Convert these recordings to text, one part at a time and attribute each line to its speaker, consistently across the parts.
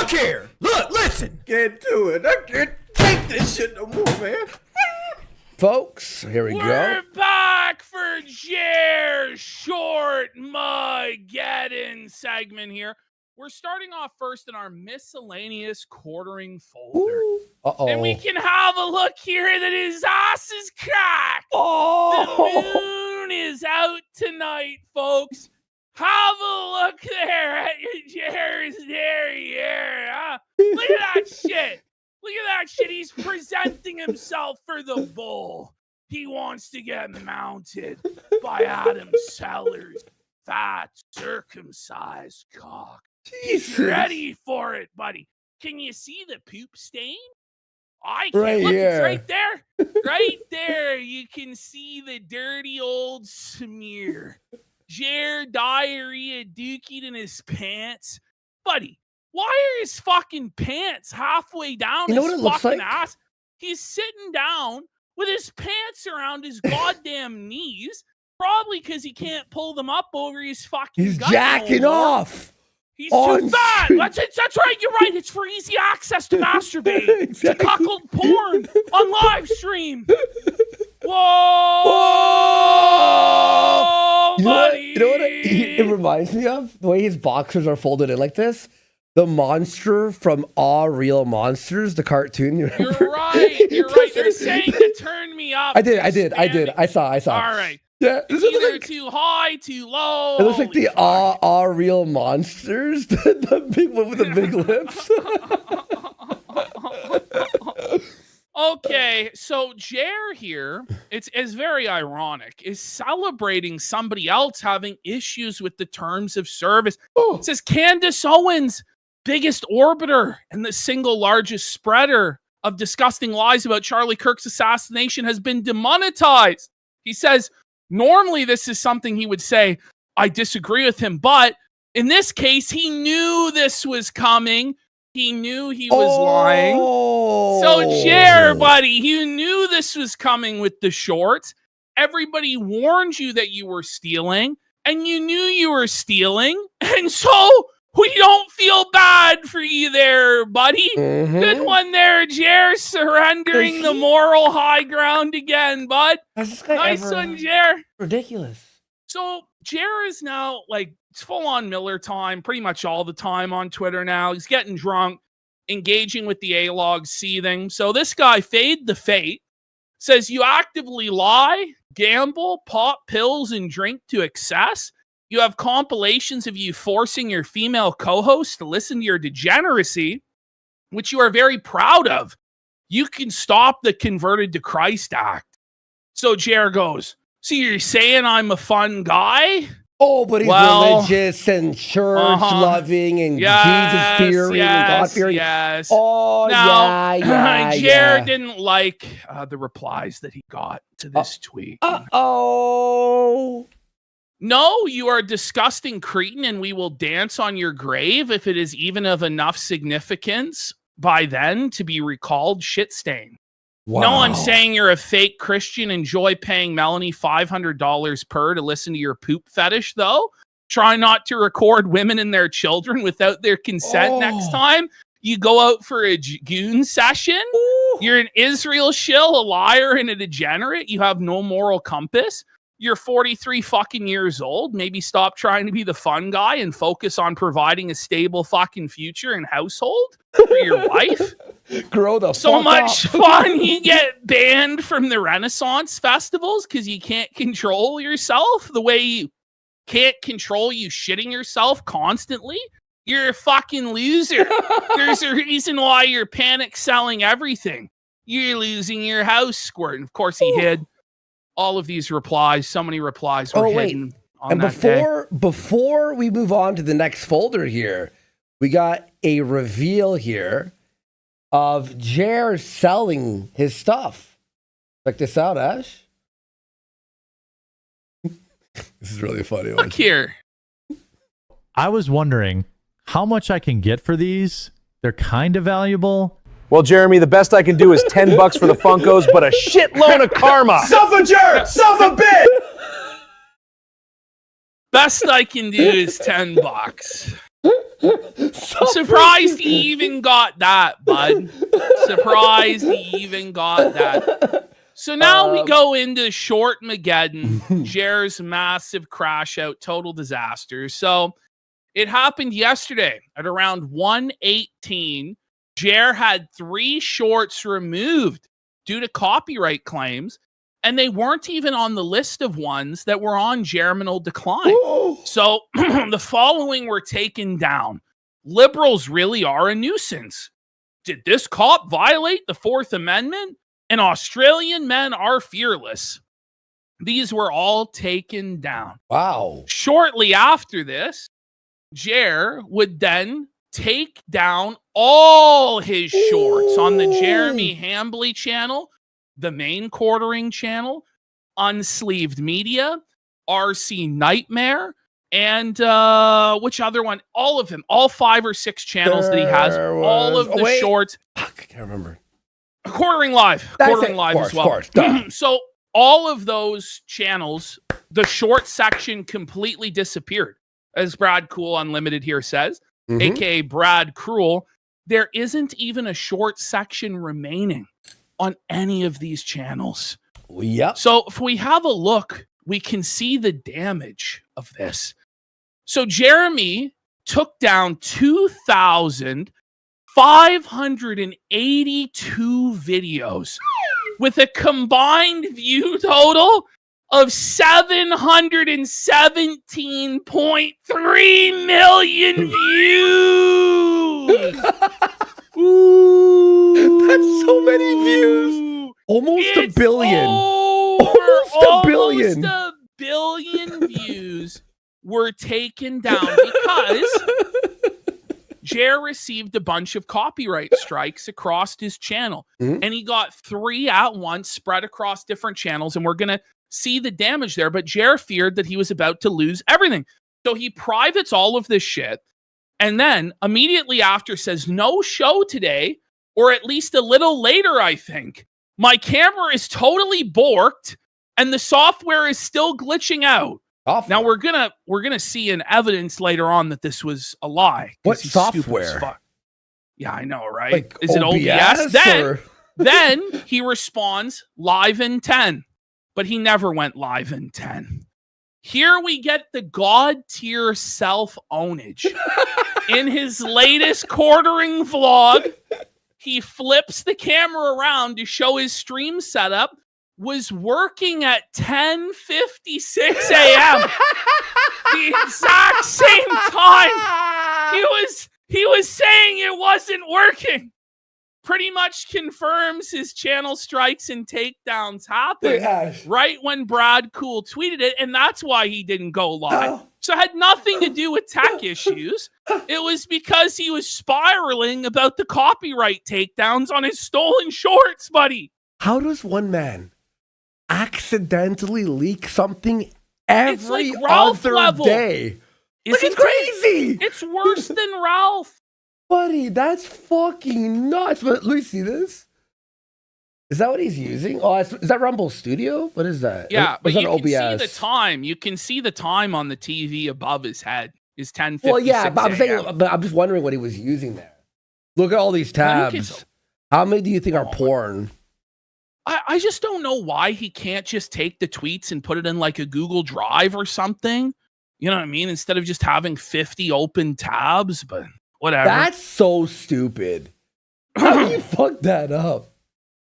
Speaker 1: Look here. Look, listen.
Speaker 2: Can't do it. I can't take this shit no more, man.
Speaker 3: Folks, here we go.
Speaker 4: We're back for Jer's short Mageddon segment here. We're starting off first in our miscellaneous quartering folder.
Speaker 3: Uh-oh.
Speaker 4: And we can have a look here that his ass is cracked.
Speaker 3: Oh.
Speaker 4: The moon is out tonight, folks. Have a look there at your Jer's derriere. Huh? Look at that shit. Look at that shit. He's presenting himself for the bull. He wants to get mounted by Adam Sellers' fat, circumcised cock. He's ready for it, buddy. Can you see the poop stain? I can.
Speaker 3: Right
Speaker 4: Look,
Speaker 3: here.
Speaker 4: it's right there. Right there. You can see the dirty old smear. Jer diarrhea dookied in his pants. Buddy, why are his fucking pants halfway down
Speaker 3: You know
Speaker 4: his
Speaker 3: what it looks
Speaker 4: fucking
Speaker 3: like?
Speaker 4: ass? He's sitting down with his pants around his goddamn knees, probably because he can't pull them up over his fucking
Speaker 3: He's
Speaker 4: gut
Speaker 3: jacking
Speaker 4: no more.
Speaker 3: off.
Speaker 4: He's
Speaker 3: on
Speaker 4: too fat.
Speaker 3: stream.
Speaker 4: That's right. You're right. It's for easy access to masturbate.
Speaker 3: Exactly.
Speaker 4: To cuckold porn on live stream. Whoa,
Speaker 3: You know
Speaker 4: buddy.
Speaker 3: you know what it reminds me of? The way his boxers are folded in like this. The monster from All Real Monsters, the cartoon. You
Speaker 4: You're
Speaker 3: remember?
Speaker 4: right. You're right. You're saying to turn me up.
Speaker 3: I did. I saw.
Speaker 4: All right.
Speaker 3: Yeah,
Speaker 4: It's either too high, too low.
Speaker 3: it looks like
Speaker 4: Holy
Speaker 3: the
Speaker 4: fuck.
Speaker 3: All Real Monsters, the big one with the big lips.
Speaker 4: Okay, so Jer here, it's very ironic, is celebrating somebody else having issues with the terms of service. It says Candace Owens, biggest orbiter and the single largest spreader of disgusting lies about Charlie Kirk's assassination, has been demonetized. He says, normally this is something he would say, I disagree with him, but in this case, he knew this was coming. He knew he was lying. So, Jer, buddy, you knew this was coming with the shorts. Everybody warned you that you were stealing, and you knew you were stealing. And so, we don't feel bad for you there, buddy. Good one there, Jer, surrendering the moral high ground again, bud. Nice one, Jer.
Speaker 3: Ridiculous.
Speaker 4: So Jer is now like, it's full on Miller time, pretty much all the time on Twitter now. He's getting drunk, engaging with the A-log, seething. So this guy, Fade the Fate, says you actively lie, gamble, pop pills, and drink to excess. You have compilations of you forcing your female co-host to listen to your degeneracy, which you are very proud of. You can stop the Converted to Christ Act. So Jer goes, so you're saying I'm a fun guy?
Speaker 3: Oh, but he's religious and church-loving and Jesus-fearing and God-fearing.
Speaker 4: Yes.
Speaker 3: Oh,
Speaker 4: now,
Speaker 3: yeah.
Speaker 4: Jared didn't like the replies that he got to this tweet.
Speaker 3: Uh-oh.
Speaker 4: No, you are a disgusting cretin, and we will dance on your grave if it is even of enough significance by then to be recalled shit stain.
Speaker 3: Wow.
Speaker 4: No, I'm saying you're a fake Christian. Enjoy paying Melanie $500 per to listen to your poop fetish, though. Try not to record women and their children without their consent next time you go out for a goon session. Ooh. You're an Israel shill, a liar, and a degenerate. You have no moral compass. You're 43 fucking years old. Maybe stop trying to be the fun guy and focus on providing a stable fucking future and household for your wife.
Speaker 3: Grow the
Speaker 4: so
Speaker 3: fuck
Speaker 4: much
Speaker 3: up.
Speaker 4: Fun. You get banned from the Renaissance festivals because you can't control yourself the way you can't control you shitting yourself constantly. You're a fucking loser. There's a reason why you're panic selling everything. You're losing your house, Squirt. And of course, he hid all of these replies. So many replies were hidden on that day.
Speaker 3: Before we move on to the next folder here, we got a reveal here of Jer selling his stuff. Check this out, Ash. This is really funny.
Speaker 4: Look here.
Speaker 5: I was wondering how much I can get for these. They're kind of valuable.
Speaker 6: Well, Jeremy, the best I can do is $10 for the Funkos, but a shitload of karma.
Speaker 2: Self-a-jerk! Self-a-bitch!
Speaker 4: Best I can do is $10. Surprised he even got that, bud. Surprised he even got that. So now we go into Short Mageddon, Jer's massive crash out, total disaster. So it happened yesterday at around 1:18. Jer had 3 shorts removed due to copyright claims, and they weren't even on the list of ones that were on Germinal decline. So the following were taken down. Liberals really are a nuisance. Did this cop violate the 4th Amendment? And Australian men are fearless. These were all taken down.
Speaker 3: Wow.
Speaker 4: Shortly after this, Jer would then take down all his shorts on the Jeremy Hambly channel, the main quartering channel, Unsleeved Media, RC Nightmare, and which other one? All of them. All 5 or 6 channels that he has. All of the shorts.
Speaker 3: Fuck, I can't remember.
Speaker 4: Quartering Live. Quartering Live as well. So all of those channels, the short section completely disappeared. As Brad Cool Unlimited here says, aka Brad Cruel, there isn't even a short section remaining on any of these channels.
Speaker 3: Yep.
Speaker 4: So if we have a look, we can see the damage of this. So Jeremy took down 2,582 videos with a combined view total of 717.3 million views. Ooh,
Speaker 3: that's so many views. Almost a billion. Almost a billion.
Speaker 4: Almost a billion views were taken down because Jer received a bunch of copyright strikes across his channel. And he got 3 at once spread across different channels. And we're going to see the damage there. But Jer feared that he was about to lose everything. So he privates all of this shit. And then immediately after says, no show today, or at least a little later, I think. My camera is totally borked and the software is still glitching out. Now we're gonna see in evidence later on that this was a lie.
Speaker 3: What software?
Speaker 4: Yeah, I know, right?
Speaker 3: Like
Speaker 4: is
Speaker 3: OBS
Speaker 4: it OBS?
Speaker 3: or?
Speaker 4: Then he responds live in 10, but he never went live in 10. Here we get the God tier self-ownage. In his latest quartering vlog, he flips the camera around to show his stream setup was working at 10:56 a.m. the exact same time he was saying it wasn't working. Pretty much confirms his channel strikes and takedowns happened right when Brad Cool tweeted it, and that's why he didn't go live. So it had nothing to do with tech issues. It was because he was spiraling about the copyright takedowns on his stolen shorts, buddy.
Speaker 3: How does one man accidentally leak something every
Speaker 4: like Ralph
Speaker 3: other
Speaker 4: level.
Speaker 3: day? It's crazy.
Speaker 4: It's worse than Ralph.
Speaker 3: Buddy, that's fucking nuts. But let me see this. Is that what he's using? Oh, is that Rumble Studio? What is that?
Speaker 4: Yeah, but
Speaker 3: you
Speaker 4: can see the time. You can see the time on the TV above his head is 10:56.
Speaker 3: Well, yeah, but I'm saying, but I'm just wondering what he was using there. Look at all these tabs. How many do you think are porn?
Speaker 4: I just don't know why he can't just take the tweets and put it in like a Google Drive or something. You know what I mean? Instead of just having 50 open tabs, but whatever.
Speaker 3: That's so stupid. How do you fuck that up?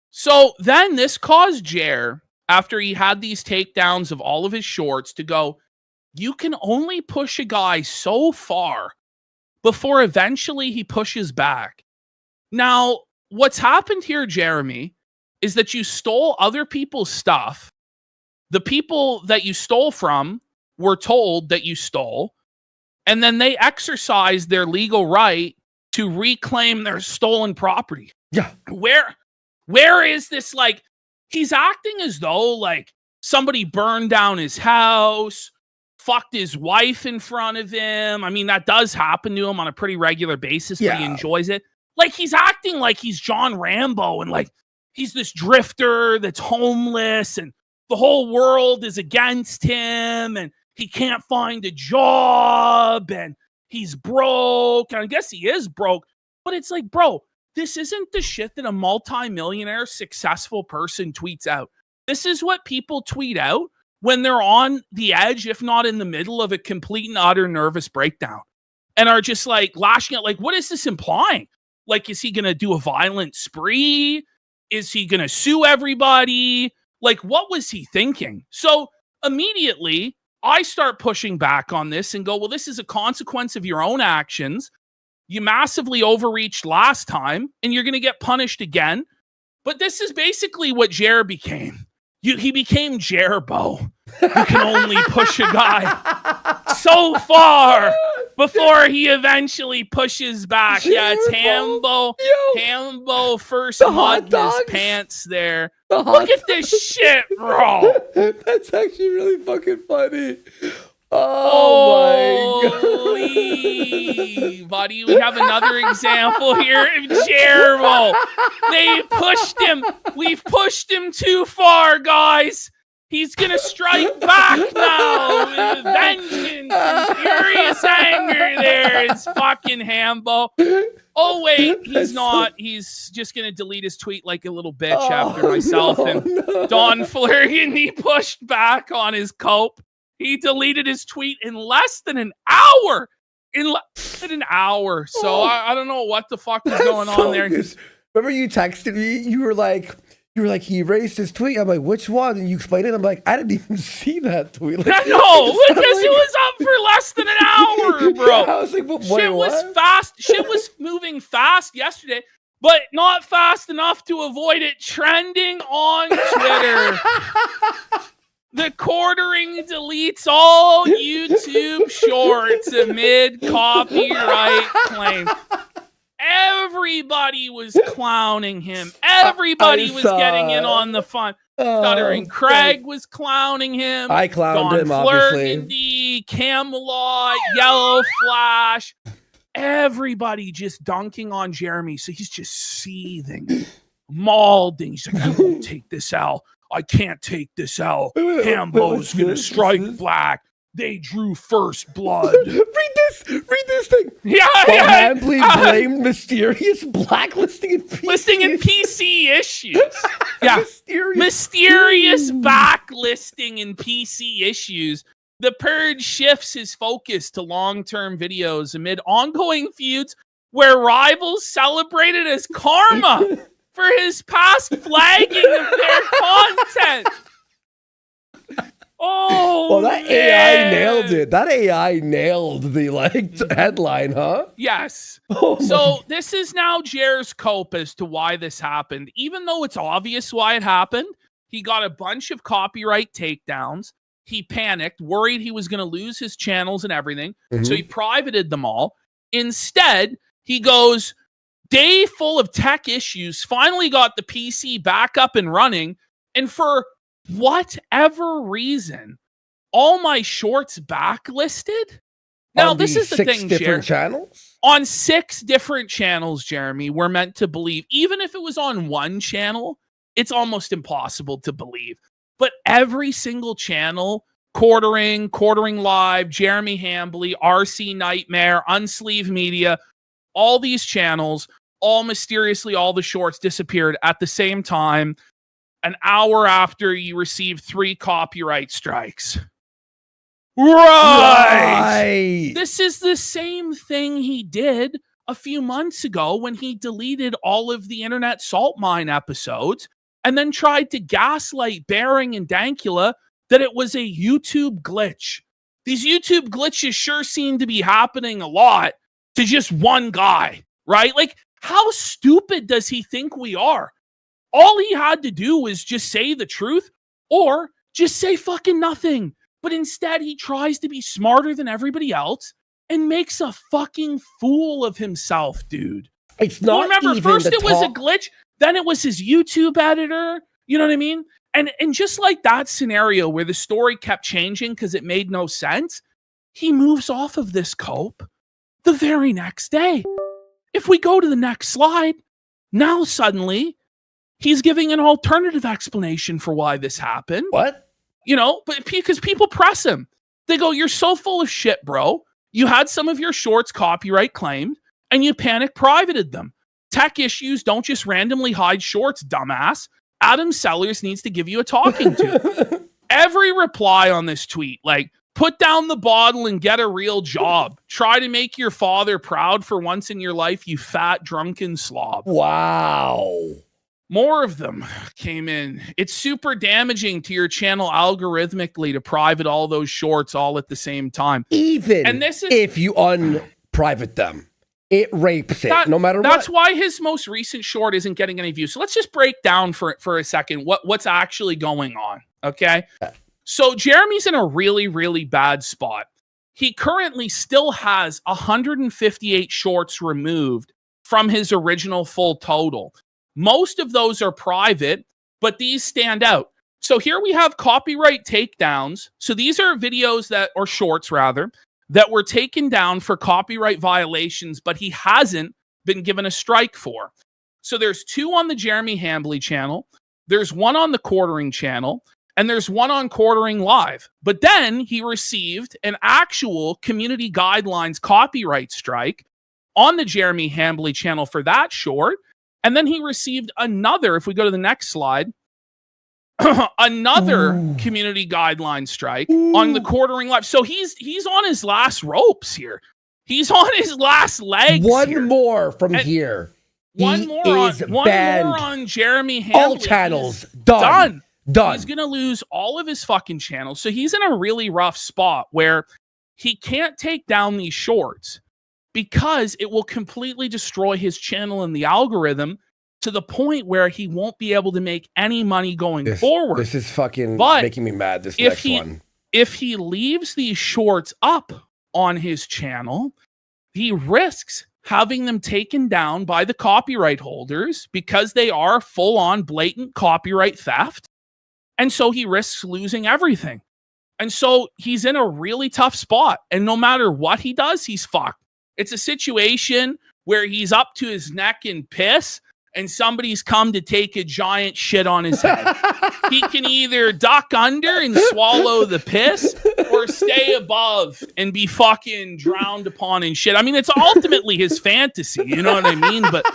Speaker 4: So then this caused Jer, after he had these takedowns of all of his shorts, to go, you can only push a guy so far before eventually he pushes back. Now, what's happened here, Jeremy, is that you stole other people's stuff. The people that you stole from were told that you stole, and then they exercised their legal right to reclaim their stolen property.
Speaker 3: Yeah.
Speaker 4: Where is this? Like, he's acting as though like somebody burned down his house, fucked his wife in front of him. I mean, that does happen to him on a pretty regular basis, but he enjoys it. Like, he's acting like he's John Rambo and like he's this drifter that's homeless and the whole world is against him and he can't find a job and he's broke. And I guess he is broke. But it's like, bro, this isn't the shit that a multimillionaire successful person tweets out. This is what people tweet out when they're on the edge, if not in the middle of a complete and utter nervous breakdown, and are just like lashing out. Like, what is this implying? Like, is he going to do a violent spree? Is he going to sue everybody? Like, what was he thinking? So immediately I start pushing back on this and go, well, this is a consequence of your own actions. You massively overreached last time and you're going to get punished again. But this is basically what Jer became. He became Jerbo. You can only push a guy so far before he eventually pushes back. Yeah, it's Hambo. Hambo first mud in his pants there. Look at this shit, bro.
Speaker 3: That's actually really fucking funny. Oh my God.
Speaker 4: Buddy, we have another example here of Jerbo. They pushed him. We've pushed him too far, guys. He's going to strike back now with vengeance and furious anger. There is fucking Hambo. Oh, wait, he's not. He's just going to delete his tweet like a little bitch after myself and Don Flurrigan. He pushed back on his cope. He deleted his tweet in less than an hour. So I don't know what the fuck is going on there.
Speaker 3: Remember you texted me? You were like, he erased his tweet. I'm like, which one? And you explained it. I'm like, I didn't even see that tweet. Like,
Speaker 4: no, because it was up for less than an hour, bro.
Speaker 3: I was like, but
Speaker 4: shit was fast. Shit was moving fast yesterday, but not fast enough to avoid it trending on Twitter. The quartering deletes all YouTube shorts amid copyright claims. Everybody was clowning him. Everybody was getting in on the fun. Stuttering Craig was clowning him.
Speaker 3: I clowned him,
Speaker 4: obviously. Camelot, Yellow Flash. Everybody just dunking on Jeremy. So he's just seething, mauling. He's like, I won't take this L. I can't take this L. Hambo's gonna strike black. They drew first blood.
Speaker 3: Read this thing.
Speaker 4: Yeah.
Speaker 3: Hambly blamed mysterious blacklisting in PC.
Speaker 4: Listing in PC issues. Yeah. Mysterious backlisting in PC issues. The Purge shifts his focus to long-term videos amid ongoing feuds where rivals celebrated as karma for his past flagging of their content. Oh,
Speaker 3: well, that man. AI nailed it. That AI nailed the headline, huh?
Speaker 4: Yes. So this is now Jer's cope as to why this happened. Even though it's obvious why it happened, he got a bunch of copyright takedowns. He panicked, worried he was going to lose his channels and everything. Mm-hmm. So he privated them all. Instead, he goes, day full of tech issues, finally got the PC back up and running. And for whatever reason, all my shorts backlisted. Now, this is the thing,
Speaker 3: 6 different channels?
Speaker 4: On 6 different channels, Jeremy, we're meant to believe. Even if it was on one channel, it's almost impossible to believe. But every single channel, Quartering Live, Jeremy Hambly, RC Nightmare, Unsleeve Media, all these channels, all mysteriously, all the shorts disappeared at the same time, an hour after you received 3 copyright strikes. Right! This is the same thing he did a few months ago when he deleted all of the Internet Salt Mine episodes and then tried to gaslight Bering and Dankula that it was a YouTube glitch. These YouTube glitches sure seem to be happening a lot to just one guy, right? Like, how stupid does he think we are? All he had to do was just say the truth or just say fucking nothing. But instead, he tries to be smarter than everybody else and makes a fucking fool of himself, dude.
Speaker 3: It's not.
Speaker 4: Remember, first it was a glitch, then it was his YouTube editor. You know what I mean? And just like that scenario where the story kept changing because it made no sense, he moves off of this cope the very next day. If we go to the next slide, now suddenly he's giving an alternative explanation for why this happened.
Speaker 3: What?
Speaker 4: You know, but because people press him. They go, you're so full of shit, bro. You had some of your shorts copyright claimed, and you panic privated them. Tech issues don't just randomly hide shorts, dumbass. Adam Sellers needs to give you a talking to. Every reply on this tweet, like, put down the bottle and get a real job. Try to make your father proud for once in your life, you fat, drunken slob.
Speaker 3: Wow.
Speaker 4: More of them came in. It's super damaging to your channel algorithmically to private all those shorts all at the same time.
Speaker 3: Even
Speaker 4: and this is,
Speaker 3: if you unprivate them, it rapes it no matter what.
Speaker 4: That's why his most recent short isn't getting any views. So let's just break down for a second what's actually going on, okay? So Jeremy's in a really, really bad spot. He currently still has 158 shorts removed from his original full total. Most of those are private, but these stand out. So here we have copyright takedowns. So these are videos or shorts rather, that were taken down for copyright violations, but he hasn't been given a strike for. So there's 2 on the Jeremy Hambly channel, there's 1 on the Quartering channel, and there's 1 on Quartering Live. But then he received an actual community guidelines copyright strike on the Jeremy Hambly channel for that short. And then he received another, if we go to the next slide, another community guideline strike on the Quartering Live. So he's on his last ropes here. He's on his last legs.
Speaker 3: One more from here.
Speaker 4: One more on Jeremy Hambly.
Speaker 3: All channels done.
Speaker 4: He's going to lose all of his fucking channels. So he's in a really rough spot where he can't take down these shorts because it will completely destroy his channel and the algorithm to the point where he won't be able to make any money going forward.
Speaker 3: This is fucking making me mad, this next one.
Speaker 4: If he leaves these shorts up on his channel, he risks having them taken down by the copyright holders because they are full-on blatant copyright theft. And so he risks losing everything. And so he's in a really tough spot. And no matter what he does, he's fucked. It's a situation where he's up to his neck in piss and somebody's come to take a giant shit on his head. He can either duck under and swallow the piss or stay above and be fucking drowned upon in shit. I mean, it's ultimately his fantasy, you know what I mean? But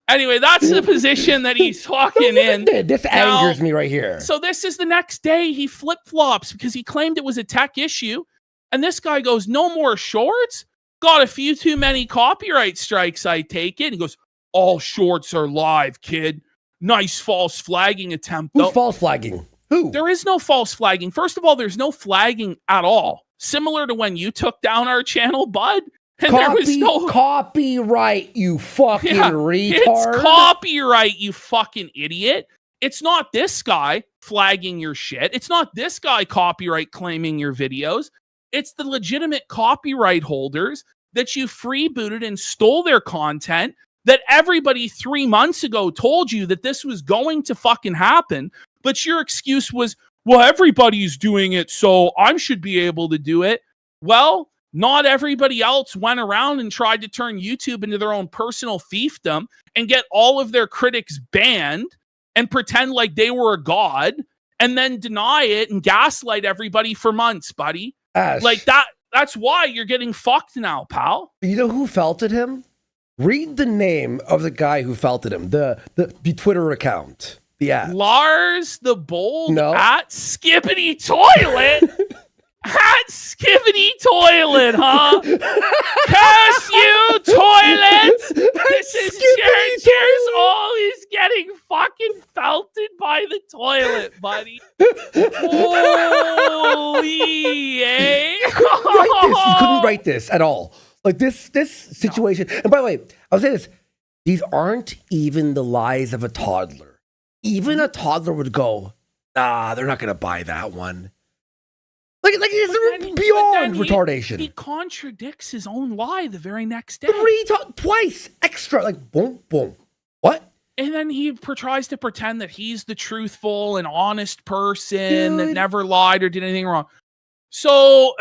Speaker 4: anyway, that's the position that he's fucking in.
Speaker 3: This angers me right here.
Speaker 4: So this is the next day he flip-flops because he claimed it was a tech issue. And this guy goes, no more shorts? Got a few too many copyright strikes, I take it. He goes, all shorts are live, kid. Nice false flagging attempt, though.
Speaker 3: Who's false flagging? Who?
Speaker 4: There is no false flagging. First of all, there's no flagging at all. Similar to when you took down our channel, bud. And there was no
Speaker 3: copyright, you fucking retard.
Speaker 4: It's copyright, you fucking idiot. It's not this guy flagging your shit. It's not this guy copyright claiming your videos. It's the legitimate copyright holders that you freebooted and stole their content that everybody 3 months ago told you that this was going to fucking happen. But your excuse was, well, everybody's doing it, so I should be able to do it. Well, not everybody else went around and tried to turn YouTube into their own personal fiefdom and get all of their critics banned and pretend like they were a god and then deny it and gaslight everybody for months, buddy.
Speaker 3: Ash,
Speaker 4: like that's why you're getting fucked now, pal.
Speaker 3: You know who felted him? Read the name of the guy who felted him. The Twitter account. The app.
Speaker 4: Lars the Bold
Speaker 3: No.
Speaker 4: at Skippity Toilet. At Skippity Toilet, huh? Curse you, toilets! This is Cheers all is getting fucking felted by the toilet, buddy. Holy, eh?
Speaker 3: You couldn't write this at all. Like this situation. No. And by the way, I'll say this. These aren't even the lies of a toddler. Even a toddler would go, nah, they're not going to buy that one. Like it's beyond retardation.
Speaker 4: He contradicts his own lie the very next day.
Speaker 3: Twice extra. Like, boom, boom. What?
Speaker 4: And then he tries to pretend that he's the truthful and honest person that never lied or did anything wrong. So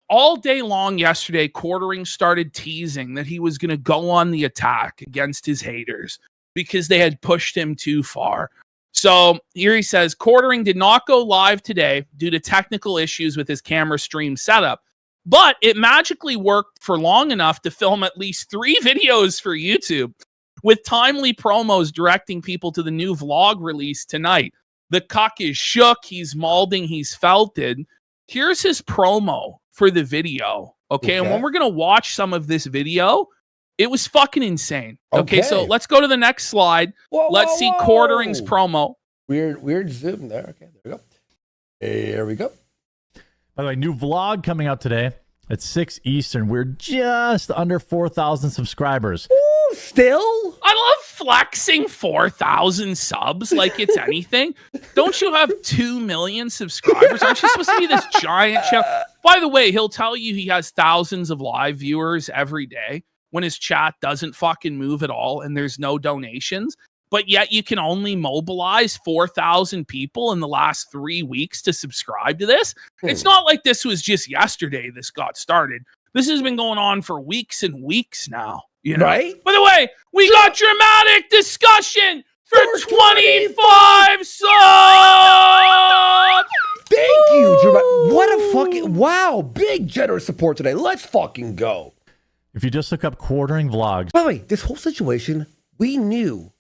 Speaker 4: all day long yesterday, Quartering started teasing that he was going to go on the attack against his haters because they had pushed him too far. So here he says, Quartering did not go live today due to technical issues with his camera stream setup. But it magically worked for long enough to film at least 3 videos for YouTube with timely promos directing people to the new vlog release tonight. The cuck is shook, he's malding, he's felted. Here's his promo for the video. Okay. And when we're going to watch some of this video, it was fucking insane. Okay. So let's go to the next slide. Let's see Quartering's promo.
Speaker 3: Weird zoom there. Okay, there we go. There we go.
Speaker 5: By the way, new vlog coming out today at 6 Eastern. We're just under 4,000 subscribers.
Speaker 3: Ooh, still?
Speaker 4: I love flexing 4,000 subs like it's anything. Don't you have 2 million subscribers? Aren't you supposed to be this giant channel? By the way, he'll tell you he has thousands of live viewers every day when his chat doesn't fucking move at all and there's no donations. But yet you can only mobilize 4,000 people in the last 3 weeks to subscribe to this. It's not like this was just yesterday this got started. This has been going on for weeks and weeks now. You know? Right? By the way, we got dramatic discussion for 25 subs!
Speaker 3: Thank you, what a fucking... Wow, big generous support today. Let's fucking go.
Speaker 5: If you just look up Quartering vlogs...
Speaker 3: By the way, this whole situation, we knew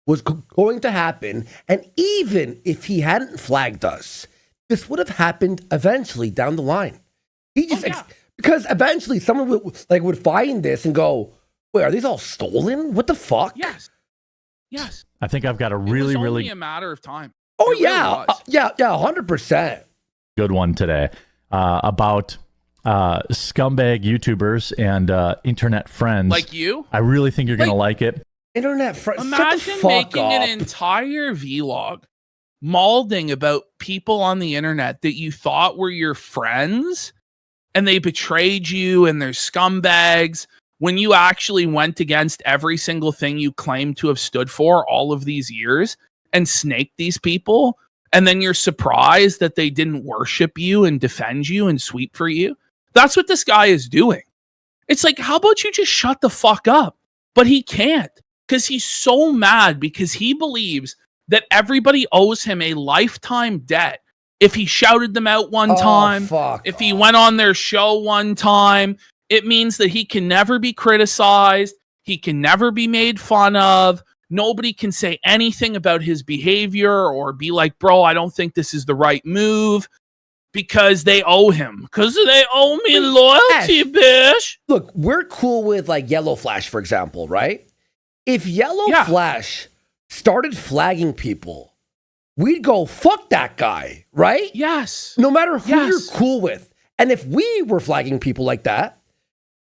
Speaker 3: was going to happen, and even if he hadn't flagged us, this would have happened eventually down the line. He just because eventually someone would find this and go, "Wait, are these all stolen? What the fuck?"
Speaker 4: Yes.
Speaker 5: I think I've got a really
Speaker 4: only a matter of time.
Speaker 3: Oh yeah, 100%.
Speaker 5: Good one today about scumbag YouTubers and internet friends
Speaker 4: like you.
Speaker 5: I really think you're gonna like it.
Speaker 3: Internet friends.
Speaker 4: Imagine making an entire vlog malding about people on the internet that you thought were your friends and they betrayed you and they're scumbags when you actually went against every single thing you claimed to have stood for all of these years and snaked these people. And then you're surprised that they didn't worship you and defend you and sweep for you. That's what this guy is doing. It's like, how about you just shut the fuck up? But he can't. Because he's so mad because he believes that everybody owes him a lifetime debt. If he shouted them out one time, if he went on their show one time, it means that he can never be criticized. He can never be made fun of. Nobody can say anything about his behavior or be like, bro, I don't think this is the right move because they owe him. Because they owe me loyalty, bitch.
Speaker 3: Look, we're cool with like Yellow Flash, for example, right? If Yellow Flash started flagging people, we'd go, fuck that guy, right?
Speaker 4: Yes.
Speaker 3: No matter who you're cool with. And if we were flagging people like that,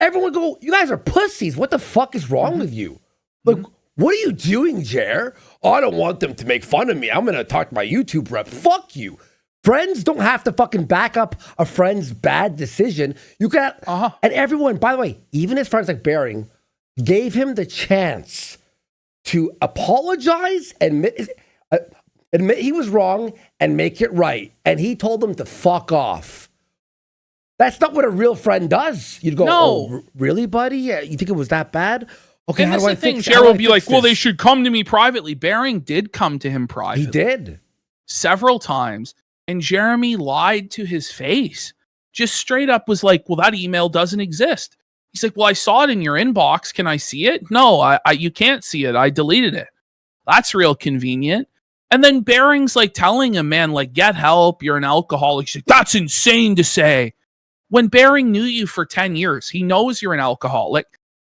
Speaker 3: everyone would go, you guys are pussies. What the fuck is wrong with you? Like, what are you doing, Jer? Oh, I don't want them to make fun of me. I'm going to talk to my YouTube rep. Fuck you. Friends don't have to fucking back up a friend's bad decision. You can, and everyone, by the way, even his friends like Bering, gave him the chance to apologize, admit he was wrong, and make it right. And he told them to fuck off. That's not what a real friend does. You'd go, oh, really, buddy? Yeah, you think it was that bad? Okay,
Speaker 4: and
Speaker 3: how
Speaker 4: that's
Speaker 3: do I
Speaker 4: the thing.
Speaker 3: fix
Speaker 4: Jared will be like,
Speaker 3: this?
Speaker 4: well, they should come to me privately. Bering did come to him privately.
Speaker 3: He did.
Speaker 4: Several times. And Jeremy lied to his face. Just straight up was like, well, that email doesn't exist. He's like, well, I saw it in your inbox. Can I see it? No, you can't see it. I deleted it. That's real convenient. And then Bering's like telling him, man, like, get help. You're an alcoholic. She's like, that's insane to say. When Bering knew you for 10 years, he knows you're an alcoholic.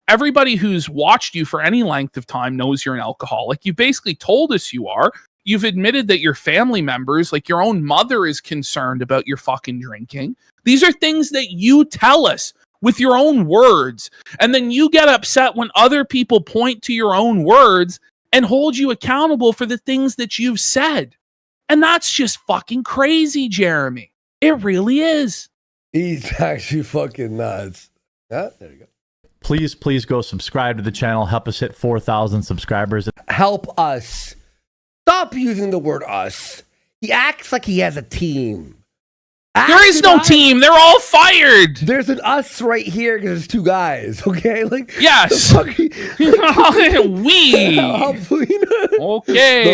Speaker 4: Everybody who's watched you for any length of time knows you're an alcoholic. You basically told us you are. You've admitted that your family members, like your own mother, is concerned about your fucking drinking. These are things that you tell us with your own words. And then you get upset when other people point to your own words and hold you accountable for the things that you've said. And that's just fucking crazy, Jeremy. It really is.
Speaker 3: He's actually fucking nuts. Yeah, there you go.
Speaker 5: Please go subscribe to the channel. Help us hit 4,000 subscribers.
Speaker 3: Help us. Stop using the word us. He acts like he has a team.
Speaker 4: There is no team. They're all fired.
Speaker 3: There's an us right here because there's 2 guys. Okay, like
Speaker 4: yes. We. Okay.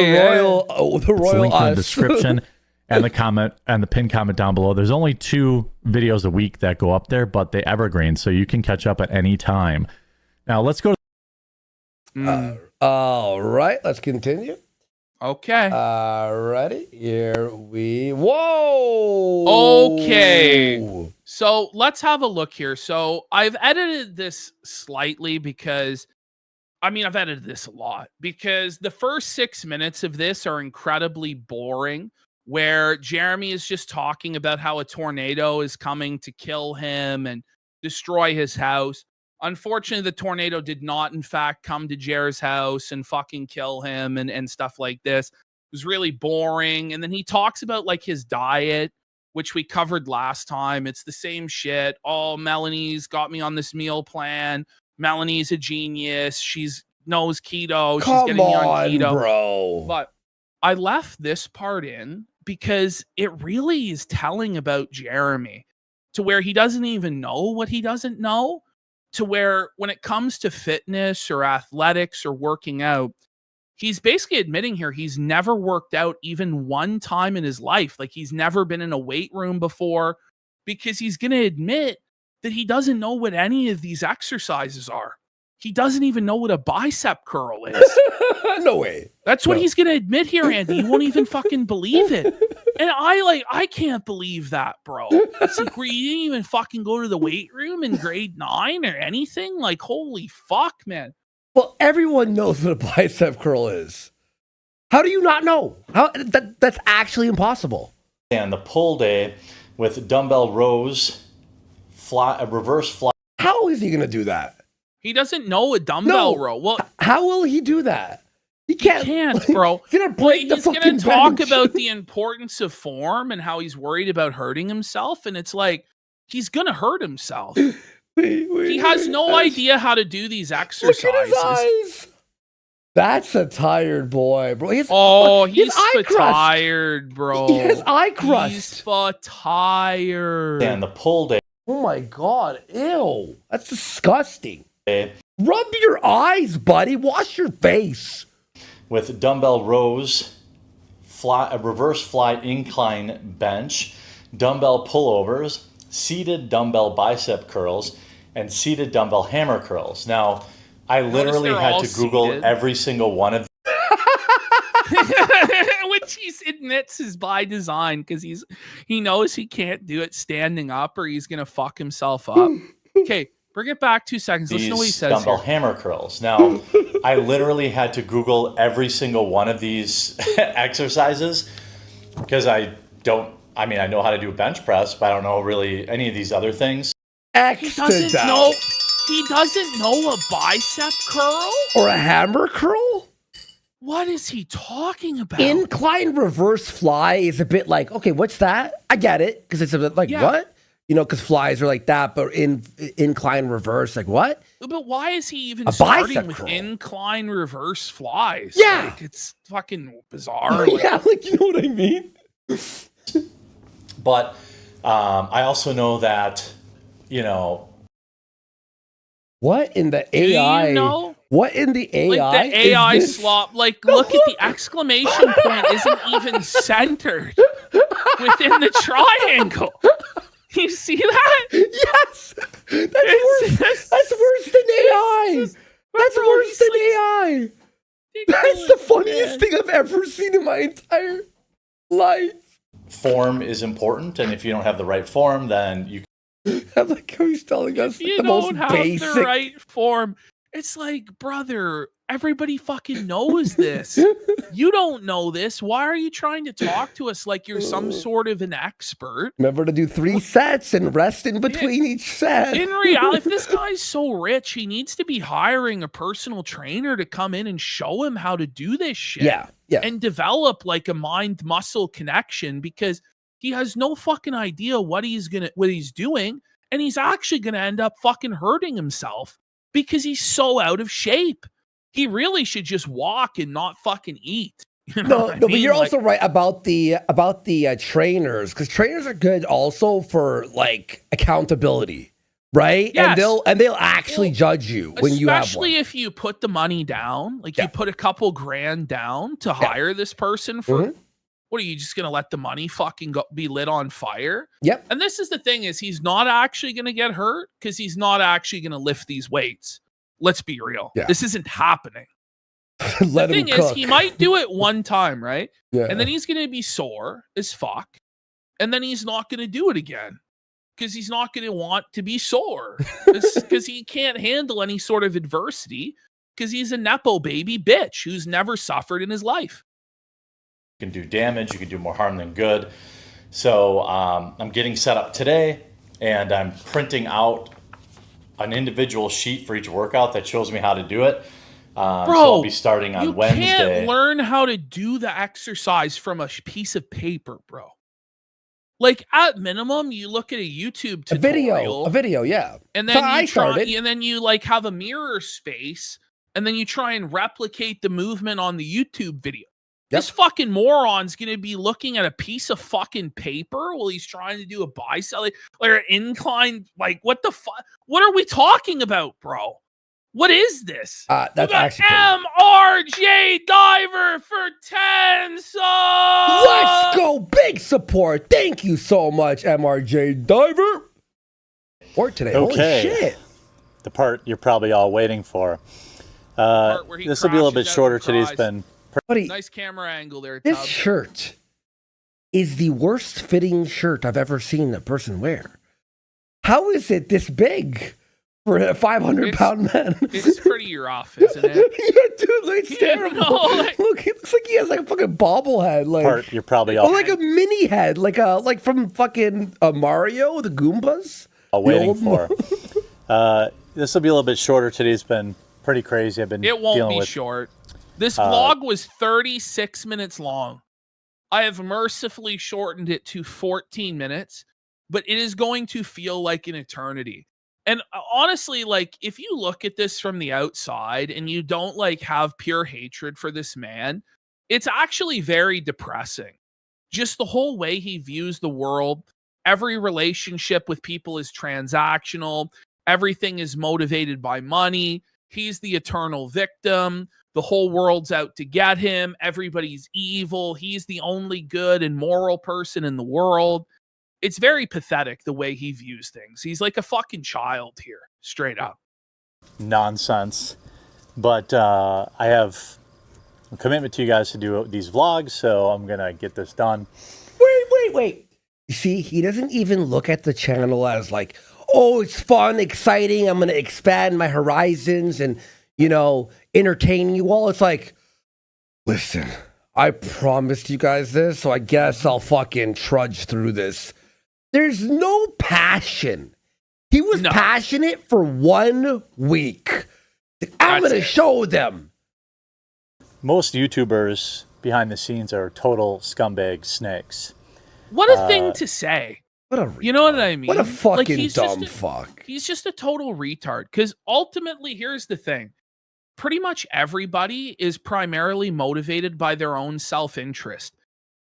Speaker 3: The royal
Speaker 5: Link
Speaker 3: us.
Speaker 5: in the description. and the pinned comment down below. There's only 2 videos a week that go up there, but they evergreen, so you can catch up at any time. Now let's go.
Speaker 3: All right, let's continue.
Speaker 4: Okay.
Speaker 3: Ready? Here we. Whoa.
Speaker 4: Okay. So let's have a look here. So I've edited this slightly because, I've edited this a lot because the first 6 minutes of this are incredibly boring, where Jeremy is just talking about how a tornado is coming to kill him and destroy his house. Unfortunately, the tornado did not, in fact, come to Jer's house and fucking kill him and stuff like this. It was really boring. And then he talks about like his diet, which we covered last time. It's the same shit. Oh, Melanie's got me on this meal plan. Melanie's a genius. She's knows keto. She's getting me on keto.
Speaker 3: Bro.
Speaker 4: But I left this part in because it really is telling about Jeremy, to where he doesn't even know what he doesn't know, to where when it comes to fitness or athletics or working out, he's basically admitting here he's never worked out even one time in his life. Like, he's never been in a weight room before, because he's going to admit that he doesn't know what any of these exercises are. He doesn't even know what a bicep curl is.
Speaker 3: No way.
Speaker 4: That's what he's going to admit here, Andy. You won't even fucking believe it. And I can't believe that, bro. It's like, where you didn't even fucking go to the weight room in grade 9 or anything. Like, holy fuck, man.
Speaker 3: Well, everyone knows what a bicep curl is. How do you not know? That's actually impossible.
Speaker 1: And the pull day with dumbbell rows, reverse fly.
Speaker 3: How is he going to do that?
Speaker 4: He doesn't know a dumbbell row. Well,
Speaker 3: how will he do that? He can't,
Speaker 4: bro.
Speaker 3: He's gonna break the fucking
Speaker 4: He's gonna talk
Speaker 3: bench.
Speaker 4: about the importance of form and how he's worried about hurting himself, and it's like he's gonna hurt himself. He has no idea how to do these exercises.
Speaker 3: Look at his eyes. That's a tired boy, bro.
Speaker 4: He's tired, bro.
Speaker 3: He has eye crust.
Speaker 4: He's tired.
Speaker 1: And the pull day.
Speaker 3: Oh my god, ew. That's disgusting. Rub your eyes, buddy. Wash your face.
Speaker 1: With dumbbell rows, reverse fly incline bench, dumbbell pullovers, seated dumbbell bicep curls, and seated dumbbell hammer curls. Now, I literally had to Google every single one of them.
Speaker 4: Which he admits is by design, because he knows he can't do it standing up or he's gonna fuck himself up. Okay, bring it back 2 seconds. Listen to what he says.
Speaker 1: Dumbbell hammer curls. Now, I literally had to Google every single one of these exercises because I know how to do a bench press, but I don't know really any of these other things.
Speaker 4: He doesn't know a bicep curl
Speaker 3: or a hammer curl.
Speaker 4: What is he talking about?
Speaker 3: Incline reverse fly is a bit like, okay, what's that? I get it, because it's a bit like, what? You know, because flies are like that, but incline reverse, like what?
Speaker 4: But why is he even starting with incline reverse flies?
Speaker 3: Yeah.
Speaker 4: Like, it's fucking bizarre.
Speaker 3: Yeah, like, you know what I mean?
Speaker 1: But I also know that, you know.
Speaker 3: What in the AI?
Speaker 4: Do you know?
Speaker 3: What in the AI?
Speaker 4: Like the AI slop. Like, look at the exclamation point isn't even centered within the triangle. You see that?
Speaker 3: Yes. That's worse than AI. That's worse than AI. That's the funniest thing I've ever seen in my entire life.
Speaker 1: Form is important, and if you don't have the right form, then you.
Speaker 3: I like how he's telling us
Speaker 4: you
Speaker 3: the most
Speaker 4: don't have
Speaker 3: basic.
Speaker 4: the right form. It's like, brother, everybody fucking knows this. You don't know this. Why are you trying to talk to us like you're some sort of an expert?
Speaker 3: Remember to do 3 sets and rest in between each set.
Speaker 4: In reality, if this guy's so rich, he needs to be hiring a personal trainer to come in and show him how to do this shit.
Speaker 3: Yeah.
Speaker 4: And develop like a mind-muscle connection, because he has no fucking idea what he's doing, and he's actually gonna end up fucking hurting himself because he's so out of shape. He really should just walk and not fucking eat. You know
Speaker 3: No, but you're also right about the trainers, because trainers are good also for like accountability, right?
Speaker 4: Yes.
Speaker 3: And they'll actually judge you when you have one.
Speaker 4: Especially if you put the money down, like you put a couple grand down to hire this person for. What are you just gonna let the money fucking be lit on fire?
Speaker 3: Yep.
Speaker 4: And this is the thing: is he's not actually gonna get hurt because he's not actually gonna lift these weights. Let's be real.
Speaker 3: Yeah.
Speaker 4: This isn't happening.
Speaker 3: Let
Speaker 4: The
Speaker 3: him
Speaker 4: thing is,
Speaker 3: cook.
Speaker 4: he might do it one time, right?
Speaker 3: Yeah.
Speaker 4: And then he's gonna be sore as fuck, and then he's not gonna do it again because he's not gonna want to be sore because he can't handle any sort of adversity because he's a nepo baby bitch who's never suffered in his life.
Speaker 1: You can do damage, you can do more harm than good. So I'm getting set up today, and I'm printing out an individual sheet for each workout that shows me how to do it. So I'll be starting on Wednesday.
Speaker 4: You can't learn how to do the exercise from a piece of paper, bro. Like, at minimum, you look at a YouTube tutorial.
Speaker 3: A video, yeah.
Speaker 4: And
Speaker 3: So
Speaker 4: then
Speaker 3: I started.
Speaker 4: and then you like have a mirror space, and then you try and replicate the movement on the YouTube video.
Speaker 3: Yep.
Speaker 4: This fucking moron's gonna be looking at a piece of fucking paper while he's trying to do a bicep, like an incline. Like, what the fuck? What are we talking about, bro? What is this?
Speaker 3: That's actually
Speaker 4: MRJ Diver for 10 subs.
Speaker 3: Let's go. Big support. Thank you so much, MRJ Diver. Or today.
Speaker 1: Okay.
Speaker 3: Holy shit.
Speaker 1: The part you're probably all waiting for. This will be a little bit shorter. Today's been
Speaker 3: Buddy,
Speaker 4: Nice camera angle there,
Speaker 3: this
Speaker 4: Tubbs.
Speaker 3: shirt is the worst fitting shirt I've ever seen a person wear. How is it this big for a 500-pound man?
Speaker 4: It's pretty rough, isn't it?
Speaker 3: Yeah, dude, like, it's terrible.
Speaker 4: know,
Speaker 3: Look, he looks like he has like a fucking bobblehead, like
Speaker 1: part you're probably all
Speaker 3: or like a mini head, like from fucking Mario, the Goombas.
Speaker 1: waiting
Speaker 3: old
Speaker 1: for. This will be a little bit shorter. Today's been pretty crazy. I've been
Speaker 4: It won't
Speaker 1: dealing
Speaker 4: be
Speaker 1: with
Speaker 4: short. This vlog was 36 minutes long. I have mercifully shortened it to 14 minutes, but it is going to feel like an eternity. And honestly, like, if you look at this from the outside and you don't like have pure hatred for this man, it's actually very depressing. Just the whole way he views the world. Every relationship with people is transactional. Everything is motivated by money. He's the eternal victim. The whole world's out to get him. Everybody's evil. He's the only good and moral person in the world. It's very pathetic the way he views things. He's like a fucking child here, straight up.
Speaker 1: nonsense. But I have a commitment to you guys to do these vlogs, so I'm going to get this done.
Speaker 3: Wait. You see, he doesn't even look at the channel as like, oh, it's fun, exciting. I'm going to expand my horizons and, entertain you all. It's like, listen, I promised you guys this, so I guess I'll fucking trudge through this. There's no passion. He was passionate for 1 week. I'm going to show them.
Speaker 1: Most YouTubers behind the scenes are total scumbag snakes.
Speaker 4: What a thing to say. You know what I mean?
Speaker 3: What a fucking
Speaker 4: he's
Speaker 3: dumb fuck.
Speaker 4: He's just a total retard. Because ultimately, here's the thing. Pretty much everybody is primarily motivated by their own self-interest.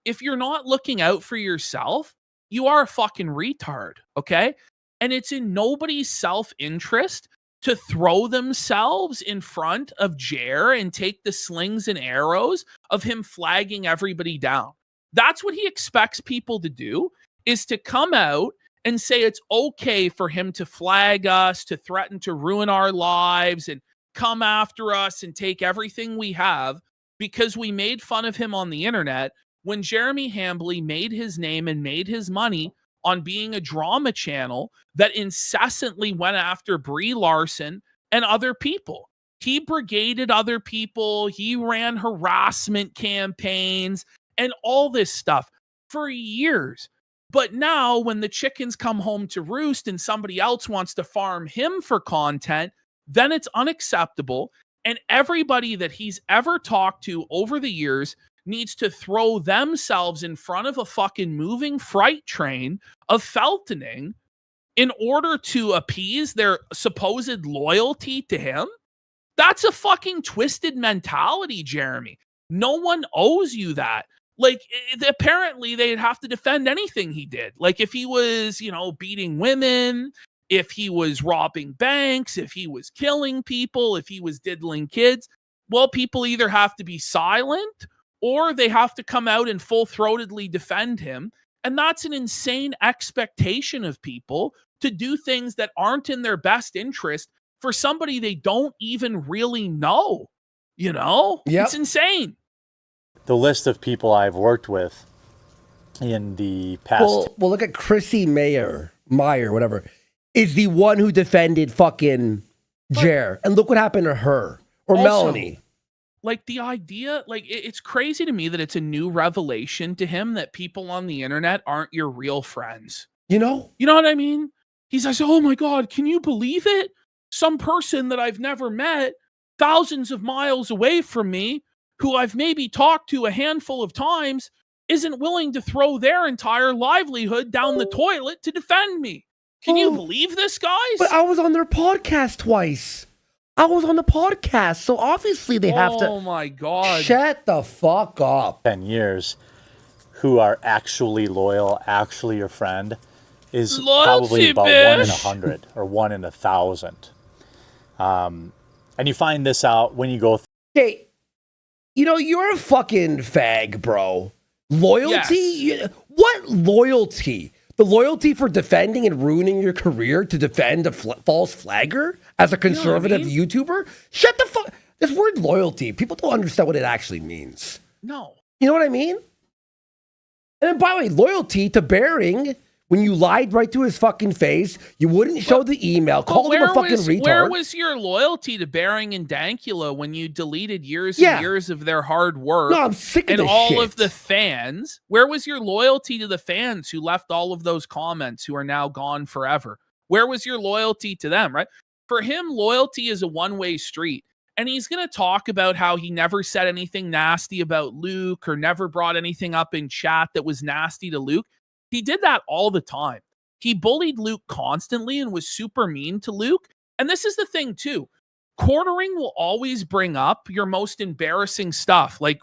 Speaker 4: If you're not looking out for yourself, you are a fucking retard, okay? And it's in nobody's self-interest to throw themselves in front of Jer and take the slings and arrows of him flagging everybody down. That's what he expects people to do, is to come out and say it's okay for him to flag us, to threaten to ruin our lives and come after us and take everything we have because we made fun of him on the internet when Jeremy Hambly made his name and made his money on being a drama channel that incessantly went after Brie Larson and other people. He brigaded other people. He ran harassment campaigns and all this stuff for years. But now when the chickens come home to roost and somebody else wants to farm him for content, then it's unacceptable. And everybody that he's ever talked to over the years needs to throw themselves in front of a fucking moving freight train of Feltoning in order to appease their supposed loyalty to him. That's a fucking twisted mentality, Jeremy. No one owes you that. Like, apparently they'd have to defend anything he did. Like, if he was, beating women, if he was robbing banks, if he was killing people, if he was diddling kids, well, people either have to be silent or they have to come out and full-throatedly defend him. And that's an insane expectation of people to do things that aren't in their best interest for somebody they don't even really know. You know?
Speaker 3: Yep.
Speaker 4: It's insane.
Speaker 1: The list of people I've worked with in the past.
Speaker 3: Well, look at Chrissy Meyer, whatever, is the one who defended fucking Jer. And look what happened to her. Or
Speaker 4: Also,
Speaker 3: Melanie.
Speaker 4: Like the idea, like it's crazy to me that it's a new revelation to him that people on the internet aren't your real friends.
Speaker 3: You know?
Speaker 4: You know what I mean? He's like, oh my God, can you believe it? Some person that I've never met, thousands of miles away from me, who I've maybe talked to a handful of times, isn't willing to throw their entire livelihood down the toilet to defend me. Can you believe this, guys?
Speaker 3: But I was on their podcast twice. I was on the podcast, so obviously they have to.
Speaker 4: Oh my God.
Speaker 3: Shut the fuck up.
Speaker 1: 10 years who are actually loyal, actually your friend, is
Speaker 4: Loyalty,
Speaker 1: probably about 1 in
Speaker 4: bitch.
Speaker 1: 100 or 1 in 1,000. And you find this out when you go through.
Speaker 3: Okay, you know, you're a fucking fag, bro. Loyalty?
Speaker 4: Yes.
Speaker 3: What loyalty? The loyalty for defending and ruining your career to defend a false flagger as a conservative YouTuber? Shut the fuck. This word loyalty, people don't understand what it actually means.
Speaker 4: No.
Speaker 3: You know what I mean? And then, by the way, loyalty to Bering, when you lied right to his fucking face, you wouldn't show the email, called him a fucking retard.
Speaker 4: Where was your loyalty to Bering and Dankula when you deleted years and years of their hard work?
Speaker 3: No, I'm sick of
Speaker 4: and
Speaker 3: this
Speaker 4: all
Speaker 3: shit.
Speaker 4: of the fans? Where was your loyalty to the fans who left all of those comments who are now gone forever? Where was your loyalty to them, right? For him, loyalty is a one-way street. And he's going to talk about how he never said anything nasty about Luke or never brought anything up in chat that was nasty to Luke. He did that all the time. He bullied Luke constantly and was super mean to Luke. And this is the thing too. Quartering will always bring up your most embarrassing stuff, like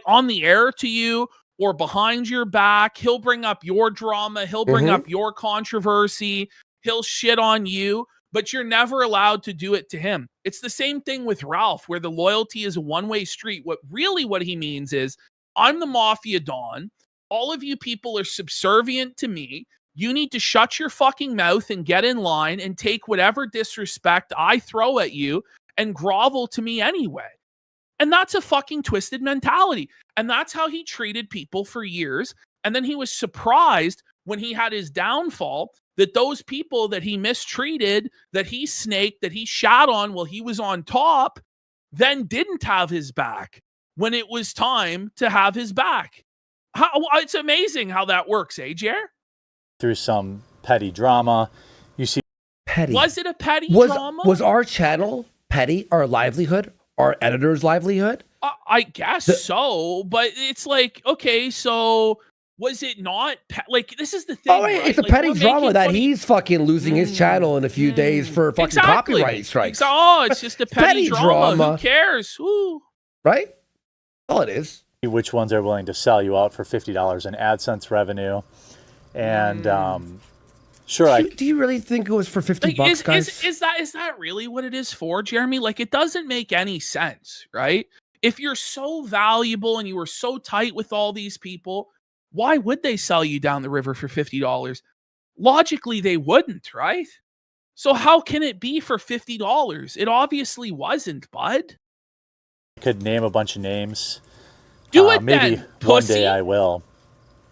Speaker 4: on the air to you or behind your back. He'll bring up your drama. He'll bring up your controversy. He'll shit on you, but you're never allowed to do it to him. It's the same thing with Ralph, where the loyalty is a one-way street. What he means is, I'm the Mafia Don. All of you people are subservient to me. You need to shut your fucking mouth and get in line and take whatever disrespect I throw at you and grovel to me anyway. And that's a fucking twisted mentality. And that's how he treated people for years. And then he was surprised when he had his downfall that those people that he mistreated, that he snaked, that he shot on while he was on top, then didn't have his back when it was time to have his back. It's amazing how that works, Jer?
Speaker 1: Through some petty drama. You see.
Speaker 3: Petty.
Speaker 4: Was it a petty drama?
Speaker 3: Was our channel petty? Our livelihood? Our editor's livelihood?
Speaker 4: I guess so, but it's like, okay, so was it not? Like, this is the thing.
Speaker 3: Oh, wait,
Speaker 4: right?
Speaker 3: it's a
Speaker 4: like,
Speaker 3: petty drama that he's fucking losing his channel in a few days for fucking copyright strikes.
Speaker 4: Oh, it's just a petty drama. Who cares? Ooh.
Speaker 3: Right? All it is.
Speaker 1: Which ones are willing to sell you out for $50 in AdSense revenue. And sure,
Speaker 3: do you really think it was for $50, guys?
Speaker 4: Is that really what it is for, Jeremy? Like, it doesn't make any sense, right? If you're so valuable and you were so tight with all these people, why would they sell you down the river for $50? Logically, they wouldn't, right? So how can it be for $50? It obviously wasn't, bud.
Speaker 1: I could name a bunch of names.
Speaker 4: Do it
Speaker 1: maybe
Speaker 4: then,
Speaker 1: one
Speaker 4: pussy.
Speaker 1: day I will.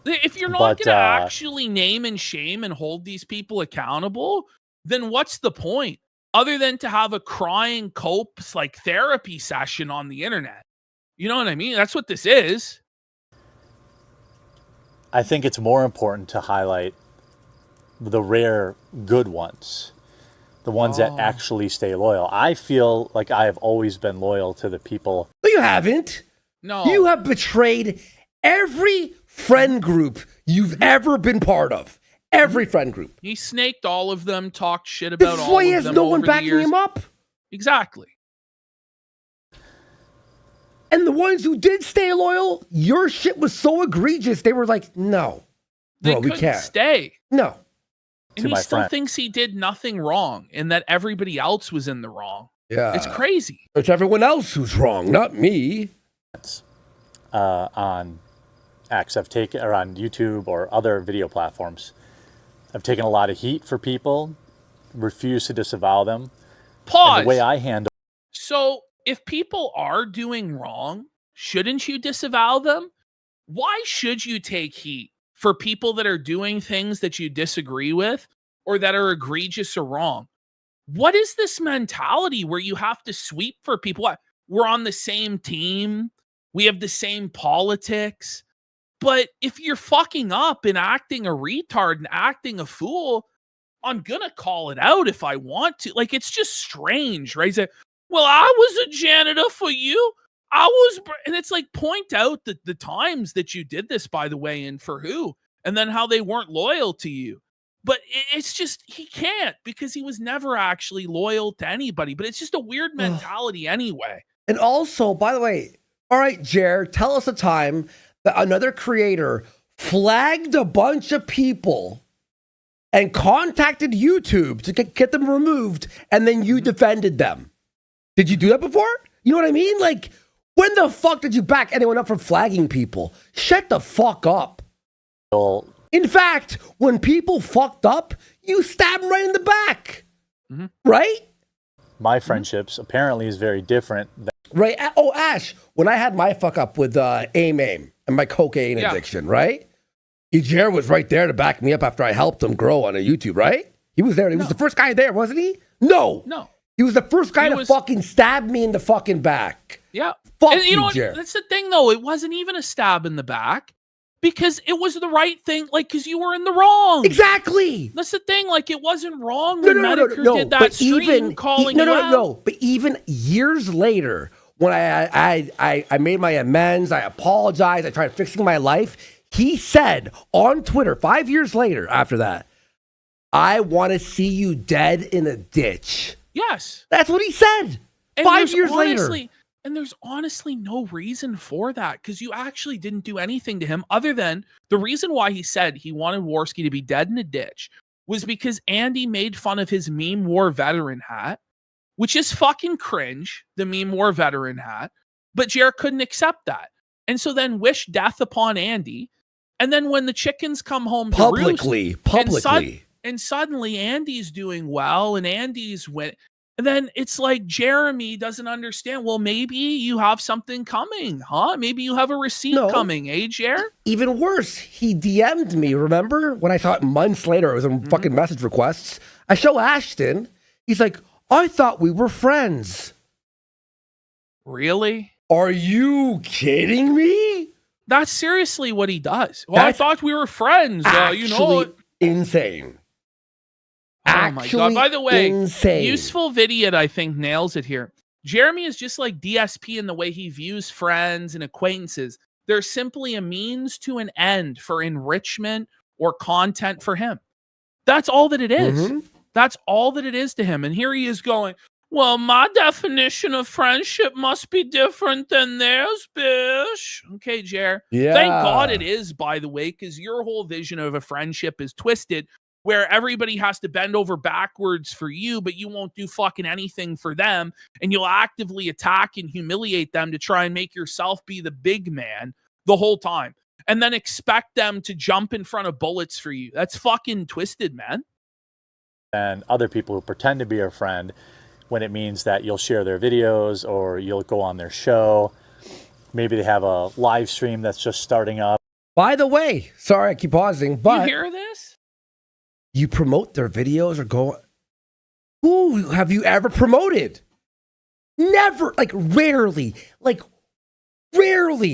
Speaker 4: If you're not going to actually name and shame and hold these people accountable, then what's the point? Other than to have a crying cope like therapy session on the internet. You know what I mean? That's what this is.
Speaker 1: I think it's more important to highlight the rare good ones. The ones that actually stay loyal. I feel like I have always been loyal to the people.
Speaker 3: No, you haven't.
Speaker 4: No.
Speaker 3: You have betrayed every friend group you've ever been part of. Every friend group.
Speaker 4: He snaked all of them, talked shit about all of them.
Speaker 3: This is why he has no one backing him up.
Speaker 4: Exactly.
Speaker 3: And the ones who did stay loyal, your shit was so egregious, they were like, no.
Speaker 4: They
Speaker 3: we
Speaker 4: couldn't
Speaker 3: can't.
Speaker 4: stay.
Speaker 3: No.
Speaker 4: And he still thinks he did nothing wrong and that everybody else was in the wrong.
Speaker 3: Yeah.
Speaker 4: It's crazy.
Speaker 3: It's everyone else who's wrong, not me.
Speaker 1: on X. I've taken, or on YouTube or other video platforms. I've taken a lot of heat for people, refuse to disavow them.
Speaker 4: Pause.
Speaker 1: And the way I handle.
Speaker 4: So if people are doing wrong, shouldn't you disavow them? Why should you take heat for people that are doing things that you disagree with or that are egregious or wrong? What is this mentality where you have to sweep for people? What? We're on the same team. We have the same politics. But if you're fucking up and acting a retard and acting a fool, I'm going to call it out if I want to. Like, it's just strange, right? Say, well, I was a janitor for you. And it's like, point out the times that you did this, by the way, and for who, and then how they weren't loyal to you. But it's just, he can't, because he was never actually loyal to anybody. But it's just a weird mentality anyway.
Speaker 3: And also, by the way, all right, Jer, tell us a time that another creator flagged a bunch of people and contacted YouTube to get them removed, and then you defended them. Did you do that before? You know what I mean? Like, when the fuck did you back anyone up for flagging people? Shut the fuck up. In fact, when people fucked up, you stab them right in the back. Right?
Speaker 1: My friendships apparently is very different than.
Speaker 3: Right. Oh, Ash, when I had my fuck up with aim and my cocaine addiction, right? Jer was right there to back me up after I helped him grow on a YouTube, right? He was there. He was the first guy there, wasn't he? No. He was the first guy to fucking stab me in the fucking back.
Speaker 4: Yeah.
Speaker 3: Fuck
Speaker 4: and you know what?
Speaker 3: Jer.
Speaker 4: That's the thing, though. It wasn't even a stab in the back because it was the right thing. Like, because you were in the wrong.
Speaker 3: Exactly.
Speaker 4: That's the thing. Like, it wasn't wrong when Medicare did that
Speaker 3: but
Speaker 4: stream calling you out.
Speaker 3: No. But even years later, when I made my amends, I apologized, I tried fixing my life. He said on Twitter 5 years later after that, I want to see you dead in a ditch.
Speaker 4: Yes.
Speaker 3: That's what he said.
Speaker 4: And
Speaker 3: 5 years later.
Speaker 4: And there's honestly no reason for that, because you actually didn't do anything to him other than the reason why he said he wanted Warski to be dead in a ditch was because Andy made fun of his meme war veteran hat, which is fucking cringe, the meme war veteran hat. But Jared couldn't accept that. And so then wished death upon Andy. And then when the chickens come home to
Speaker 3: publicly,
Speaker 4: and suddenly Andy's doing well and Andy's went, and then it's like Jeremy doesn't understand. Well, maybe you have something coming, huh? Maybe you have a receipt coming, eh, Jer?
Speaker 3: Even worse, he DM'd me, remember? When I saw it months later, it was in fucking message requests. I show Ashton. He's like, I thought we were friends.
Speaker 4: Really?
Speaker 3: Are you kidding me?
Speaker 4: That's seriously what he does. Well, I thought we were friends.
Speaker 3: Insane.
Speaker 4: Oh my God. By the way,
Speaker 3: insane.
Speaker 4: Useful Vidiot, I think, nails it here. Jeremy is just like DSP in the way he views friends and acquaintances. They're simply a means to an end for enrichment or content for him. That's all that it is. That's all that it is to him. And here he is going, well, my definition of friendship must be different than theirs, bish. Okay, Jer.
Speaker 3: Yeah.
Speaker 4: Thank God it is, by the way, because your whole vision of a friendship is twisted, where everybody has to bend over backwards for you, but you won't do fucking anything for them, and you'll actively attack and humiliate them to try and make yourself be the big man the whole time, and then expect them to jump in front of bullets for you. That's fucking twisted, man.
Speaker 1: And other people who pretend to be your friend, when it means that you'll share their videos or you'll go on their show. Maybe they have a live stream that's just starting up.
Speaker 3: By the way, sorry, I keep pausing, but
Speaker 4: you hear this?
Speaker 3: You promote their videos or go. Who have you ever promoted? Never, rarely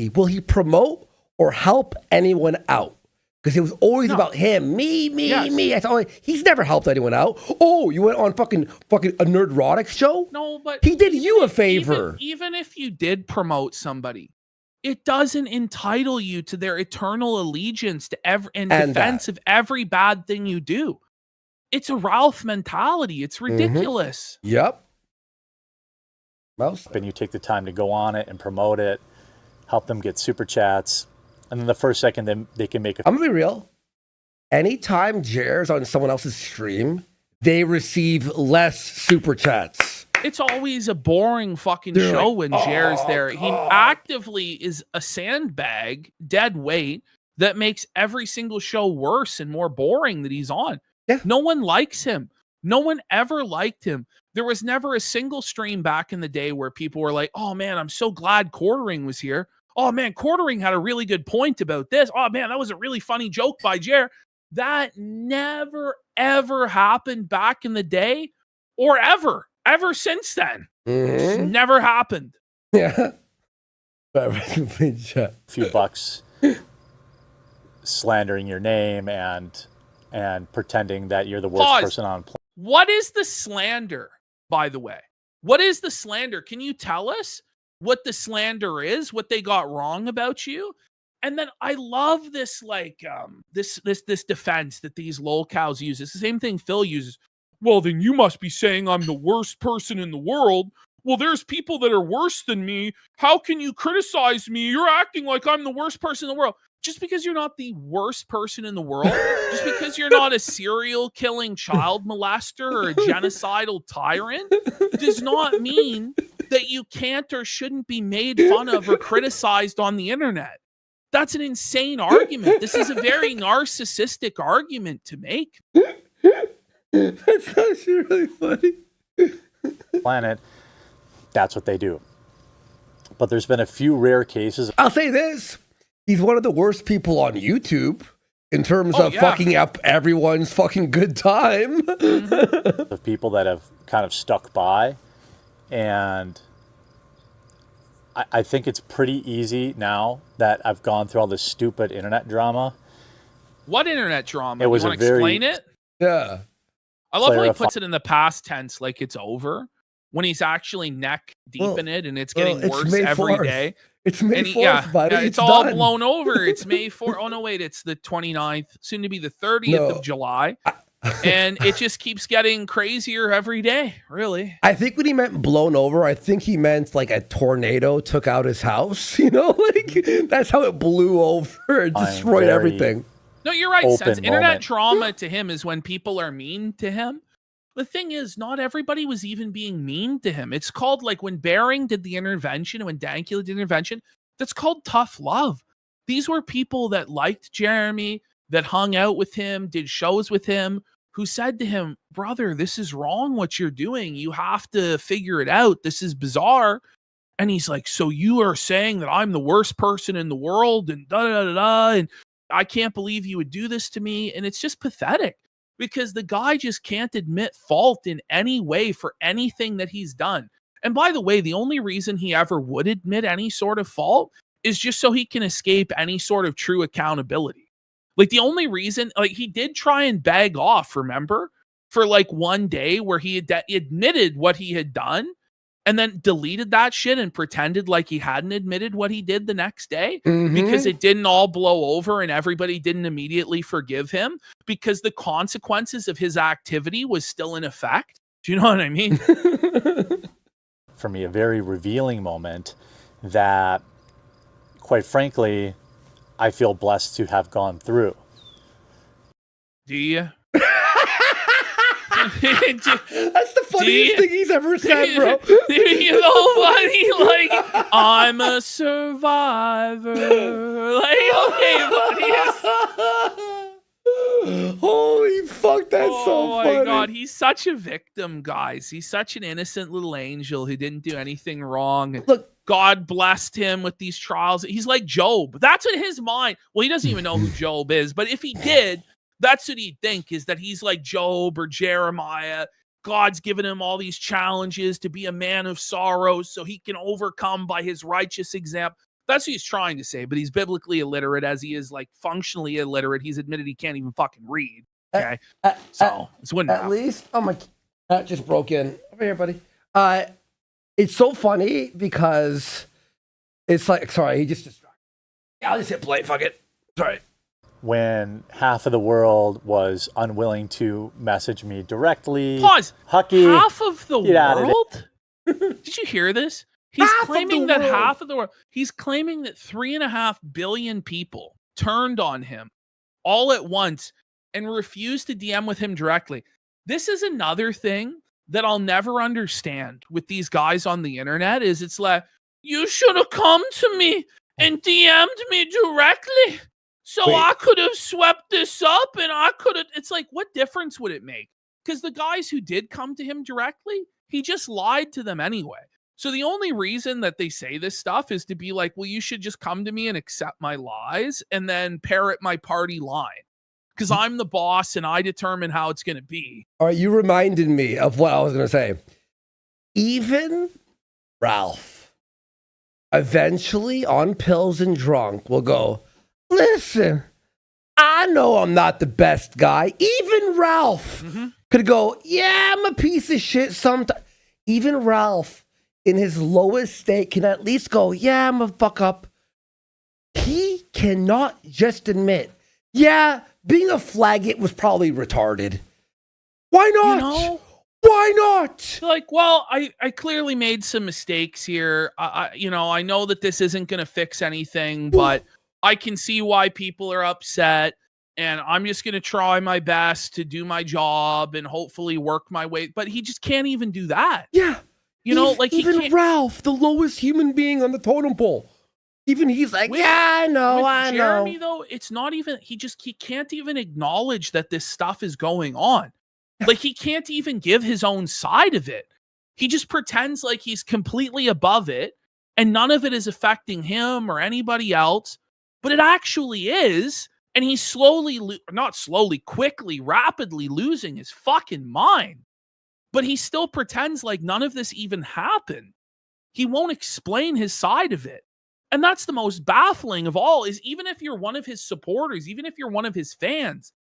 Speaker 3: will he promote or help anyone out. Because it was always about him, me. That's all. He's never helped anyone out. Oh, you went on fucking a Nerdrotic show?
Speaker 4: No, but
Speaker 3: he did you a favor.
Speaker 4: Even if you did promote somebody, it doesn't entitle you to their eternal allegiance to defense of every bad thing you do. It's a Ralph mentality. It's ridiculous.
Speaker 3: Yep.
Speaker 1: And you take the time to go on it and promote it, help them get super chats. And then the first second they can make
Speaker 3: I'm going to be real. Anytime Jer's on someone else's stream, they receive less super chats.
Speaker 4: It's always a boring fucking
Speaker 3: They're
Speaker 4: show
Speaker 3: like,
Speaker 4: when
Speaker 3: "Oh,
Speaker 4: Jer's there. He
Speaker 3: God."
Speaker 4: actively is a sandbag, dead weight, that makes every single show worse and more boring that he's on.
Speaker 3: Yeah.
Speaker 4: No one likes him. No one ever liked him. There was never a single stream back in the day where people were like, oh man, I'm so glad Quartering was here. Oh man, Quartering had a really good point about this. Oh man, that was a really funny joke by Jer. That never, ever happened back in the day or ever since then. It's
Speaker 3: Mhm.
Speaker 4: never happened.
Speaker 3: Yeah. Big chat.
Speaker 1: few bucks slandering your name and pretending that you're the worst
Speaker 4: Pause.
Speaker 1: person on planet.
Speaker 4: What is the slander, by the way? What is the slander? Can you tell us what the slander is, what they got wrong about you? And then I love this, like, this defense that these lolcows use. It's the same thing Phil uses. Well, then you must be saying I'm the worst person in the world. Well, there's people that are worse than me. How can you criticize me? You're acting like I'm the worst person in the world. Just because you're not the worst person in the world, just because you're not a serial killing child molester or a genocidal tyrant, does not mean that you can't or shouldn't be made fun of or criticized on the internet. That's an insane argument. This is a very narcissistic argument to make.
Speaker 3: That's actually really funny.
Speaker 1: planet. That's what they do. But there's been a few rare cases
Speaker 3: I'll say this. He's one of the worst people on YouTube in terms of fucking up everyone's fucking good time.
Speaker 1: of people that have kind of stuck by, and I think it's pretty easy now that I've gone through all this stupid internet drama.
Speaker 4: What internet drama?
Speaker 1: It was
Speaker 4: you
Speaker 1: a
Speaker 4: want to
Speaker 1: very-
Speaker 4: explain it?
Speaker 3: Yeah.
Speaker 4: I love how he
Speaker 1: clarify-
Speaker 4: puts it in the past tense like it's over when he's actually neck deep
Speaker 3: Well,
Speaker 4: in it and it's getting
Speaker 3: it's
Speaker 4: worse
Speaker 3: May
Speaker 4: every
Speaker 3: 4th.
Speaker 4: day.
Speaker 3: It's May
Speaker 4: And
Speaker 3: 4th, buddy.
Speaker 4: it's all
Speaker 3: done.
Speaker 4: blown over. It's May 4th. Oh, no, wait. It's the 29th, soon to be the 30th
Speaker 3: No.
Speaker 4: of July. And it just keeps getting crazier every day, really.
Speaker 3: I think when he meant blown over, I think he meant like a tornado took out his house. You know, like that's how it blew over and
Speaker 1: I'm
Speaker 3: destroyed
Speaker 1: very-
Speaker 3: everything.
Speaker 4: No, you're right,
Speaker 1: Open
Speaker 4: Sense. Internet
Speaker 1: moment.
Speaker 4: trauma to him is when people are mean to him. The thing is, not everybody was even being mean to him. It's called, like, when Bering did the intervention and when Dankula did the intervention, that's called tough love. These were people that liked Jeremy, that hung out with him, did shows with him, who said to him, brother, this is wrong what you're doing. You have to figure it out. This is bizarre. And he's like, so you are saying that I'm the worst person in the world and da-da-da-da, and I can't believe you would do this to me. And it's just pathetic because the guy just can't admit fault in any way for anything that he's done. And by the way, the only reason he ever would admit any sort of fault is just so he can escape any sort of true accountability. Like, the only reason, like, he did try and beg off, remember, for like one day where he admitted what he had done and then deleted that shit and pretended like he hadn't admitted what he did the next day because it didn't all blow over and everybody didn't immediately forgive him because the consequences of his activity was still in effect. Do you know what I mean?
Speaker 1: For me, a very revealing moment that, quite frankly, I feel blessed to have gone through.
Speaker 4: Do you?
Speaker 3: That's the funniest thing he's ever said, bro.
Speaker 4: You know what? He like, I'm a survivor. Like, okay, buddy.
Speaker 3: Holy fuck, that's so
Speaker 4: Oh
Speaker 3: funny.
Speaker 4: my god, he's such a victim, guys. He's such an innocent little angel who didn't do anything wrong.
Speaker 3: Look,
Speaker 4: God blessed him with these trials. He's like Job. That's what his mind. Well, he doesn't even know who Job is, but if he did, that's what he'd think, is that he's like Job or Jeremiah. God's given him all these challenges to be a man of sorrows so he can overcome by his righteous example. That's what he's trying to say, but he's biblically illiterate, as he is like functionally illiterate. He's admitted he can't even fucking read. Okay. So it's wouldn't
Speaker 3: at
Speaker 4: happen.
Speaker 3: least, oh my, that just broke in. Over here, buddy. It's so funny because it's like, sorry, he just distracted. Yeah, I'll just hit play. Fuck it. Sorry.
Speaker 1: When half of the world was unwilling to message me directly.
Speaker 4: Pause.
Speaker 1: Hucky,
Speaker 4: Half of the
Speaker 1: get out of
Speaker 4: world? Did you hear this? He's
Speaker 3: Half of
Speaker 4: claiming
Speaker 3: the
Speaker 4: that
Speaker 3: world.
Speaker 4: half of the world. He's claiming that 3.5 billion people turned on him all at once and refused to DM with him directly. This is another thing that I'll never understand with these guys on the internet is it's like, you should have come to me and DM'd me directly so
Speaker 3: Wait.
Speaker 4: I could have swept this up and I could have. It's like, what difference would it make? Because the guys who did come to him directly, he just lied to them anyway. So the only reason that they say this stuff is to be like, well, you should just come to me and accept my lies and then parrot my party line. Because I'm the boss and I determine how it's going to be.
Speaker 3: All right, you reminded me of what I was going to say. Even Ralph, eventually on pills and drunk, will go, listen, I know I'm not the best guy. Even Ralph could go, yeah, I'm a piece of shit sometimes. Even Ralph, in his lowest state, can at least go, yeah, I'm a fuck up. He cannot just admit, yeah, being a flaggot was probably retarded. Why not?
Speaker 4: You know?
Speaker 3: Why not?
Speaker 4: Like, well, I clearly made some mistakes here. I know that this isn't going to fix anything, but I can see why people are upset. And I'm just going to try my best to do my job and hopefully work my way. But he just can't even do that.
Speaker 3: Yeah.
Speaker 4: You know, like he
Speaker 3: even
Speaker 4: can't.
Speaker 3: Ralph, the lowest human being on the totem pole. Even he's like, yeah, I know, I
Speaker 4: Jeremy,
Speaker 3: know.
Speaker 4: though, it's not even, he can't even acknowledge that this stuff is going on. Like, he can't even give his own side of it. He just pretends like he's completely above it and none of it is affecting him or anybody else, but it actually is. And he's quickly, rapidly losing his fucking mind. But he still pretends like none of this even happened. He won't explain his side of it. And that's the most baffling of all, is even if you're one of his supporters, even if you're one of his fans,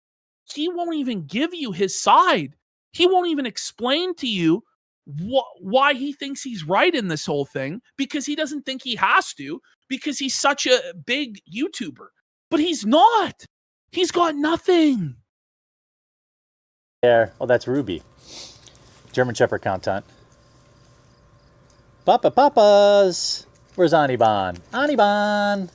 Speaker 4: he won't even give you his side. He won't even explain to you why he thinks he's right in this whole thing, because he doesn't think he has to, because he's such a big YouTuber. But he's not. He's got nothing.
Speaker 1: There. Oh, that's Ruby. German Shepherd content. Papas. Where's Aniban? Aniban.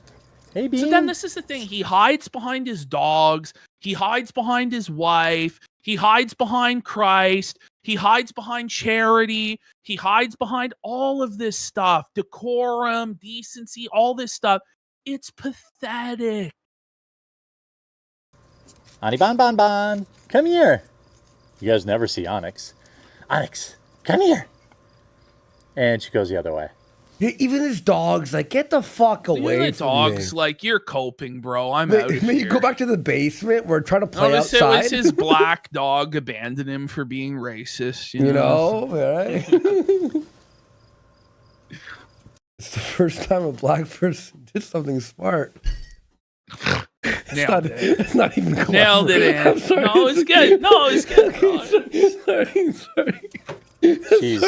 Speaker 1: Hey, Bean.
Speaker 4: So then this is the thing. He hides behind his dogs. He hides behind his wife. He hides behind Christ. He hides behind charity. He hides behind all of this stuff. Decorum, decency, all this stuff. It's pathetic.
Speaker 1: Aniban Bon Bon. Come here. You guys never see Onyx. Onyx, come here. And she goes the other way.
Speaker 3: Even his dog's like, get the fuck away
Speaker 4: Even the
Speaker 3: from
Speaker 4: dog's
Speaker 3: me.
Speaker 4: like, you're coping, bro. I'm out of
Speaker 3: May you
Speaker 4: here.
Speaker 3: go back to the basement? We're trying to play
Speaker 4: Notice
Speaker 3: outside.
Speaker 4: it was his black dog abandoned him for being racist.
Speaker 3: You know, right? It's the first time a black person did something smart. It's not even close.
Speaker 4: Nailed it in.
Speaker 3: I'm sorry.
Speaker 4: No, it's good. No, it's good.
Speaker 3: Sorry.
Speaker 1: She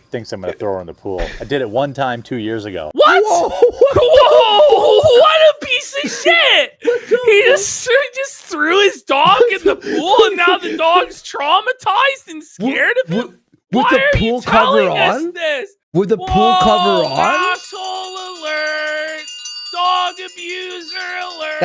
Speaker 1: thinks I'm going to throw her in the pool. I did it one time 2 years ago.
Speaker 4: What? Whoa! What a piece of shit! He just threw his dog in the pool, and now the dog's traumatized and scared of him.
Speaker 3: With
Speaker 4: Why
Speaker 3: the
Speaker 4: are
Speaker 3: pool
Speaker 4: you telling
Speaker 3: cover
Speaker 4: us
Speaker 3: on?
Speaker 4: this?
Speaker 3: With the pool cover on?
Speaker 4: Asshole alert! Dog abuser alert!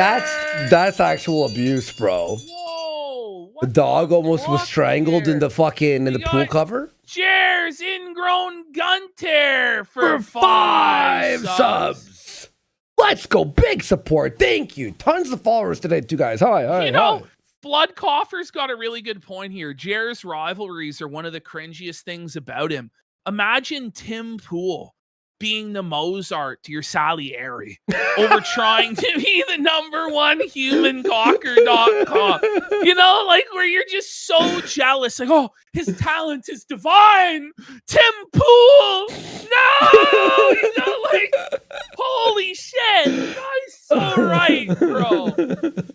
Speaker 3: That's actual abuse, bro.
Speaker 4: Whoa!
Speaker 3: The dog almost was
Speaker 4: fuck
Speaker 3: strangled
Speaker 4: here?
Speaker 3: in the fucking
Speaker 4: We
Speaker 3: pool
Speaker 4: got
Speaker 3: cover.
Speaker 4: Cheers, ingrown Gunter for
Speaker 3: For
Speaker 4: 5
Speaker 3: subs. Let's go. Big support. Thank you. Tons of followers today, too, guys. Hi.
Speaker 4: You know, Blood Coffer's got a really good point here. Jer's rivalries are one of the cringiest things about him. Imagine Tim Pool being the Mozart to your Salieri over trying to be the #1 humancocker.com. You know, like where you're just so jealous. Like, oh, his talent is divine. Tim Pool. No! You know, like, holy shit. The guy's so right, bro.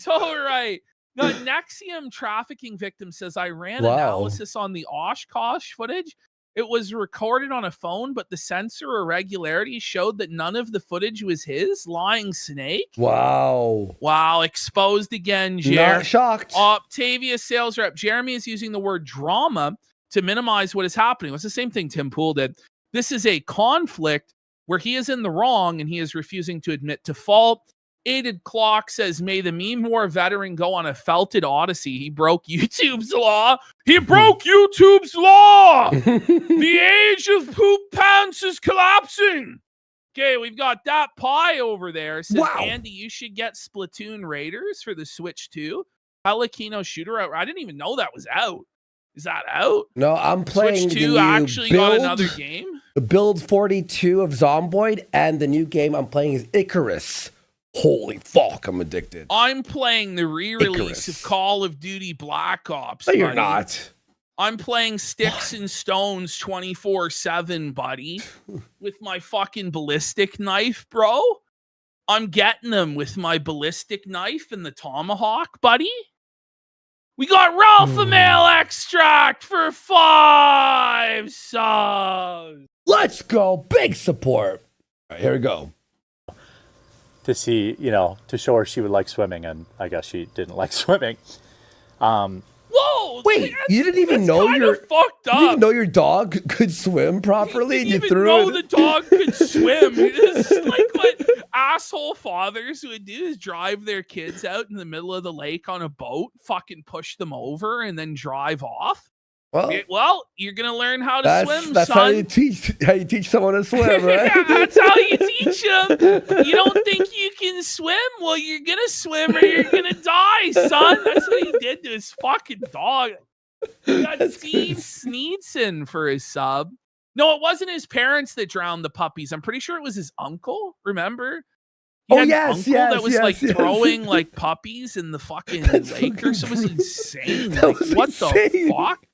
Speaker 4: So right. Now, Nexium trafficking victim says, I ran analysis on the Oshkosh footage. It was recorded on a phone, but the sensor irregularity showed that none of the footage was his. Lying snake.
Speaker 3: Wow.
Speaker 4: Exposed again, Jer.
Speaker 3: Not shocked.
Speaker 4: Octavia sales rep. Jeremy is using the word drama to minimize what is happening. It's the same thing Tim Pool did. This is a conflict where he is in the wrong and he is refusing to admit to fault. Aided Clock says, may the meme war veteran go on a felted odyssey. He broke YouTube's law. He broke YouTube's law. The age of poop pants is collapsing. Okay, we've got that pie over there. Says,
Speaker 3: Wow.
Speaker 4: Andy, you should get Splatoon Raiders for the Switch 2. Kino Shooter out. I didn't even know that was out. Is that out?
Speaker 3: No, I'm playing
Speaker 4: Switch
Speaker 3: the
Speaker 4: 2
Speaker 3: new
Speaker 4: actually
Speaker 3: build,
Speaker 4: got another game?
Speaker 3: The build 42 of Zomboid, and the new game I'm playing is Icarus. Holy fuck, I'm addicted.
Speaker 4: I'm playing the re-release
Speaker 3: Icarus.
Speaker 4: of Call of Duty Black Ops.
Speaker 3: No, you're
Speaker 4: buddy.
Speaker 3: not.
Speaker 4: I'm playing Sticks and Stones 24/7, buddy, with my fucking ballistic knife, bro. I'm getting them with my ballistic knife and the tomahawk, buddy. We got Ralph Mail Extract for 5 subs.
Speaker 3: Let's go. Big support. All right, here we go.
Speaker 1: To see, to show her she would like swimming, and I guess she didn't like swimming.
Speaker 4: Whoa!
Speaker 3: Wait, you didn't even
Speaker 4: that's
Speaker 3: know
Speaker 4: kinda
Speaker 3: your
Speaker 4: fucked up.
Speaker 3: You didn't know your dog could swim properly?
Speaker 4: Didn't
Speaker 3: You
Speaker 4: even
Speaker 3: threw
Speaker 4: know
Speaker 3: it.
Speaker 4: the dog could swim. It's like what asshole fathers would do is drive their kids out in the middle of the lake on a boat, fucking push them over, and then drive off. Well, you're gonna learn how to swim,
Speaker 3: that's
Speaker 4: son.
Speaker 3: how you teach someone to swim, right?
Speaker 4: Yeah, that's how you teach them. You don't think you can swim? Well, you're gonna swim or you're gonna die, son. That's what he did to his fucking dog. He got Steve Sneedson for his sub. No, it wasn't his parents that drowned the puppies. I'm pretty sure it was his uncle. Remember? He had an uncle that was throwing like puppies in the fucking lake or something. It was insane. Like, what the fuck?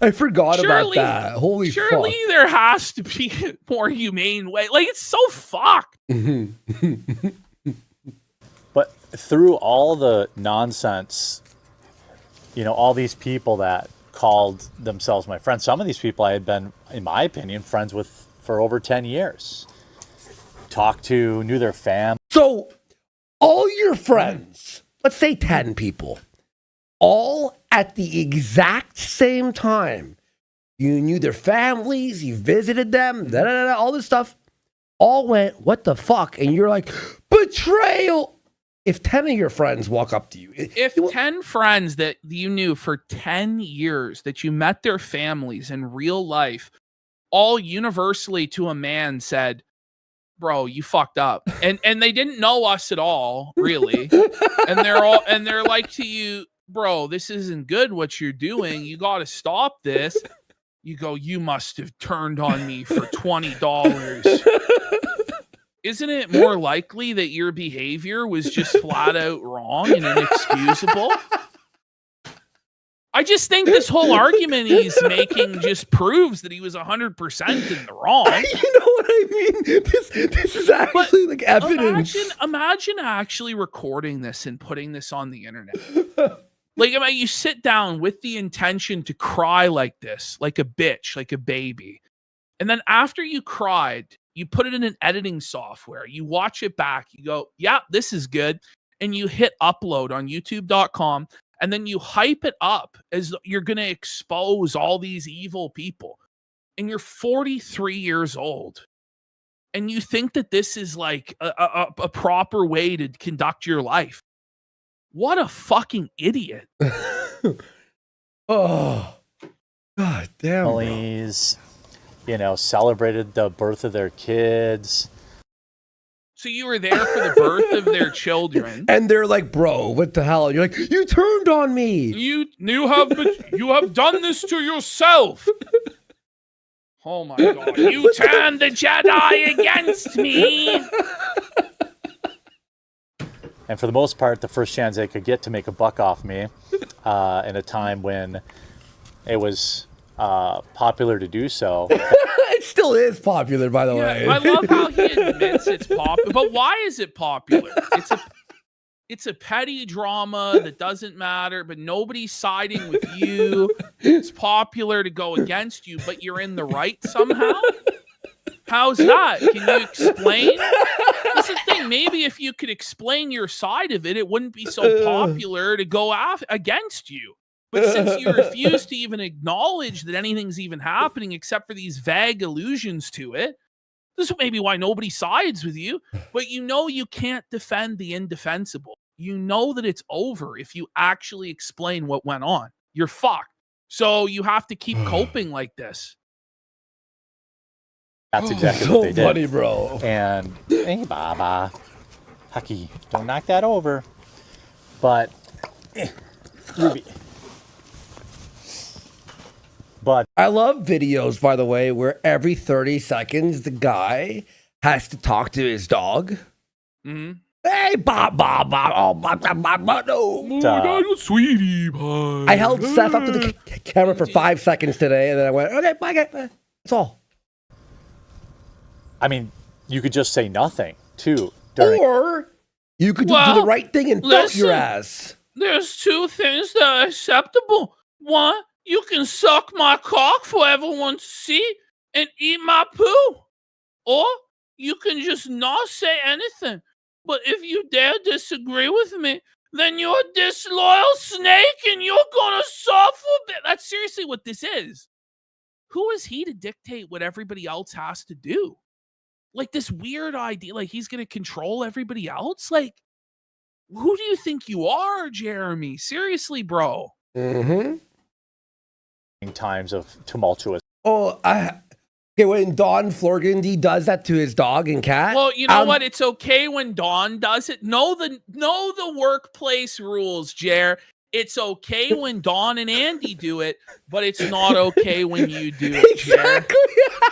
Speaker 3: I forgot about that. Holy
Speaker 4: surely
Speaker 3: fuck.
Speaker 4: there has to be a more humane way. Like, it's so fucked.
Speaker 1: But through all the nonsense, all these people that called themselves my friends, some of these people I had been, in my opinion, friends with for over 10 years. Knew their fam.
Speaker 3: So, all your friends, let's say 10 people, all at the exact same time, you knew their families, you visited them, all this stuff, all went, what the fuck? And you're like, betrayal. If 10 of your friends walk up to you.
Speaker 4: If 10 friends that you knew for 10 years, that you met their families in real life, all universally to a man said, bro, you fucked up. And they didn't know us at all, really. and they're like to you, bro, this isn't good what you're doing. You got to stop this. You go, you must have turned on me for $20. Isn't it more likely that your behavior was just flat out wrong and inexcusable? I just think this whole argument he's making just proves that he was 100% in the wrong.
Speaker 3: You know what I mean? This is actually like evidence.
Speaker 4: Imagine actually recording this and putting this on the internet. Like, you sit down with the intention to cry like this, like a bitch, like a baby. And then after you cried, you put it in an editing software. You watch it back. You go, yeah, this is good. And you hit upload on youtube.com. And then you hype it up as you're going to expose all these evil people. And you're 43 years old. And you think that this is like a proper way to conduct your life. What a fucking idiot.
Speaker 3: Oh, God damn.
Speaker 1: Families, celebrated the birth of their kids.
Speaker 4: So you were there for the birth of their children.
Speaker 3: And they're like, bro, what the hell? You're like, you turned on me.
Speaker 4: You have done this to yourself. Oh my God. You turned the Jedi against me.
Speaker 1: And for the most part, the first chance they could get to make a buck off me in a time when it was popular to do so.
Speaker 3: It still is popular, by the way.
Speaker 4: I love how he admits it's popular. But why is it popular? It's a petty drama that doesn't matter, but nobody's siding with you. It's popular to go against you, but you're in the right somehow? How's that? Can you explain? That's the thing. Maybe if you could explain your side of it, it wouldn't be so popular to go against you. But since you refuse to even acknowledge that anything's even happening except for these vague allusions to it, This is maybe why nobody sides with you, but you know you can't defend the indefensible. You know that it's over if you actually explain what went on. You're fucked. So you have to keep coping like this.
Speaker 1: That's exactly
Speaker 3: So
Speaker 1: what they did.
Speaker 3: funny, bro.
Speaker 1: And hey, Baba, Hucky, don't knock that over. But Ruby. But
Speaker 3: I love videos, by the way, where every 30 seconds the guy has to talk to his dog.
Speaker 4: Mm-hmm.
Speaker 3: Hey, Bob, oh, Bob, no.
Speaker 4: Sweetie pie.
Speaker 3: I held Seth up to the camera for 5 seconds today, and then I went, okay, bye, guys. That's all.
Speaker 1: I mean, you could just say nothing too. During
Speaker 3: Or you could do
Speaker 4: Well,
Speaker 3: the right thing and belt your
Speaker 4: listen.
Speaker 3: ass.
Speaker 4: There's two things that are acceptable. One, you can suck my cock for everyone to see and eat my poo. Or you can just not say anything. But if you dare disagree with me, then you're a disloyal snake and you're gonna suffer. That's seriously what this is. Who is he to dictate what everybody else has to do? Like this weird idea, like he's gonna control everybody else? Like, who do you think you are, Jeremy? Seriously, bro.
Speaker 3: Mm-hmm.
Speaker 1: times of tumultuous.
Speaker 3: Oh, okay, when Don Florgandy does that to his dog and cat.
Speaker 4: Well, you know what? It's okay when Dawn does it. Know the workplace rules, Jer. It's okay when Dawn and Andy do it, but it's not okay when you do it, Jer.
Speaker 3: Exactly.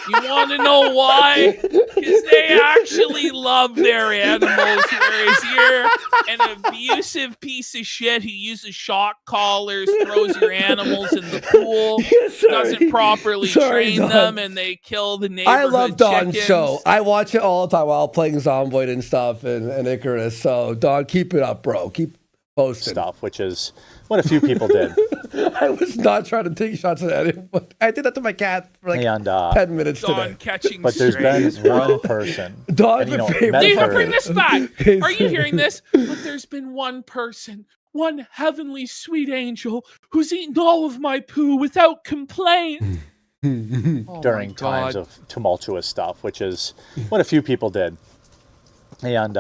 Speaker 4: You want to know why? Because they actually love their animals, whereas you're an abusive piece of shit who uses shock collars, throws your animals in the pool, doesn't properly train
Speaker 3: Don.
Speaker 4: them, and they kill the neighborhood
Speaker 3: I love Don's
Speaker 4: chickens.
Speaker 3: show. I watch it all the time while playing Zomboid and stuff and Icarus. So, Don, keep it up, bro. Keep posting.
Speaker 1: Stuff, which is what a few people did.
Speaker 3: I was not trying to take shots at anyone. I did that to my cat for like
Speaker 1: And
Speaker 3: 10 minutes
Speaker 4: Dawn
Speaker 3: today.
Speaker 4: catching
Speaker 1: but there's been
Speaker 4: strays, bro.
Speaker 1: one person.
Speaker 3: Don's
Speaker 1: and,
Speaker 3: my favorite.
Speaker 4: Leave
Speaker 1: Medicare-
Speaker 4: bring this back. Are you hearing this? But there's been one person, one heavenly sweet angel, who's eaten all of my poo without complaint. Oh
Speaker 1: during
Speaker 4: my
Speaker 1: times
Speaker 4: God.
Speaker 1: of tumultuous stuff, which is what a few people did. And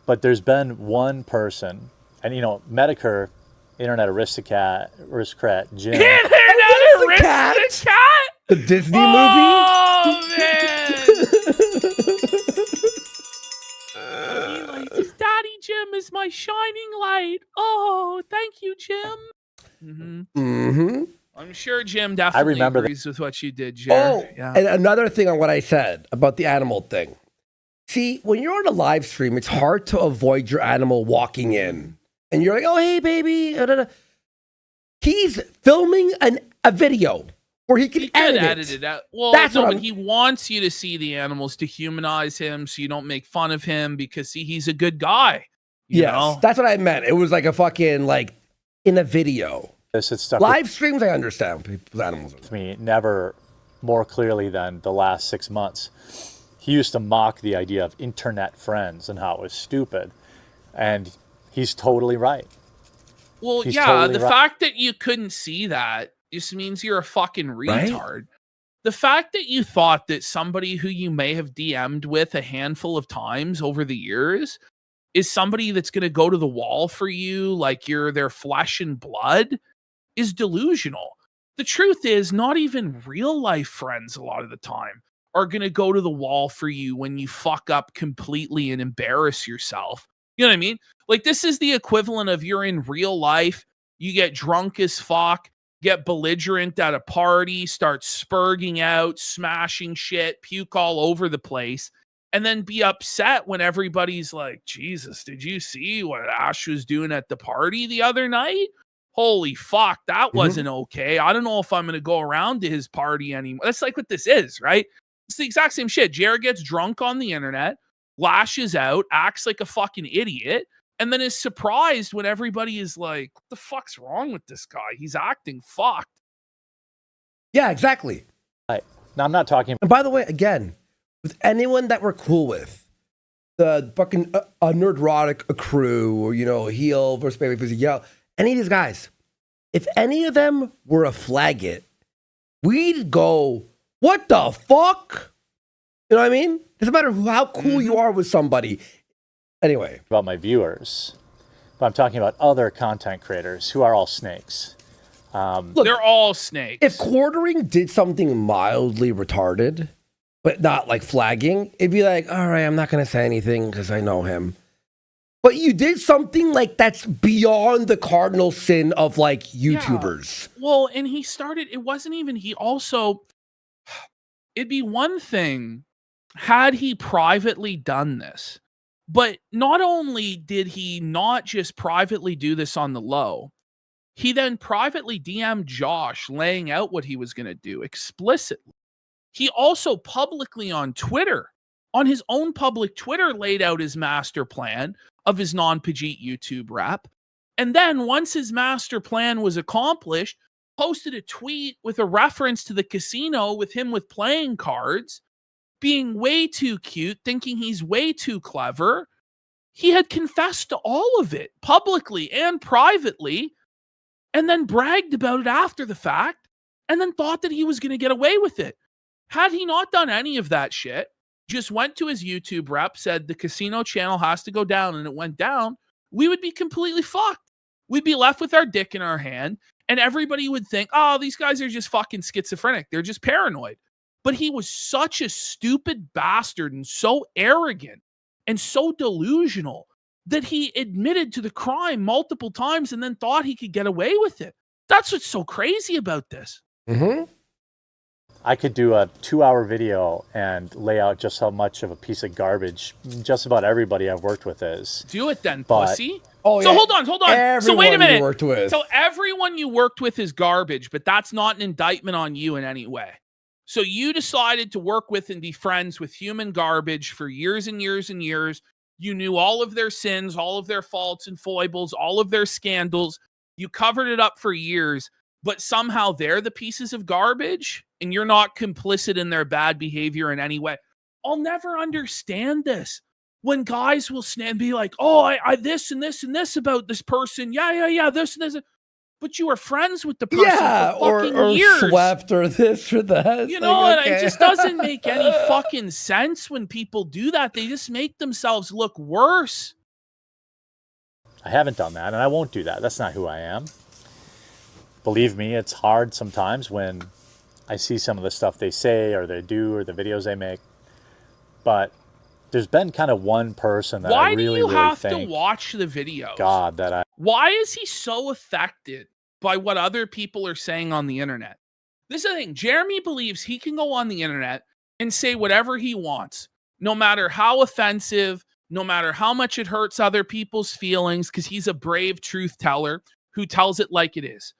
Speaker 1: but there's been one person, and Medicare, Internet aristocrat Jim.
Speaker 4: Internet
Speaker 3: cat?
Speaker 4: aristocrat?
Speaker 3: The Disney
Speaker 4: Oh, man. He likes, Daddy Jim is my shining light. Oh, thank you, Jim.
Speaker 3: Mm-hmm.
Speaker 4: I'm sure Jim definitely
Speaker 1: remember
Speaker 4: agrees with what you did, Jer.
Speaker 3: Oh, and another thing on what I said about the animal thing. See, when you're on a live stream, it's hard to avoid your animal walking in. And you're like, oh, hey, baby. He's filming a video where he can
Speaker 4: He could
Speaker 3: edit
Speaker 4: edit it out. Well,
Speaker 3: That's
Speaker 4: no,
Speaker 3: what
Speaker 4: but
Speaker 3: I'm-
Speaker 4: he wants you to see the animals to humanize him so you don't make fun of him because, see, he's a good guy. You
Speaker 3: Yes,
Speaker 4: know?
Speaker 3: that's what I meant. It was like a fucking, like, in a video.
Speaker 1: This had stuck
Speaker 3: Live streams, I understand. People's animals.
Speaker 1: with me never more clearly than the last 6 months. He used to mock the idea of internet friends and how it was stupid. And he's totally right.
Speaker 4: Well,
Speaker 1: He's
Speaker 4: yeah,
Speaker 1: totally
Speaker 4: the
Speaker 1: right.
Speaker 4: fact that you couldn't see that just means you're a fucking
Speaker 3: Right?
Speaker 4: retard. The fact that you thought that somebody who you may have DM'd with a handful of times over the years is somebody that's going to go to the wall for you like you're their flesh and blood is delusional. The truth is, not even real life friends a lot of the time are going to go to the wall for you when you fuck up completely and embarrass yourself. You know what I mean? Like, this is the equivalent of you're in real life, you get drunk as fuck, get belligerent at a party, start spurging out, smashing shit, puke all over the place, and then be upset when everybody's like, Jesus, did you see what Ash was doing at the party the other night? Holy fuck, that wasn't okay. I don't know if I'm going to go around to his party anymore. That's like what this is, right? It's the exact same shit. Jared gets drunk on the internet, lashes out, acts like a fucking idiot, and then is surprised when everybody is like, what the fuck's wrong with this guy? He's acting fucked.
Speaker 3: Yeah, exactly.
Speaker 1: Now, I'm not talking
Speaker 3: And by the way, again, with anyone that we're cool with, the fucking nerdrotic crew, or, heel versus baby versus yell, any of these guys, if any of them were a flag it, we'd go, what the fuck? You know what I mean? Doesn't matter how cool you are with somebody. Anyway.
Speaker 1: About my viewers, but I'm talking about other content creators who are all snakes.
Speaker 3: Look,
Speaker 4: They're all snakes.
Speaker 3: if Quartering did something mildly retarded, but not like flagging, it'd be like, all right, I'm not going to say anything because I know him. But you did something like that's beyond the cardinal sin of like YouTubers.
Speaker 4: Yeah. Well, and he started, it wasn't even, he also, it'd be one thing had he privately done this, but not only did he not just privately do this on the low, he then privately DM'd Josh laying out what he was going to do explicitly. He also publicly on Twitter, on his own public Twitter, laid out his master plan of his non-Pajit YouTube rap. And then once his master plan was accomplished, posted a tweet with a reference to the casino with him with playing cards, being way too cute, thinking he's way too clever. He had confessed to all of it publicly and privately, and then bragged about it after the fact, and then thought that he was going to get away with it. Had he not done any of that shit, just went to his YouTube rep, said the casino channel has to go down, and it went down, we would be completely fucked. We'd be left with our dick in our hand, and everybody would think, oh, these guys are just fucking schizophrenic. They're just paranoid. But he was such a stupid bastard and so arrogant and so delusional that he admitted to the crime multiple times and then thought he could get away with it. That's what's so crazy about this.
Speaker 3: Mm-hmm.
Speaker 1: I could do a 2-hour video and lay out just how much of a piece of garbage just about everybody I've worked with is.
Speaker 4: Do it then,
Speaker 1: But-
Speaker 4: pussy.
Speaker 3: Oh,
Speaker 4: So
Speaker 3: yeah.
Speaker 4: hold on. So wait a
Speaker 3: Everyone you
Speaker 4: minute.
Speaker 3: worked with.
Speaker 4: So everyone you worked with is garbage, but that's not an indictment on you in any way. So you decided to work with and be friends with human garbage for years and years and years. You knew all of their sins, all of their faults and foibles, all of their scandals. You covered it up for years, but somehow they're the pieces of garbage and you're not complicit in their bad behavior in any way. I'll never understand this. When guys will stand and be like, oh, I this and this and this about this person. Yeah, this and this. But you were friends with the person for fucking
Speaker 3: or
Speaker 4: years.
Speaker 3: swept or this or that.
Speaker 4: You know, and it just doesn't make any fucking sense when people do that. They just make themselves look worse.
Speaker 1: I haven't done that, and I won't do that. That's not who I am. Believe me, it's hard sometimes when I see some of the stuff they say or they do or the videos they make. But there's been kind of one person that
Speaker 4: Why
Speaker 1: I really,
Speaker 4: do you
Speaker 1: really
Speaker 4: have to
Speaker 1: think,
Speaker 4: watch the videos?
Speaker 1: God, that I
Speaker 4: Why is he so affected by what other people are saying on the internet? This is the thing. Jeremy believes he can go on the internet and say whatever he wants, no matter how offensive, no matter how much it hurts other people's feelings, because he's a brave truth teller who tells it like it is.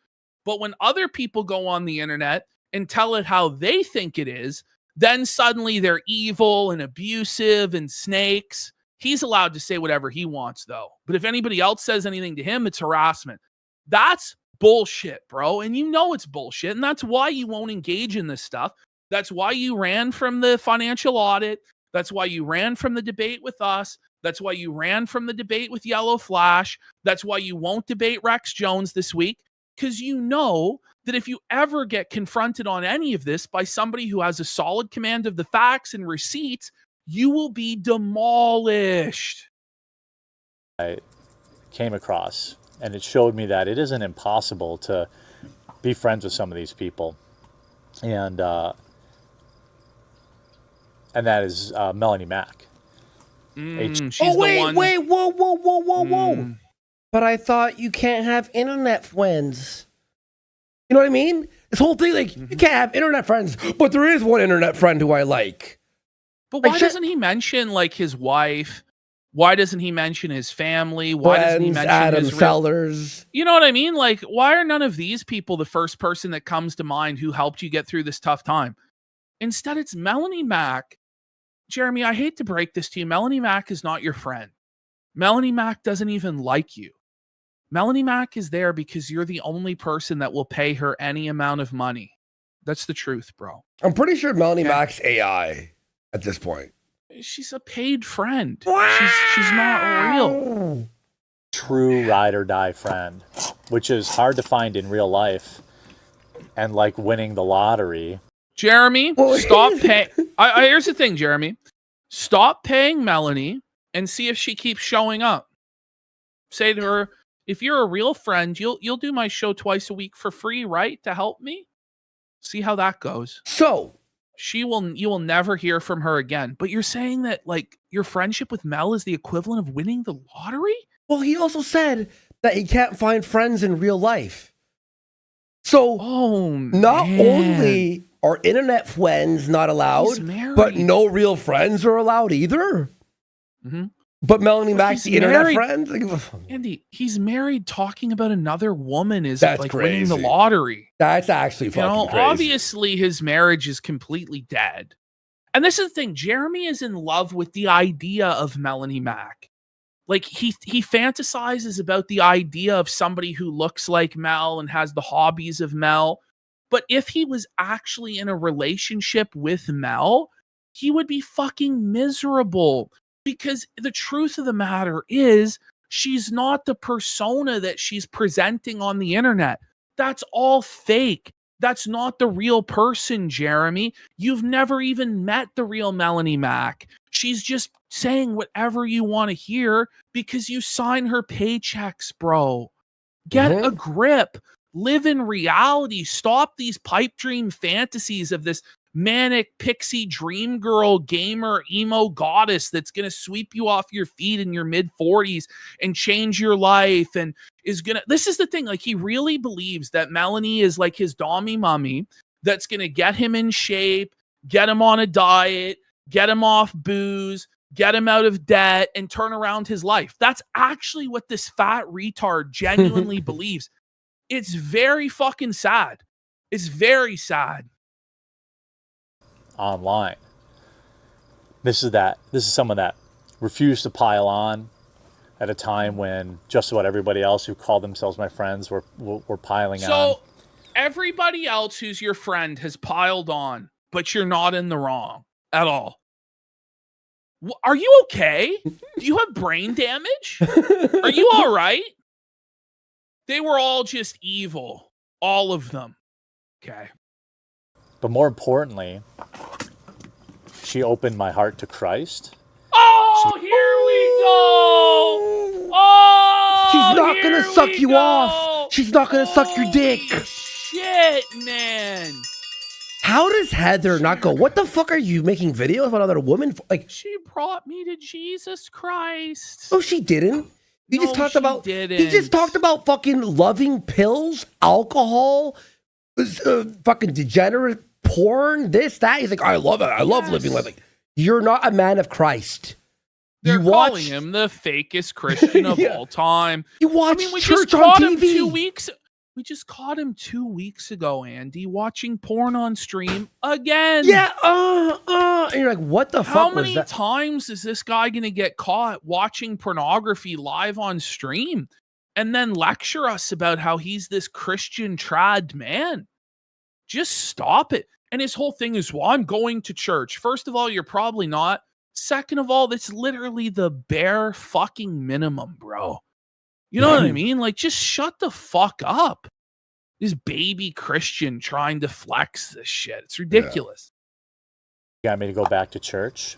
Speaker 4: But when other people go on the internet and tell it how they think it is, then suddenly they're evil and abusive and snakes. He's allowed to say whatever he wants, though. But if anybody else says anything to him, it's harassment. That's bullshit, bro. And you know it's bullshit. And that's why you won't engage in this stuff. That's why you ran from the financial audit. That's why you ran from the debate with us. That's why you ran from the debate with Yellow Flash. That's why you won't debate Rex Jones this week. Because you know that if you ever get confronted on any of this by somebody who has a solid command of the facts and receipts, you will be demolished.
Speaker 1: came across. And it showed me that it isn't impossible to be friends with some of these people. And that is Melanie Mack.
Speaker 4: She's
Speaker 3: Oh,
Speaker 4: the
Speaker 3: wait,
Speaker 4: one.
Speaker 3: whoa. But I thought you can't have internet friends. You know what I mean? This whole thing, like, you can't have internet friends, but there is one internet friend who I like.
Speaker 4: But
Speaker 3: Like,
Speaker 4: why doesn't he mention, like, his wife? Why doesn't he mention his family? Why doesn't he
Speaker 3: Friends,
Speaker 4: mention
Speaker 3: Adam
Speaker 4: his real...
Speaker 3: Sellers.
Speaker 4: You know what I mean? Like, why are none of these people the first person that comes to mind who helped you get through this tough time? Instead, it's Melanie Mack. Jeremy, I hate to break this to you. Melanie Mack is not your friend. Melanie Mack doesn't even like you. Melanie Mack is there because you're the only person that will pay her any amount of money. That's the truth, bro.
Speaker 3: I'm pretty sure Melanie
Speaker 4: Okay.
Speaker 3: Mack's AI at this point.
Speaker 4: She's a paid friend. She's not real.
Speaker 1: True ride or die friend, which is hard to find in real life. And like winning the lottery.
Speaker 4: Jeremy,
Speaker 3: Well,
Speaker 4: stop paying. Here's the thing, Jeremy. Stop paying Melanie and see if she keeps showing up. Say to her, if you're a real friend, you'll do my show twice a week for free, right? To help me. See how that goes.
Speaker 3: So
Speaker 4: You will never hear from her again. But you're saying that like your friendship with Mel is the equivalent of winning the lottery?
Speaker 3: well, he also said that he can't find friends in real life. So not only are internet friends not allowed, but no real friends are allowed either.
Speaker 4: Mm-hmm.
Speaker 3: But Melanie Mac's the internet friend?
Speaker 4: Andy, he's married. Talking about another woman is
Speaker 3: That's
Speaker 4: like
Speaker 3: crazy.
Speaker 4: winning the lottery.
Speaker 3: That's actually fucking crazy.
Speaker 4: Obviously his marriage is completely dead. And this is the thing. Jeremy is in love with the idea of Melanie Mac. Like he fantasizes about the idea of somebody who looks like Mel and has the hobbies of Mel. But if he was actually in a relationship with Mel, he would be fucking miserable. Because the truth of the matter is, she's not the persona that she's presenting on the internet. That's all fake. That's not the real person, Jeremy. You've never even met the real Melanie Mac. She's just saying whatever you want to hear because you sign her paychecks, bro. Get a grip. Live in reality. Stop these pipe dream fantasies of this manic pixie dream girl gamer emo goddess that's going to sweep you off your feet in your mid 40s and change your life and is going to, this is the thing, like he really believes that Melanie is like his dommy mummy that's going to get him in shape, get him on a diet, get him off booze, get him out of debt and turn around his life. That's actually what this fat retard genuinely believes. It's very fucking sad. It's very sad.
Speaker 1: Online. This is someone that refused to pile on at a time when just about everybody else who called themselves my friends were piling on.
Speaker 4: So everybody else who's your friend has piled on, but you're not in the wrong at all. Are you okay? Do you have brain damage? Are you all right? They were all just evil. All of them. Okay.
Speaker 1: But more importantly, she opened my heart to Christ.
Speaker 4: Oh, here we go. Oh,
Speaker 3: she's not going to suck you off. She's not going to suck your dick.
Speaker 4: Shit, man.
Speaker 3: How does Heather not go, what the fuck are you making videos about another woman? Like,
Speaker 4: she brought me to Jesus Christ.
Speaker 3: Oh, she didn't. He just talked about fucking loving pills, alcohol, fucking degenerate porn, this, that. He's like, I love it. I love living life. Like, you're not a man of Christ.
Speaker 4: They're calling him the fakest Christian of all time.
Speaker 3: You watch
Speaker 4: we
Speaker 3: church
Speaker 4: just
Speaker 3: on
Speaker 4: caught
Speaker 3: TV.
Speaker 4: him 2 weeks. We just caught him 2 weeks ago, Andy, watching porn on stream again.
Speaker 3: Yeah, and you're like, what the fuck was that?
Speaker 4: How many times is this guy going to get caught watching pornography live on stream and then lecture us about how he's this Christian trad man? Just stop it. And his whole thing is, well, I'm going to church. First of all, you're probably not. Second of all, that's literally the bare fucking minimum, bro. You know what I mean? Like, just shut the fuck up. This baby Christian trying to flex this shit. It's ridiculous.
Speaker 1: Got me to go back to church.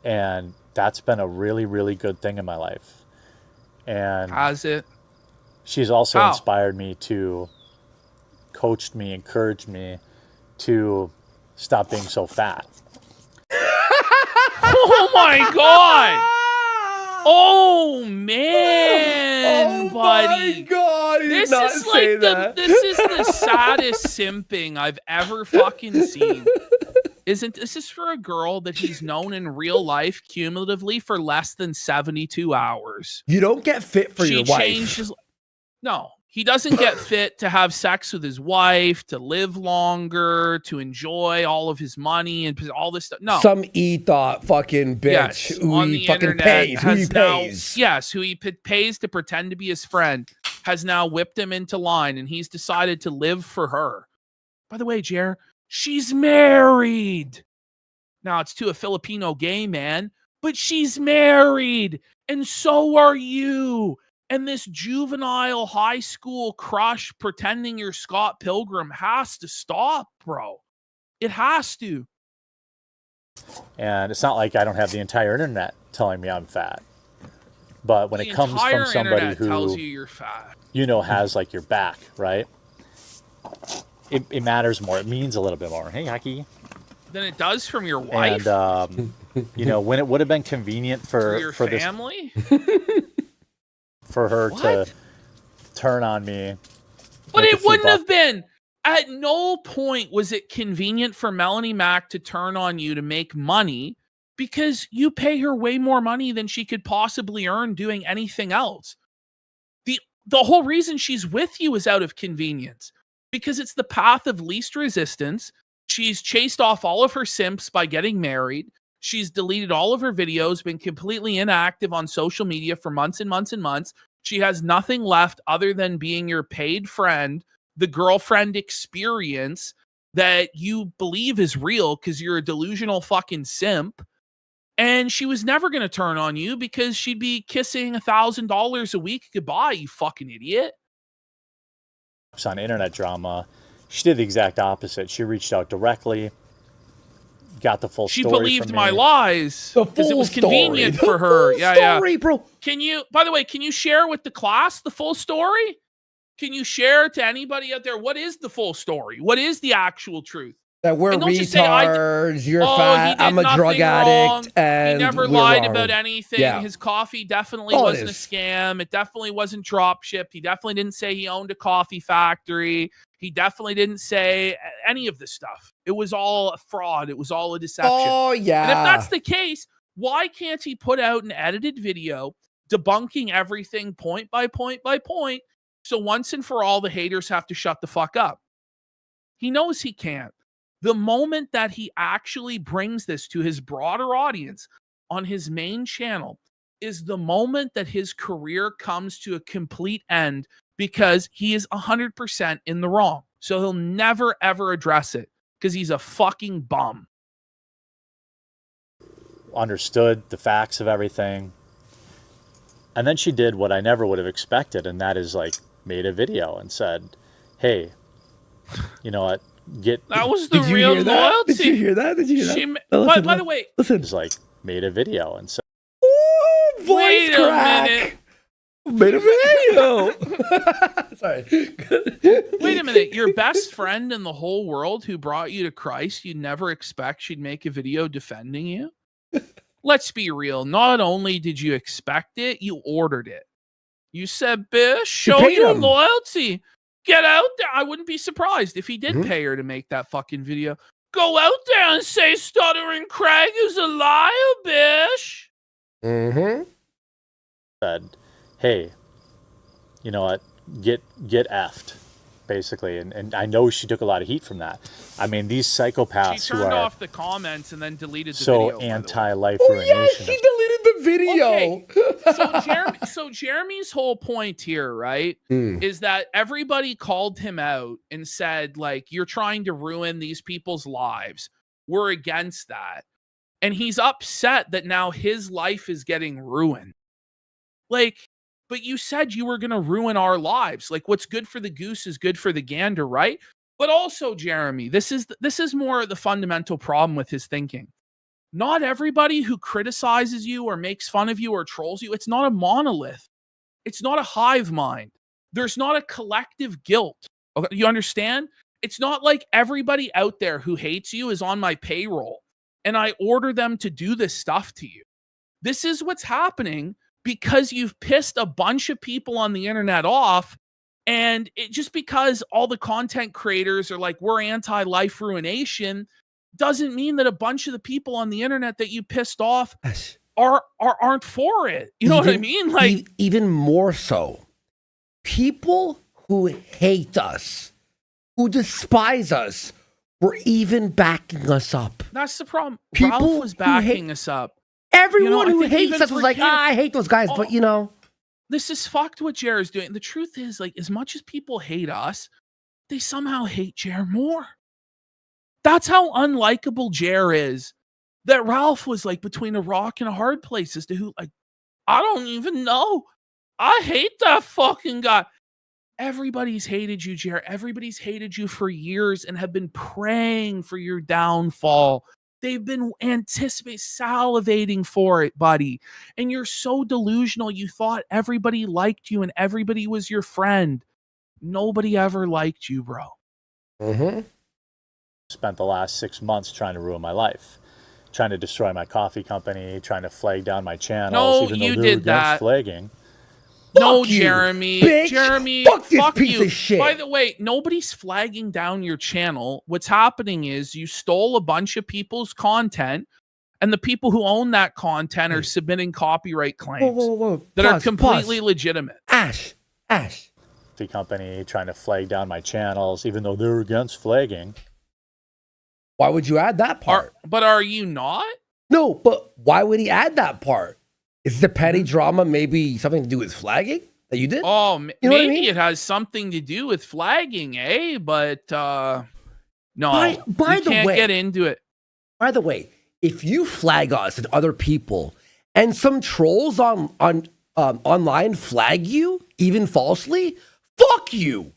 Speaker 1: And that's been a really, really good thing in my life. And
Speaker 4: has it?
Speaker 1: She's also inspired me to, coached me, encouraged me to stop being so fat.
Speaker 4: Oh my God. Oh man, buddy.
Speaker 3: My God,
Speaker 4: this is like this is the saddest simping I've ever fucking seen. Isn't this is for a girl that he's known in real life cumulatively for less than 72 hours.
Speaker 3: You don't get fit for your wife.
Speaker 4: No, he doesn't get fit to have sex with his wife, to live longer, to enjoy all of his money and all this stuff. No.
Speaker 3: Some e-thought fucking bitch who he fucking pays. Who he pays.
Speaker 4: Yes, who he pays to pretend to be his friend has now whipped him into line and he's decided to live for her. By the way, Jer, she's married. Now, it's to a Filipino gay man, but she's married. And so are you. And this juvenile high school crush pretending you're Scott Pilgrim has to stop, bro. It has to.
Speaker 1: And it's not like I don't have the entire internet telling me I'm fat. But when
Speaker 4: The
Speaker 1: it comes
Speaker 4: entire
Speaker 1: from somebody
Speaker 4: internet tells
Speaker 1: who,
Speaker 4: you you're fat.
Speaker 1: has like your back, right? It matters more. It means a little bit more. Hey, Haki.
Speaker 4: Than it does from your wife
Speaker 1: And, when it would have been convenient
Speaker 4: or your
Speaker 1: for
Speaker 4: family.
Speaker 1: for her to
Speaker 4: What?
Speaker 1: turn on me.
Speaker 4: But
Speaker 1: make a
Speaker 4: it
Speaker 1: few
Speaker 4: wouldn't
Speaker 1: bucks.
Speaker 4: have been. At no point was it convenient for Melanie Mack to turn on you to make money because you pay her way more money than she could possibly earn doing anything else. The whole reason she's with you is out of convenience because it's the path of least resistance. She's chased off all of her simps by getting married. She's deleted all of her videos, been completely inactive on social media for months and months and months. She has nothing left other than being your paid friend, the girlfriend experience that you believe is real because you're a delusional fucking simp. And she was never going to turn on you because she'd be kissing $1,000 a week goodbye, you fucking idiot.
Speaker 1: On internet drama, she did the exact opposite. She reached out directly, got the full
Speaker 4: She
Speaker 1: story
Speaker 4: believed
Speaker 1: from
Speaker 4: my
Speaker 1: me.
Speaker 4: lies
Speaker 3: The
Speaker 4: because it
Speaker 3: full
Speaker 4: was convenient
Speaker 3: story.
Speaker 4: for her.
Speaker 3: The
Speaker 4: Yeah,
Speaker 3: full
Speaker 4: yeah.
Speaker 3: story, bro.
Speaker 4: Can you, by the way, can you share with the class the full story? Can you share to anybody out there what is the full story? What is the actual truth?
Speaker 3: That we're
Speaker 4: And don't just say,
Speaker 3: retards, you're
Speaker 4: Oh,
Speaker 3: fat,
Speaker 4: he did
Speaker 3: I'm a drug
Speaker 4: nothing wrong.
Speaker 3: addict, and
Speaker 4: He never
Speaker 3: we're
Speaker 4: lied
Speaker 3: wrong.
Speaker 4: about anything.
Speaker 3: Yeah.
Speaker 4: His coffee definitely
Speaker 3: All it
Speaker 4: wasn't a
Speaker 3: is.
Speaker 4: scam. It definitely wasn't drop shipped. He definitely didn't say he owned a coffee factory. He definitely didn't say any of this stuff. It was all a fraud. It was all a deception.
Speaker 3: Oh, yeah.
Speaker 4: And if that's the case, why can't he put out an edited video debunking everything point by point by point so once and for all the haters have to shut the fuck up? He knows he can't. The moment that he actually brings this to his broader audience on his main channel is the moment that his career comes to a complete end because he is 100% in the wrong. So he'll never, ever address it because he's a fucking bum.
Speaker 1: Understood the facts of everything. And then she did what I never would have expected, and that is like made a video and said, hey, you know what?
Speaker 4: That was the
Speaker 3: Did you
Speaker 4: real
Speaker 3: hear that?
Speaker 4: loyalty.
Speaker 3: Did you hear that? Did you hear that?
Speaker 4: She,
Speaker 3: No,
Speaker 4: by
Speaker 3: listen,
Speaker 4: the way,
Speaker 3: listen.
Speaker 1: is like made a video and said,
Speaker 3: Ooh, voice
Speaker 4: wait a
Speaker 3: crack.
Speaker 4: minute.
Speaker 3: Made a video. Sorry.
Speaker 4: Wait a minute. Your best friend in the whole world who brought you to Christ, you'd never expect she'd make a video defending you? Let's be real. Not only did you expect it, you ordered it. You said, Bish, show
Speaker 3: paid
Speaker 4: your
Speaker 3: him.
Speaker 4: loyalty. Get out there. I wouldn't be surprised if he did
Speaker 3: Mhm.
Speaker 4: pay her to make that fucking video. Go out there and say Stuttering Craig is a liar, Bish.
Speaker 3: Mm-hmm.
Speaker 1: hey, you know what? Get effed, basically. And I know she took a lot of heat from that. I mean, these
Speaker 4: She
Speaker 1: psychopaths who
Speaker 4: turned
Speaker 1: are
Speaker 4: off the comments and then deleted the
Speaker 1: so
Speaker 4: video. by the way.
Speaker 1: anti-life
Speaker 3: Oh, yeah,
Speaker 1: ruination.
Speaker 3: she deleted the video.
Speaker 4: Okay. So Jeremy's whole point here, right,
Speaker 3: Mm.
Speaker 4: is that everybody called him out and said, like, you're trying to ruin these people's lives. We're against that. And he's upset that now his life is getting ruined. Like, but you said you were going to ruin our lives. Like, what's good for the goose is good for the gander, right? But also, Jeremy, this is more the fundamental problem with his thinking. Not everybody who criticizes you or makes fun of you or trolls you, it's not a monolith. It's not a hive mind. There's not a collective guilt. Okay, you understand? It's not like everybody out there who hates you is on my payroll and I order them to do this stuff to you. This is what's happening because you've pissed a bunch of people on the internet off. And it just because all the content creators are like, we're anti-life ruination, doesn't mean that a bunch of the people on the internet that you pissed off aren't for it. You know what I mean? Like,
Speaker 3: even more so, people who hate us, who despise us, were even backing us up.
Speaker 4: that's the problem.
Speaker 3: People
Speaker 4: Ralph was
Speaker 3: who
Speaker 4: backing us up.
Speaker 3: Everyone
Speaker 4: I
Speaker 3: who
Speaker 4: think
Speaker 3: hates
Speaker 4: even
Speaker 3: us was
Speaker 4: for
Speaker 3: like,
Speaker 4: Kino-
Speaker 3: I hate those guys, but you know.
Speaker 4: This is fucked what Jared's doing. The truth is, like, as much as people hate us, they somehow hate Jared more. That's how unlikable Jer is. That Ralph was like between a rock and a hard place as to who, like, I don't even know. I hate that fucking guy. Everybody's hated you, Jared. Everybody's hated you for years and have been praying for your downfall. They've been salivating for it, buddy. And you're so delusional. You thought everybody liked you and everybody was your friend. Nobody ever liked you, bro.
Speaker 3: Mm-hmm.
Speaker 1: Spent the last 6 months trying to ruin my life, trying to destroy my coffee company, trying to flag down my channels,
Speaker 4: No,
Speaker 1: even though
Speaker 4: you
Speaker 1: they're
Speaker 4: did
Speaker 1: against
Speaker 4: that.
Speaker 1: flagging.
Speaker 4: No,
Speaker 3: Fuck you,
Speaker 4: Jeremy.
Speaker 3: bitch.
Speaker 4: Jeremy,
Speaker 3: Fuck this piece
Speaker 4: you.
Speaker 3: of shit.
Speaker 4: By the way, nobody's flagging down your channel. What's happening is you stole a bunch of people's content, and the people who own that content are submitting copyright claims
Speaker 3: Whoa.
Speaker 4: that are
Speaker 3: Pause,
Speaker 4: completely
Speaker 3: pause.
Speaker 4: legitimate.
Speaker 3: Ash.
Speaker 1: The company trying to flag down my channels, even though they're against flagging.
Speaker 3: Why would you add that part?
Speaker 4: But are you not?
Speaker 3: No, but why would he add that part? Is the petty drama maybe something to do with flagging that you did?
Speaker 4: Oh,
Speaker 3: You know what I
Speaker 4: maybe
Speaker 3: mean?
Speaker 4: it has something to do with flagging, eh? But no,
Speaker 3: By
Speaker 4: you
Speaker 3: the
Speaker 4: can't
Speaker 3: way-
Speaker 4: get into it.
Speaker 3: By the way, if you flag us and other people, and some trolls online flag you, even falsely, fuck you.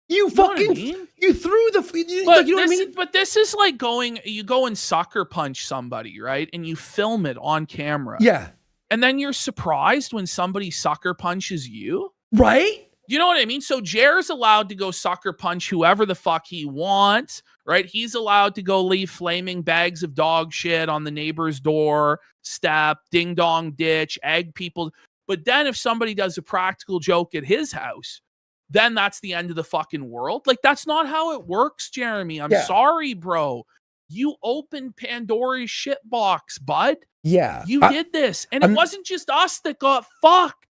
Speaker 3: You
Speaker 4: know what I
Speaker 3: fucking
Speaker 4: mean?
Speaker 3: you threw the you,
Speaker 4: But,
Speaker 3: like, you know what I
Speaker 4: this,
Speaker 3: mean?
Speaker 4: but this is like you go and sucker punch somebody, right? And you film it on camera.
Speaker 3: Yeah,
Speaker 4: And then you're surprised when somebody sucker punches you.
Speaker 3: right.
Speaker 4: You know what I mean? So Jer's allowed to go sucker punch whoever the fuck he wants, right? He's allowed to go leave flaming bags of dog shit on the neighbor's door, step, ding dong ditch, egg people. But then if somebody does a practical joke at his house, then that's the end of the fucking world. Like, that's not how it works, Jeremy. I'm
Speaker 3: Yeah.
Speaker 4: sorry, bro. You opened Pandora's shit box, bud.
Speaker 3: Yeah,
Speaker 4: You did this. And it wasn't just us that got fucked.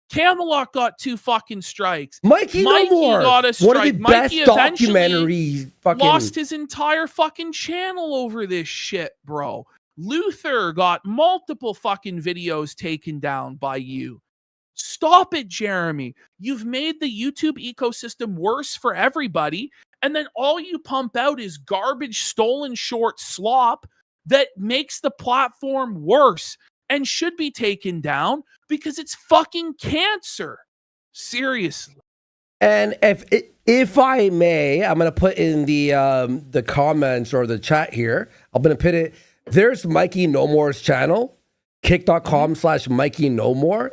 Speaker 4: Camelot got 2 fucking strikes.
Speaker 3: Mikey No More,
Speaker 4: got a
Speaker 3: one of
Speaker 4: strike.
Speaker 3: the
Speaker 4: Mikey
Speaker 3: best
Speaker 4: eventually
Speaker 3: documentaries. Fucking
Speaker 4: lost his entire fucking channel over this shit, bro. Luther got multiple fucking videos taken down by you. Stop it, Jeremy. You've made the YouTube ecosystem worse for everybody. And then all you pump out is garbage, stolen short slop that makes the platform worse and should be taken down because it's fucking cancer. Seriously.
Speaker 3: And if I may, I'm gonna put in the comments or the chat here. I'm gonna put it. There's Mikey No More's channel, kick.com/Mikey No More,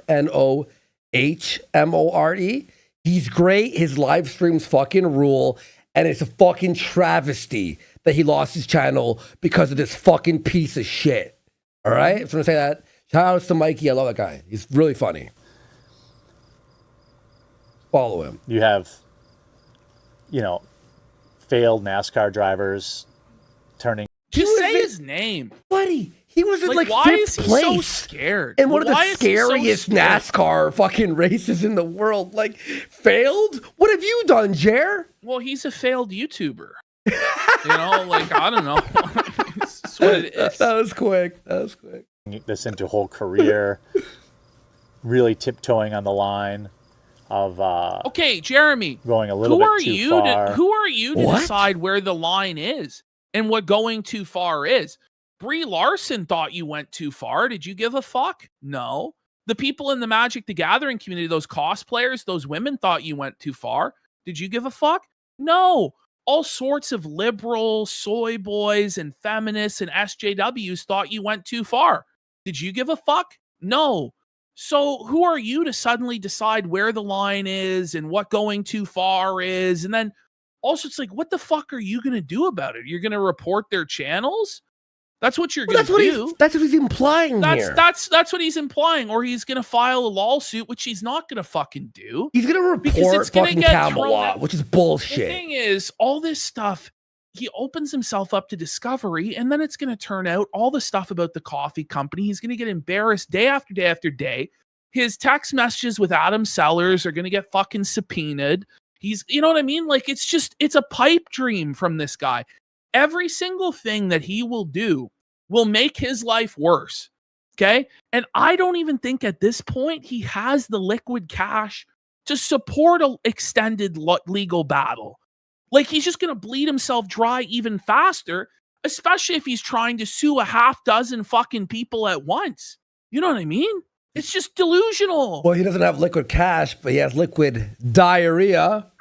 Speaker 3: NOHMORE. He's great. His live streams fucking rule, and it's a fucking travesty that he lost his channel because of this fucking piece of shit. All right, I'm gonna say that. Shout outs to Mikey. I love that guy. He's really funny. Follow him.
Speaker 1: You have, failed NASCAR drivers turning.
Speaker 4: Just
Speaker 3: was
Speaker 4: say
Speaker 3: in-
Speaker 4: his name.
Speaker 3: Buddy, he was in like
Speaker 4: why
Speaker 3: fifth
Speaker 4: is he
Speaker 3: place.
Speaker 4: so scared?
Speaker 3: in one of
Speaker 4: Why
Speaker 3: the
Speaker 4: is he so
Speaker 3: scariest
Speaker 4: scared?
Speaker 3: NASCAR fucking races in the world. Like, failed? What have you done, Jer?
Speaker 4: Well, he's a failed YouTuber. I don't know. It's what it is.
Speaker 3: That was quick.
Speaker 1: this into a whole career, really tiptoeing on the line of
Speaker 4: Okay, Jeremy.
Speaker 1: going a little bit too far.
Speaker 4: Who are you to
Speaker 3: What?
Speaker 4: decide where the line is and what going too far is? Brie Larson thought you went too far. Did you give a fuck? No. The people in the Magic the Gathering community, those cosplayers, those women thought you went too far. Did you give a fuck? No. All sorts of liberal soy boys and feminists and SJWs thought you went too far. Did you give a fuck? No. So who are you to suddenly decide where the line is and what going too far is? And then also it's like, what the fuck are you going to do about it? You're going to report their channels? That's what you're going to do.
Speaker 3: That's what he's implying here.
Speaker 4: That's what he's implying. Or he's going to file a lawsuit, which he's not going to fucking do.
Speaker 3: He's gonna
Speaker 4: Because
Speaker 3: report
Speaker 4: it's gonna
Speaker 3: fucking
Speaker 4: get thrown
Speaker 3: Camelot,
Speaker 4: out.
Speaker 3: which is
Speaker 4: The
Speaker 3: bullshit.
Speaker 4: thing is, all this stuff, he opens himself up to discovery, and then it's going to turn out all the stuff about the coffee company. He's going to get embarrassed day after day after day. His text messages with Adam Sellers are going to get fucking subpoenaed. You know what I mean? Like, it's a pipe dream from this guy. Every single thing that he will do will make his life worse. Okay. And I don't even think at this point he has the liquid cash to support an extended legal battle. Like, he's just going to bleed himself dry even faster, especially if he's trying to sue a half dozen fucking people at once. You know what I mean? It's just delusional.
Speaker 3: Well, he doesn't have liquid cash, but he has liquid diarrhea.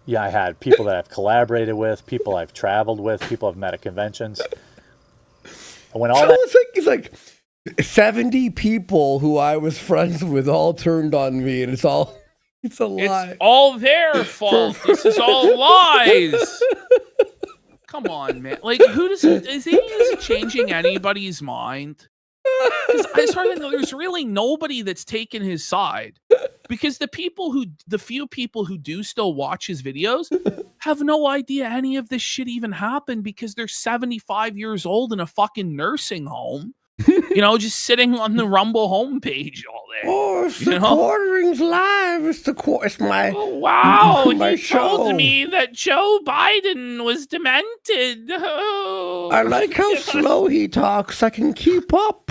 Speaker 1: Yeah, I had people that I've collaborated with, people I've traveled with, people I've met at conventions. And when all
Speaker 3: So
Speaker 1: that,
Speaker 3: it's like 70 people who I was friends with all turned on me, and it's a lie.
Speaker 4: It's all their fault. This is all lies. Come on, man. Like, is it changing anybody's mind? Because as far as I know, there's really nobody that's taken his side. Because the few people who do still watch his videos have no idea any of this shit even happened because they're 75 years old in a fucking nursing home. Just sitting on the Rumble homepage all day.
Speaker 3: Oh, it's the quarterings live. It's my
Speaker 4: wow.
Speaker 3: my
Speaker 4: He
Speaker 3: show.
Speaker 4: told me that Joe Biden was demented. Oh.
Speaker 3: I like how slow he talks. I can keep up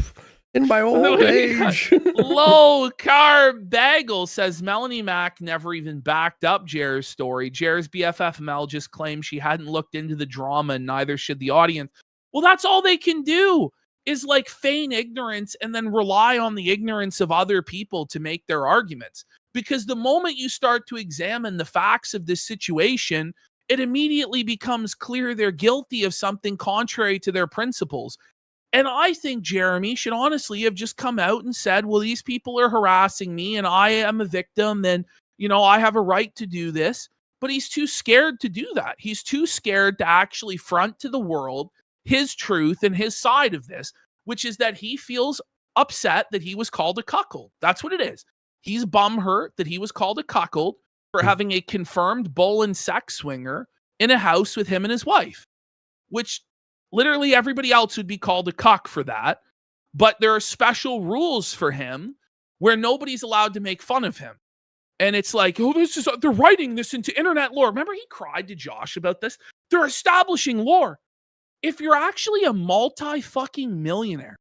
Speaker 3: in my old age.
Speaker 4: Low Carb Bagel says Melanie Mack never even backed up Jer's story. Jer's BFF Mel just claimed she hadn't looked into the drama, and neither should the audience. Well, that's all they can do is like feign ignorance and then rely on the ignorance of other people to make their arguments. Because the moment you start to examine the facts of this situation, it immediately becomes clear they're guilty of something contrary to their principles. And I think Jeremy should honestly have just come out and said, well, these people are harassing me and I am a victim and, I have a right to do this. But he's too scared to do that. He's too scared to actually front to the world his truth and his side of this, which is that he feels upset that he was called a cuckold. That's what it is. He's bum hurt that he was called a cuckold for having a confirmed bull and sex swinger in a house with him and his wife, which literally everybody else would be called a cuck for that. But there are special rules for him where nobody's allowed to make fun of him. And it's like, they're writing this into internet lore. Remember he cried to Josh about this? They're establishing lore. If you're actually a multi-fucking millionaire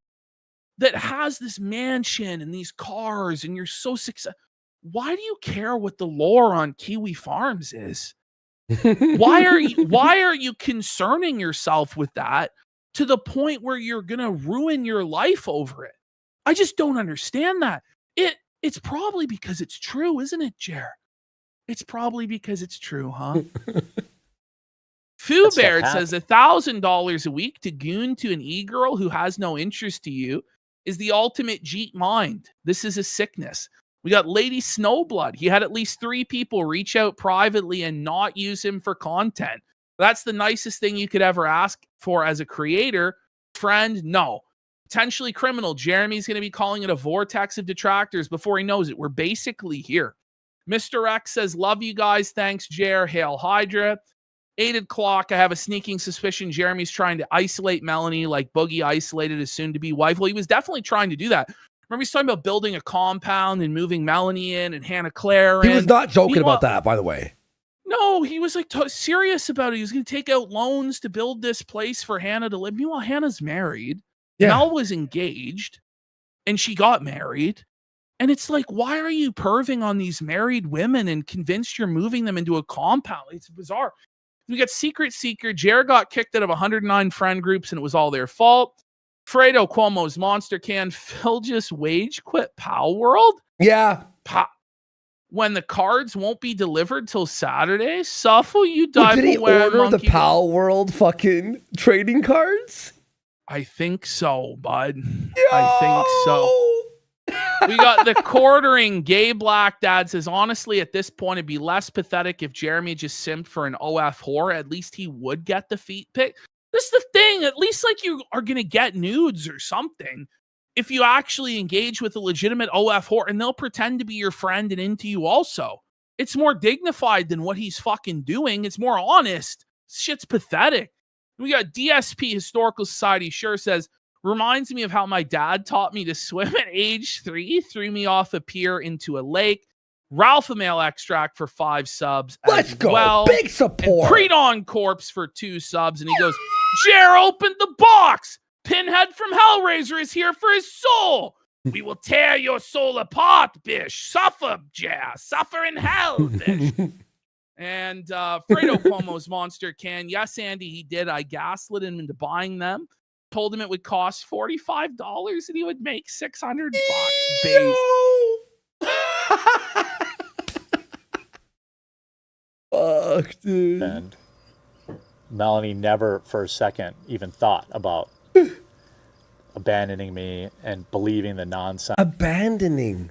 Speaker 4: that has this mansion and these cars and you're so successful, why do you care what the lore on Kiwi Farms is? Why are you concerning yourself with that to the point where you're going to ruin your life over it? I just don't understand that. It's probably because it's true, isn't it, Jer? It's probably because it's true, huh? Foo Baird says $1,000 a week to goon to an e-girl who has no interest to you is the ultimate Jeet mind. This is a sickness. We got Lady Snowblood. He had at least 3 people reach out privately and not use him for content. That's the nicest thing you could ever ask for as a creator. Friend, no. Potentially criminal. Jeremy's going to be calling it a vortex of detractors before he knows it. We're basically here. Mr. X says, love you guys. Thanks, Jer. Hail Hydra. 8 o'clock, I have a sneaking suspicion Jeremy's trying to isolate Melanie like Boogie isolated his soon-to-be wife. Well, he was definitely trying to do that. Remember he's talking about building a compound and moving Melanie in and Hannah Claire in.
Speaker 3: He was not joking about that, by the way.
Speaker 4: No, he was like serious about it. He was going to take out loans to build this place for Hannah to live. Meanwhile, Hannah's married. Yeah. Mel was engaged and she got married. And it's like, why are you perving on these married women and convinced you're moving them into a compound? It's bizarre. We got Secret Seeker. Jared got kicked out of 109 friend groups and it was all their fault. Fredo Cuomo's Monster Can. Phil just wage quit Pal World?
Speaker 3: Yeah.
Speaker 4: When the cards won't be delivered till Saturday? Suffle, you die.
Speaker 3: Did he order the Pal World fucking trading cards?
Speaker 4: I think so, bud. I think so. We got the quartering gay black dad says, honestly, at this point, it'd be less pathetic if Jeremy just simped for an OF whore. At least he would get the feet pic. This is the thing. At least like you are going to get nudes or something if you actually engage with a legitimate OF whore and they'll pretend to be your friend and into you also. It's more dignified than what he's fucking doing. It's more honest. Shit's pathetic. We got DSP Historical Society sure says, reminds me of how my dad taught me to swim at age 3, threw me off a pier into a lake. Ralph Mail Extract for 5 subs.
Speaker 3: Let's go.
Speaker 4: Well.
Speaker 3: Big support.
Speaker 4: And Creedon Corpse for 2 subs. And he goes, Jer opened the box. Pinhead from Hellraiser is here for his soul. We will tear your soul apart, bish. Suffer, Jer. Suffer in hell, bish. And Fredo Cuomo's Monster Can. Yes, Andy, he did. I gaslit him into buying them. told him it would cost $45 and he would make $600 base.
Speaker 3: Fuck, dude.
Speaker 5: And Melanie never for a second even thought about abandoning me and believing the nonsense.
Speaker 3: Abandoning.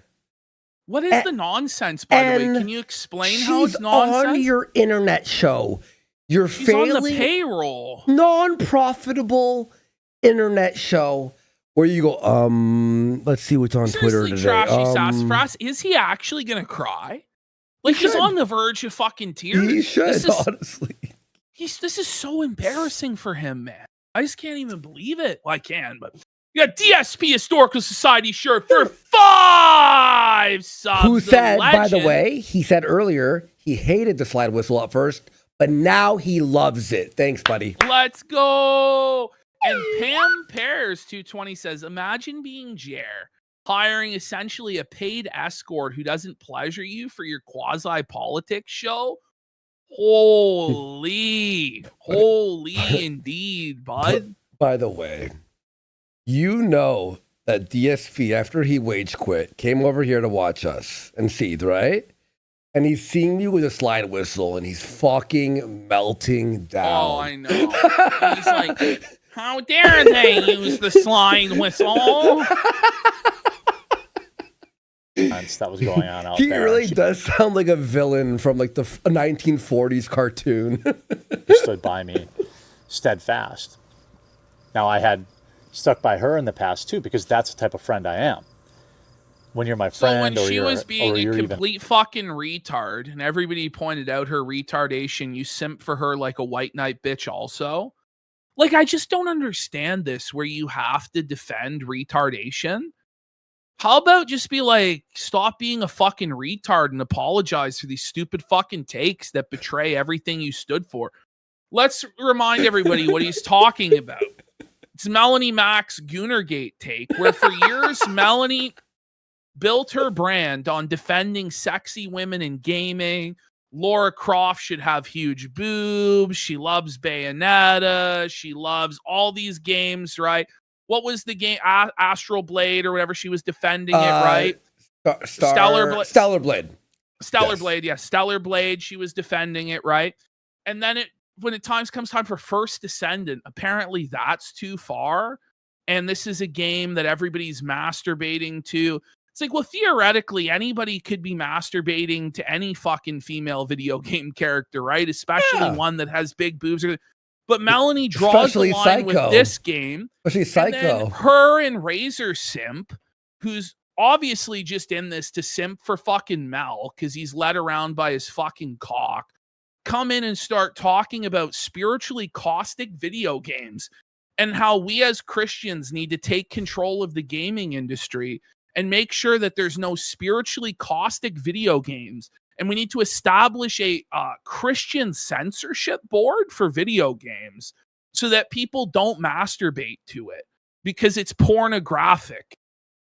Speaker 4: What is the nonsense, by the way? Can you explain how it's nonsense?
Speaker 3: On your internet show. You're
Speaker 4: She's
Speaker 3: failing
Speaker 4: on the payroll.
Speaker 3: non-profitable internet show where you go, let's see what's on Twitter today.
Speaker 4: Trashy sassafras. Is he actually gonna cry? Like he's on the verge of fucking tears.
Speaker 3: He should, honestly.
Speaker 4: This is so embarrassing for him, man. I just can't even believe it. Well, I can, but you got DSP Historical Society shirt for 5 subs.
Speaker 3: Who said, by the way, he said earlier he hated the slide whistle at first, but now he loves it. Thanks, buddy.
Speaker 4: Let's go. And Pam Pears 220 says, imagine being Jer, hiring essentially a paid escort who doesn't pleasure you for your quasi-politics show. Holy indeed, bud.
Speaker 3: By the way, you know that DSP, after he wage quit, came over here to watch us and seethe, right? And he's seeing you with a slide whistle and he's fucking melting down.
Speaker 4: Oh, I know. He's like, how dare they use the slide whistle?
Speaker 5: That was going on out
Speaker 3: he
Speaker 5: there.
Speaker 3: He really does sound like a villain from like the 1940s cartoon.
Speaker 5: He stood by me steadfast. Now, I had stuck by her in the past too, because that's the type of friend I am. When you're my friend,
Speaker 4: so when she was being a complete fucking retard, and everybody pointed out her retardation, you simp for her like a white knight bitch also. Like, I just don't understand this, where you have to defend retardation. How about just be like, stop being a fucking retard and apologize for these stupid fucking takes that betray everything you stood for. Let's remind everybody what he's talking about. It's Melanie Mack's Goonergate take, where for years Melanie built her brand on defending sexy women in gaming. Laura Croft should have huge boobs. She loves Bayonetta. She loves all these games, right? What was the game? Astral Blade or whatever. She was defending it, right?
Speaker 3: Stellar Blade. Stellar Blade.
Speaker 4: Yeah, Stellar Blade. She was defending it, right? And then when it comes time for First Descendant, apparently that's too far. And this is a game that everybody's masturbating to. It's like, well, theoretically, anybody could be masturbating to any fucking female video game character, right? Especially one that has big boobs. But Melanie draws the line with this game.
Speaker 3: Especially Psycho.
Speaker 4: And then her and Razor Simp, who's obviously just in this to simp for fucking Mel because he's led around by his fucking cock, come in and start talking about spiritually caustic video games and how we as Christians need to take control of the gaming industry and make sure that there's no spiritually caustic video games. And we need to establish a Christian censorship board for video games so that people don't masturbate to it because it's pornographic.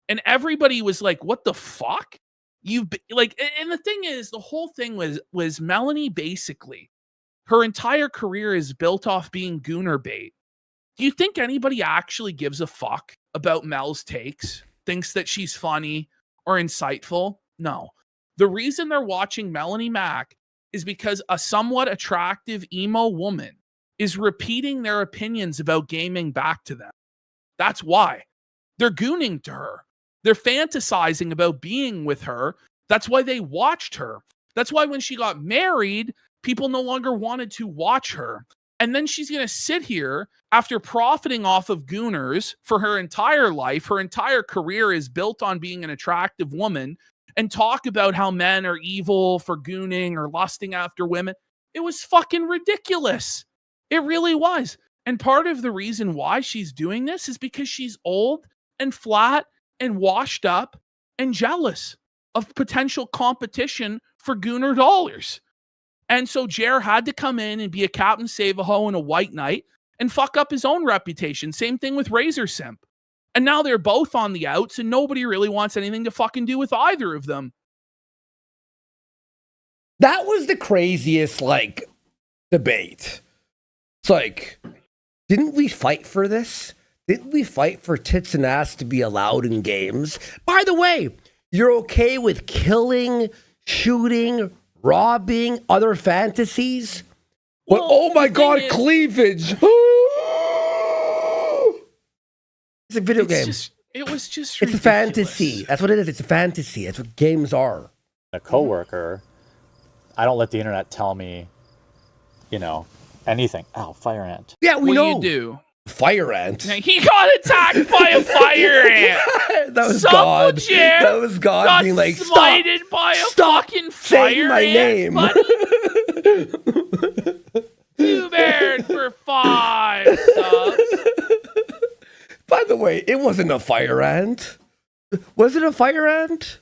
Speaker 4: And everybody was like, what the fuck? And the thing is, the whole thing was Melanie basically, her entire career is built off being gooner bait. Do you think anybody actually gives a fuck about Mel's takes? Thinks that she's funny or insightful? No. The reason they're watching Melanie Mack is because a somewhat attractive emo woman is repeating their opinions about gaming back to them. That's why. They're gooning to her. They're fantasizing about being with her. That's why they watched her. That's why when she got married, people no longer wanted to watch her. And then she's going to sit here after profiting off of gooners for her entire life. Her entire career is built on being an attractive woman and talk about how men are evil for gooning or lusting after women. It was fucking ridiculous. It really was. And part of the reason why she's doing this is because she's old and flat and washed up and jealous of potential competition for gooner dollars. And so Jer had to come in and be a Captain Save-A-Ho and a White Knight and fuck up his own reputation. Same thing with Razor Simp. And now they're both on the outs and nobody really wants anything to fucking do with either of them.
Speaker 3: That was the craziest, debate. It's like, didn't we fight for this? Didn't we fight for tits and ass to be allowed in games? By the way, you're okay with killing, shooting, robbing, other fantasies? But
Speaker 4: Well,
Speaker 3: oh my
Speaker 4: the thing
Speaker 3: god,
Speaker 4: is-
Speaker 3: cleavage! It's a video game.
Speaker 4: It was just
Speaker 3: It's a
Speaker 4: ridiculous.
Speaker 3: fantasy. That's what it is. It's a fantasy. That's what games are.
Speaker 5: A coworker, I don't let the internet tell me, anything. Ow, fire ant.
Speaker 3: Yeah, we
Speaker 4: What
Speaker 3: know.
Speaker 4: do you do?
Speaker 3: Fire ant.
Speaker 4: He got attacked by a fire ant.
Speaker 3: That was
Speaker 4: Some
Speaker 3: God.
Speaker 4: legit
Speaker 3: That was God
Speaker 4: Got
Speaker 3: being like, stop.
Speaker 4: smited by a
Speaker 3: Stop
Speaker 4: fucking
Speaker 3: saying
Speaker 4: fire
Speaker 3: my
Speaker 4: ant,
Speaker 3: name.
Speaker 4: buddy. You bared for 5 subs.
Speaker 3: By the way, it wasn't a fire ant. Was it a fire ant?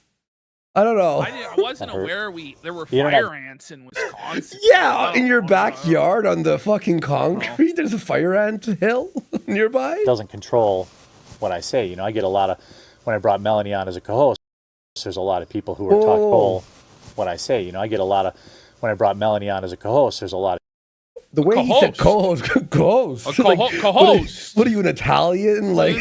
Speaker 3: I don't know.
Speaker 4: I wasn't
Speaker 5: That hurt.
Speaker 4: aware there were
Speaker 5: The internet-
Speaker 4: fire ants in Wisconsin.
Speaker 3: Yeah, in your
Speaker 4: Oh,
Speaker 3: backyard on the fucking concrete, there's a fire ant hill nearby.
Speaker 5: It doesn't control what I say. I get a lot of, when I brought Melanie on as a co-host, there's a lot of people who are talking
Speaker 3: Oh.
Speaker 5: what I say. I get a lot of, when I brought Melanie on as a co-host, there's a lot of
Speaker 3: The way he said co-host, co-host.
Speaker 4: A co-host.
Speaker 3: What are you, an Italian? Like,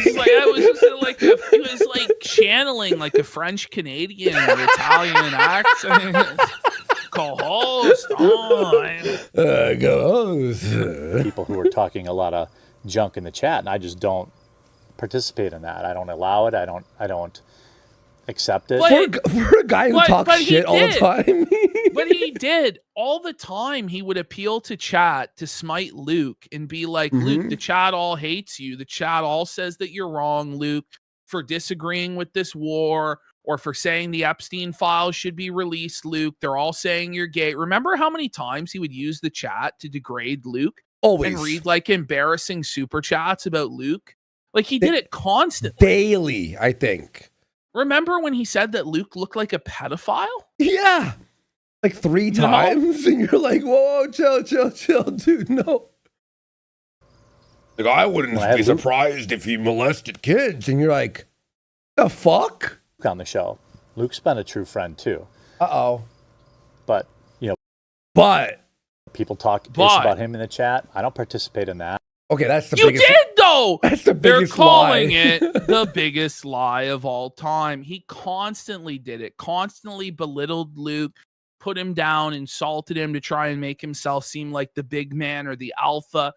Speaker 4: It was like channeling like a French Canadian or Italian accent. Co-host on.
Speaker 3: co-host.
Speaker 5: people who are talking a lot of junk in the chat, and I just don't participate in that. I don't allow it. I don't accept it.
Speaker 3: For a guy who talks
Speaker 4: he
Speaker 3: shit all the
Speaker 4: did.
Speaker 3: time.
Speaker 4: But he did all the time. He would appeal to chat to smite Luke and be like, Luke, the chat all hates you. The chat all says that you're wrong, Luke, for disagreeing with this war or for saying the Epstein files should be released, Luke. They're all saying you're gay. Remember how many times he would use the chat to degrade Luke
Speaker 3: Always.
Speaker 4: and read like embarrassing super chats about Luke? Like he did it constantly.
Speaker 3: Daily, I think.
Speaker 4: Remember when he said that Luke looked like a pedophile?
Speaker 3: Yeah. Like 3
Speaker 4: No.
Speaker 3: times. And you're like, whoa, chill, dude. No. Like, I wouldn't
Speaker 5: When I
Speaker 3: be
Speaker 5: had Luke-
Speaker 3: surprised if he molested kids. And you're like, the fuck?
Speaker 5: on the show. Luke's been a true friend too,
Speaker 3: Uh-oh.
Speaker 5: but
Speaker 3: But,
Speaker 5: people talk ish
Speaker 4: But-
Speaker 5: about him in the chat. I don't participate in that.
Speaker 3: okay, that's the
Speaker 4: You
Speaker 3: biggest.
Speaker 4: did though.
Speaker 3: That's the
Speaker 4: They're
Speaker 3: biggest
Speaker 4: calling
Speaker 3: lie.
Speaker 4: it the biggest lie of all time. He constantly did it, constantly belittled Luke, put him down, insulted him to try and make himself seem like the big man or the alpha.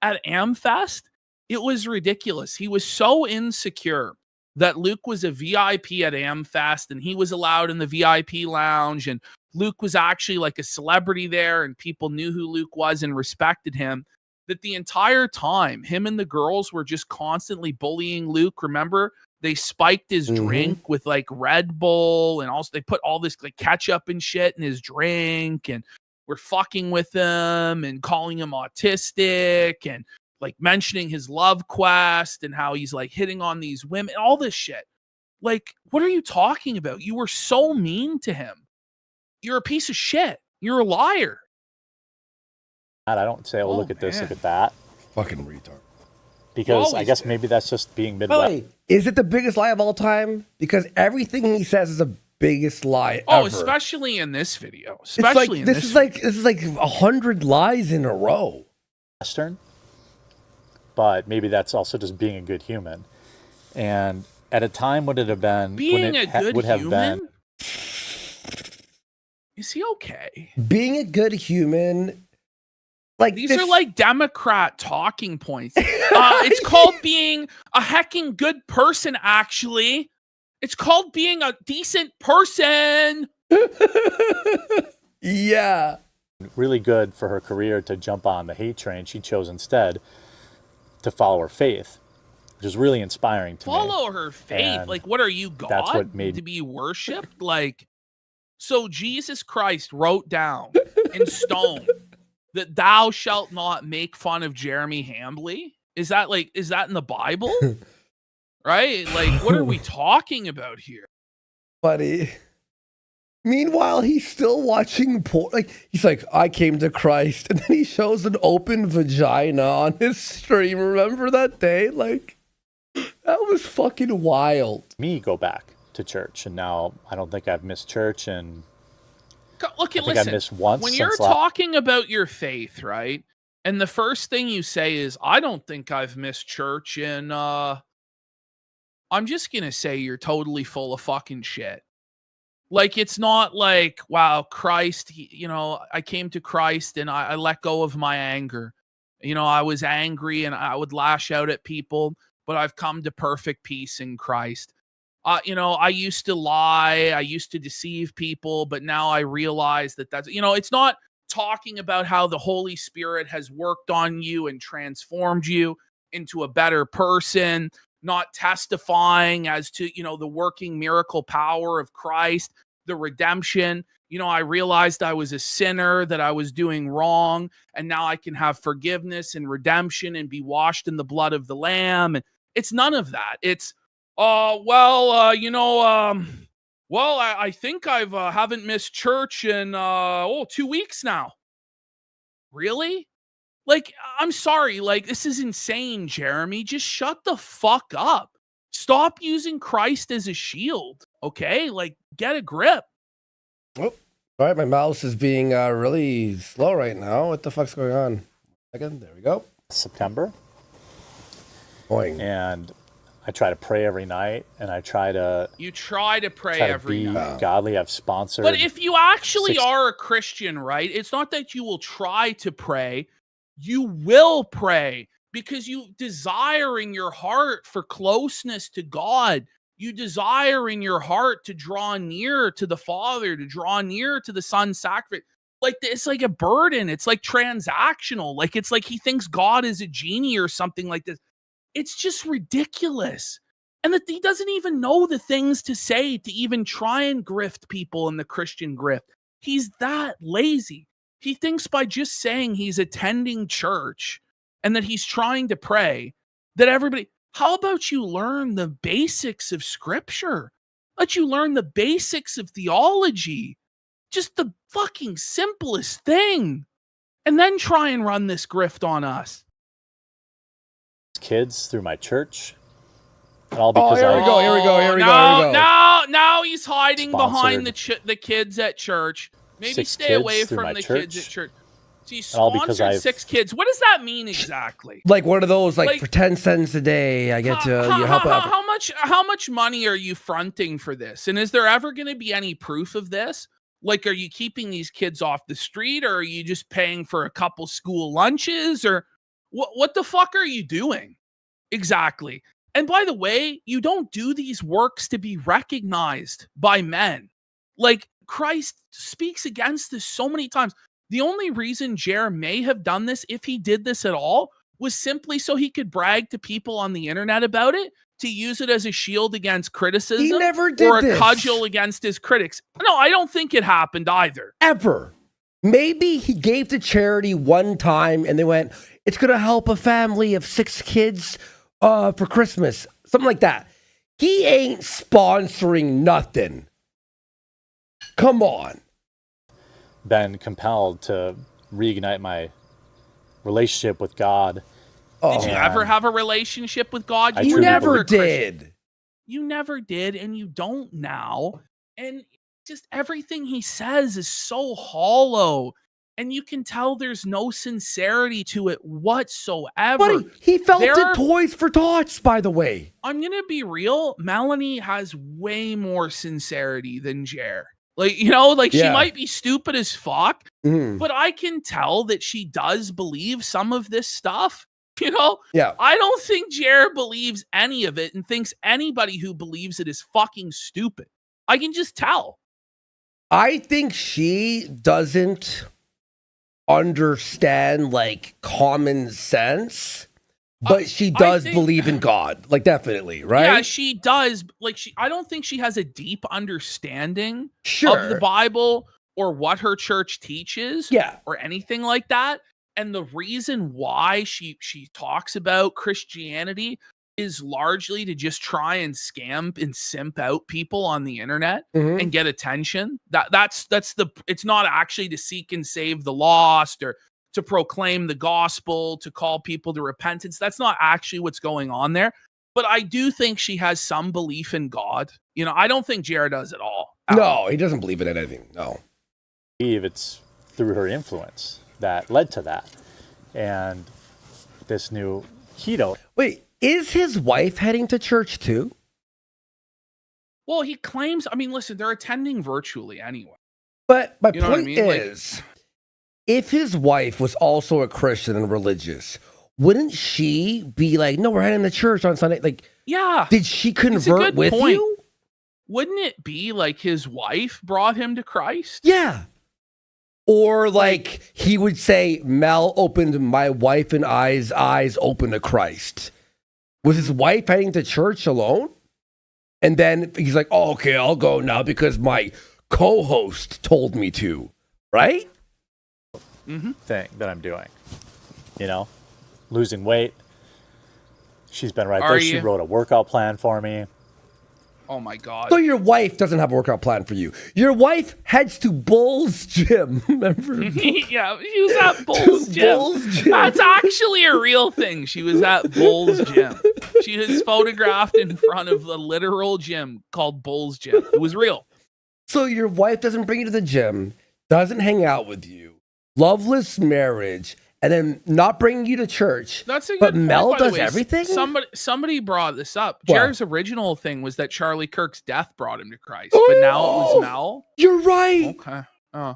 Speaker 4: At Amfest, it was ridiculous. He was so insecure that Luke was a VIP at Amfest and he was allowed in the VIP lounge, and Luke was actually like a celebrity there and people knew who Luke was and respected him, that the entire time him and the girls were just constantly bullying Luke. Remember, they spiked his drink with like Red Bull, and also they put all this like ketchup and shit in his drink, and were fucking with him and calling him autistic and like mentioning his love quest and how he's like hitting on these women, all this shit. Like, what are you talking about? You were so mean to him. You're a piece of shit. You're a liar.
Speaker 5: I don't say, oh, look at this,
Speaker 4: man.
Speaker 5: look at that,
Speaker 3: Fucking retard.
Speaker 5: because I
Speaker 4: always
Speaker 5: guess
Speaker 4: do.
Speaker 5: maybe that's just being
Speaker 3: By the
Speaker 5: Midwest.
Speaker 3: way, is it the biggest lie of all time? Because everything he says is the biggest lie
Speaker 4: Oh,
Speaker 3: ever.
Speaker 4: especially in this video.
Speaker 3: It's
Speaker 4: Especially
Speaker 3: like,
Speaker 4: in
Speaker 3: this
Speaker 4: this
Speaker 3: is like 100 lies in a row.
Speaker 5: Western, but maybe that's also just being a good human. And at a time would it have been
Speaker 4: being
Speaker 5: when
Speaker 4: a
Speaker 5: it
Speaker 4: good
Speaker 5: would have
Speaker 4: human.
Speaker 5: been
Speaker 4: Is he okay?
Speaker 3: Being a good human, like
Speaker 4: These
Speaker 3: this,
Speaker 4: are like Democrat talking points. It's called being a hecking good person, actually. It's called being a decent person.
Speaker 3: yeah.
Speaker 5: really good for her career to jump on the hate train. She chose instead to follow her faith, which is really inspiring to me.
Speaker 4: Follow her faith.
Speaker 5: And
Speaker 4: Like, what are you, God?
Speaker 5: that's what made-
Speaker 4: to be worshipped? Like, so Jesus Christ wrote down in stone that thou shalt not make fun of Jeremy Hambley. Is that in the Bible? Right? Like, what are we talking about here?
Speaker 3: Buddy. Meanwhile, he's still watching porn. Like, he's like, I came to Christ. And then he shows an open vagina on his stream. Remember that day? Like, that was fucking wild.
Speaker 5: Me go back to church, and now I don't think I've missed church, and
Speaker 4: Look,
Speaker 5: I think I
Speaker 4: listen.
Speaker 5: missed once
Speaker 4: When
Speaker 5: since
Speaker 4: you're
Speaker 5: last-
Speaker 4: talking about your faith, right? And the first thing you say is, I don't think I've missed church in, I'm just going to say you're totally full of fucking shit. Like, it's not like, wow, Christ, I came to Christ and I let go of my anger. I was angry and I would lash out at people, but I've come to perfect peace in Christ. I used to lie, I used to deceive people, but now I realize that's, it's not talking about how the Holy Spirit has worked on you and transformed you into a better person, not testifying as to, the working miracle power of Christ, the redemption. I realized I was a sinner, that I was doing wrong, and now I can have forgiveness and redemption and be washed in the blood of the Lamb. And it's none of that. It's, I think I've haven't missed church in 2 weeks now. Really? Like, I'm sorry, like, this is insane, Jeremy. Just shut the fuck up. Stop using Christ as a shield, okay? Like, get a grip.
Speaker 3: Oh, all right, my mouse is being really slow right now. What the fuck's going on? Second, there we go.
Speaker 5: September.
Speaker 3: Boing.
Speaker 5: And I try to pray every night, and I try to
Speaker 4: pray every
Speaker 5: be
Speaker 4: night.
Speaker 5: godly. I've sponsored.
Speaker 4: But if you actually are a Christian, right? It's not that you will try to pray. You will pray because you desire in your heart for closeness to God. You desire in your heart to draw near to the Father, to draw near to the Son's sacrifice. Like, it's like a burden. It's like transactional. Like, it's like he thinks God is a genie or something like this. It's just ridiculous. And that he doesn't even know the things to say to even try and grift people in the Christian grift. He's that lazy. He thinks by just saying he's attending church and that he's trying to pray that everybody... How about you learn the basics of scripture? Let you learn the basics of theology. Just the fucking simplest thing. And then try and run this grift on us.
Speaker 5: Kids through my church. And all because
Speaker 3: here we go.
Speaker 4: Now he's hiding
Speaker 5: Sponsored.
Speaker 4: behind the kids at church. Maybe
Speaker 5: 6
Speaker 4: stay
Speaker 5: kids
Speaker 4: away
Speaker 5: through
Speaker 4: from
Speaker 5: my
Speaker 4: the
Speaker 5: church.
Speaker 4: kids at church. So you
Speaker 5: All because
Speaker 4: sponsored
Speaker 5: I've-
Speaker 4: 6 kids. What does that mean exactly?
Speaker 3: Like one of those, like
Speaker 4: Like-
Speaker 3: for 10 cents a day, I get to you help out.
Speaker 4: How much money are you fronting for this? And is there ever going to be any proof of this? Like, are you keeping these kids off the street, or are you just paying for a couple school lunches, or what the fuck are you doing exactly? And by the way, you don't do these works to be recognized by men. Like, Christ speaks against this so many times. The only reason Jer may have done this, if he did this at all, was simply so he could brag to people on the internet about it, to use it as a shield against criticism.
Speaker 3: He never did
Speaker 4: or a
Speaker 3: this.
Speaker 4: cudgel against his critics. No, I don't think it happened either.
Speaker 3: Ever. Maybe he gave to charity one time and they went, it's going to help a family of 6 kids for Christmas. Something like that. He ain't sponsoring nothing. Come on.
Speaker 5: Been compelled to reignite my relationship with God.
Speaker 4: Did you ever have a relationship with God?
Speaker 5: I
Speaker 3: You
Speaker 5: truly
Speaker 3: never
Speaker 4: were a Christian.
Speaker 3: did.
Speaker 4: You never did, and you don't now. And just everything he says is so hollow. And you can tell there's no sincerity to it whatsoever.
Speaker 3: Buddy, he felt
Speaker 4: There
Speaker 3: it
Speaker 4: are-
Speaker 3: Toys for Tots, by the way.
Speaker 4: I'm going to be real. Melanie has way more sincerity than Jer. Like, she
Speaker 3: Yeah.
Speaker 4: might be stupid as fuck,
Speaker 3: Mhm.
Speaker 4: but I can tell that she does believe some of this stuff.
Speaker 3: Yeah.
Speaker 4: I don't think Jer believes any of it and thinks anybody who believes it is fucking stupid. I can just tell.
Speaker 3: I think she doesn't understand like common sense, but she does
Speaker 4: think-
Speaker 3: believe in God. Like, definitely, right?
Speaker 4: Yeah, she does. Like, I don't think she has a deep understanding
Speaker 3: Sure.
Speaker 4: of the Bible or what her church teaches.
Speaker 3: Yeah.
Speaker 4: Or anything like that. And the reason why she talks about Christianity is largely to just try and scam and simp out people on the internet
Speaker 3: Mhm.
Speaker 4: and get attention. It's not actually to seek and save the lost or to proclaim the gospel, to call people to repentance. That's not actually what's going on there. But I do think she has some belief in God. I don't think Jared does at all.
Speaker 3: No, he doesn't believe in anything. No.
Speaker 5: It's through her influence that led to that. and this new Kino.
Speaker 3: Wait, is his wife heading to church too?
Speaker 4: Well, he claims, I mean, listen, they're attending virtually anyway.
Speaker 3: But my
Speaker 4: You know what I
Speaker 3: point
Speaker 4: mean? Like-
Speaker 3: is, if his wife was also a Christian and religious, wouldn't she be like, no, we're heading to church on Sunday? Like,
Speaker 4: Yeah.
Speaker 3: did she
Speaker 4: It's a
Speaker 3: convert
Speaker 4: good
Speaker 3: with
Speaker 4: point.
Speaker 3: you?
Speaker 4: Wouldn't it be like his wife brought him to Christ?
Speaker 3: Yeah. Or like he would say, Mel opened my wife and I's eyes open to Christ. Was his wife heading to church alone? And then he's like, oh, okay, I'll go now because my co-host told me to, right?
Speaker 5: Thing that I'm doing, you know, losing weight. She's been right
Speaker 4: Are
Speaker 5: there. She
Speaker 4: you?
Speaker 5: wrote a workout plan for me.
Speaker 4: Oh my God.
Speaker 3: So your wife doesn't have a workout plan for you. Your wife heads to Bull's Gym. Remember?
Speaker 4: Yeah, she was at Bull's Gym.
Speaker 3: Bull's Gym.
Speaker 4: That's actually a real thing. She was at Bull's Gym. She was photographed in front of the literal gym called Bull's Gym. It was real.
Speaker 3: So your wife doesn't bring you to the gym, doesn't hang out with you, loveless marriage, and then not bringing you to church.
Speaker 4: That's a good
Speaker 3: But
Speaker 4: point,
Speaker 3: Mel
Speaker 4: by the
Speaker 3: does
Speaker 4: way.
Speaker 3: everything?
Speaker 4: Somebody brought this up.
Speaker 3: What?
Speaker 4: Jared's original thing was that Charlie Kirk's death brought him to Christ, but now it was Mel.
Speaker 3: You're right.
Speaker 4: Okay. Oh,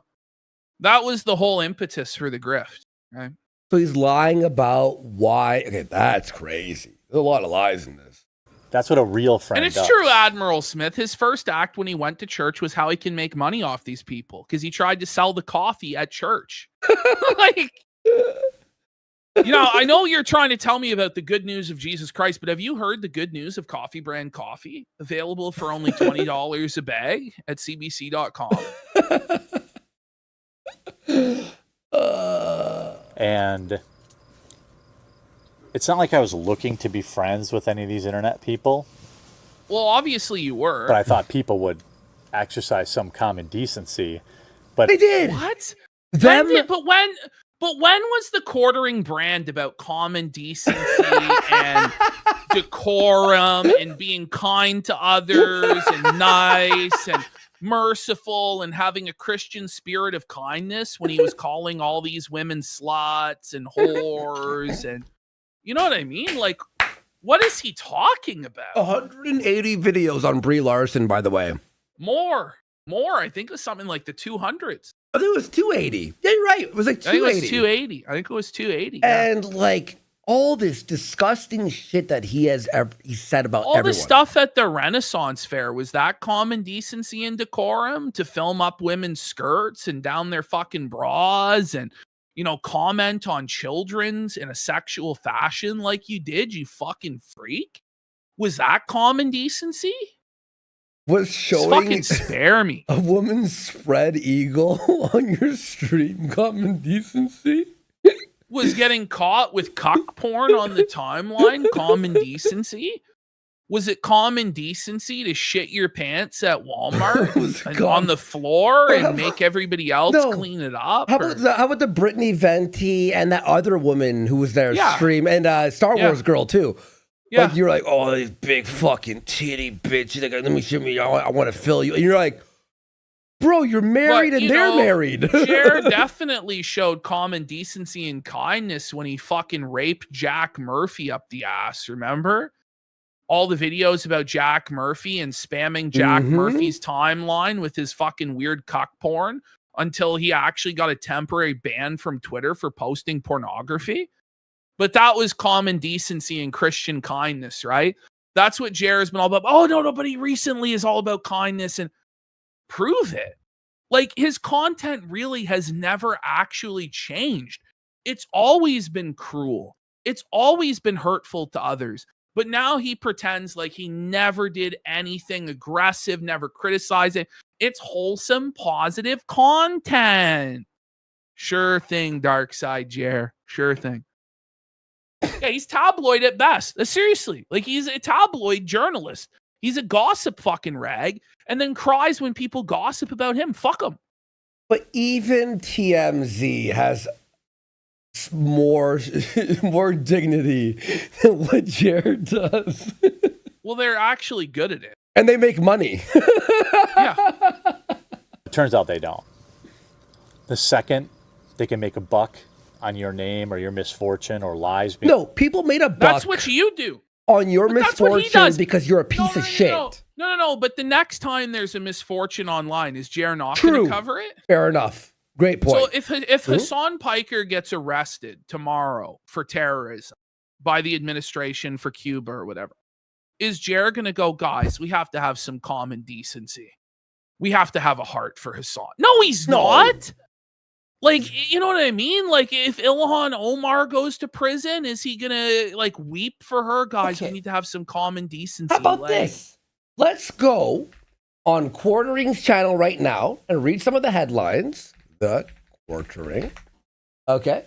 Speaker 4: that was the whole impetus for the grift, right?
Speaker 3: So he's lying about why. Okay, that's crazy. There's a lot of lies in this.
Speaker 5: That's what a real friend
Speaker 4: And it's
Speaker 5: does.
Speaker 4: true, Admiral Smith. His first act when he went to church was how he can make money off these people because he tried to sell the coffee at church. Like, you know, I know you're trying to tell me about the good news of Jesus Christ, but have you heard the good news of Coffee Brand coffee available for only $20 a bag at cbc.com?
Speaker 5: And it's not like I was looking to be friends with any of these internet people,
Speaker 4: Well, obviously you were.
Speaker 5: but I thought people would exercise some common decency. But
Speaker 3: They did.
Speaker 4: What?
Speaker 3: Them.
Speaker 4: But when was the quartering brand about common decency and decorum and being kind to others and nice and merciful and having a Christian spirit of kindness when he was calling all these women sluts and whores and you know what I mean? Like, what is he talking about?
Speaker 3: 180 videos on Brie Larson, by the way.
Speaker 4: More. I think it was something like the 200s.
Speaker 3: I think it was 280. Yeah, you're right. It was like
Speaker 4: I think it
Speaker 3: 280.
Speaker 4: was 280. I think it was 280. Yeah.
Speaker 3: And like all this disgusting shit that he said about
Speaker 4: All
Speaker 3: everyone.
Speaker 4: the stuff at the Renaissance Fair, was that common decency and decorum to film up women's skirts and down their fucking bras and, you know, comment on children's in a sexual fashion like you did, you fucking freak? Was that common decency?
Speaker 3: was
Speaker 4: Just
Speaker 3: showing
Speaker 4: fucking spare me.
Speaker 3: a woman's spread eagle on your stream common decency?
Speaker 4: Was getting caught with cuck porn on the timeline common decency? Was it common decency to shit your pants at Walmart
Speaker 3: Was
Speaker 4: and
Speaker 3: com-
Speaker 4: on the floor
Speaker 3: How
Speaker 4: and
Speaker 3: about-
Speaker 4: make everybody else
Speaker 3: No.
Speaker 4: clean it up?
Speaker 3: How
Speaker 4: or-
Speaker 3: about the Brittany Venti and that other woman who was there
Speaker 4: Yeah.
Speaker 3: stream and Star
Speaker 4: Yeah.
Speaker 3: Wars girl too?
Speaker 4: Yeah.
Speaker 3: Like you're like, oh, these big fucking titty bitches. Like, let me show me. I want to fill you. And you're like, bro, you're married and
Speaker 4: you
Speaker 3: they're
Speaker 4: know,
Speaker 3: married.
Speaker 4: Jared definitely showed common decency and kindness when he fucking raped Jack Murphy up the ass. Remember? All the videos about Jack Murphy and spamming Jack
Speaker 3: Mhm.
Speaker 4: Murphy's timeline with his fucking weird cuck porn until he actually got a temporary ban from Twitter for posting pornography. But that was common decency and Christian kindness, right? That's what Jared's been all about. Oh, no, but he recently is all about kindness and prove it. Like his content really has never actually changed. It's always been cruel. It's always been hurtful to others. But now he pretends like he never did anything aggressive, never criticized it. It's wholesome, positive content. Sure thing, Dark Side Jer. Sure thing. Yeah, he's tabloid at best. Seriously, like he's a tabloid journalist. He's a gossip fucking rag and then cries when people gossip about him. Fuck him.
Speaker 3: But even TMZ has more dignity than what Jared does.
Speaker 4: Well, they're actually good at it.
Speaker 3: And they make money.
Speaker 4: Yeah.
Speaker 5: it turns out they don't. The second they can make a buck on your name or your misfortune or lies being
Speaker 3: No, people made a buck
Speaker 4: That's what you do.
Speaker 3: on your
Speaker 4: But that's what he
Speaker 3: misfortune
Speaker 4: does.
Speaker 3: because you're a piece of shit.
Speaker 4: No. But the next time there's a misfortune online, is Jer not going
Speaker 3: True.
Speaker 4: to cover it?
Speaker 3: Fair enough. Great point.
Speaker 4: So if Hassan Piker gets arrested tomorrow for terrorism by the administration for Cuba or whatever, is Jer going to go, guys, we have to have some common decency. We have to have a heart for Hassan. No, he's not. Like, you know what I mean? Like, if Ilhan Omar goes to prison, is he going to, like, weep for her? Guys, we need to have some common decency.
Speaker 3: How about
Speaker 4: like,
Speaker 3: this? Let's go on Quartering's channel right now and read some of the headlines. The Quartering. Okay.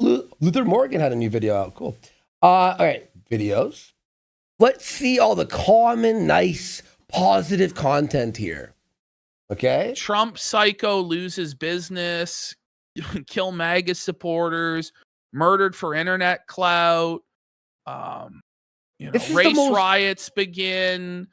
Speaker 3: Luther Morgan had a new video out. Cool. All right. Videos. Let's see all the common, nice, positive content here. Okay.
Speaker 4: Trump psycho loses business, kill MAGA supporters, murdered for internet clout. Race riots begin.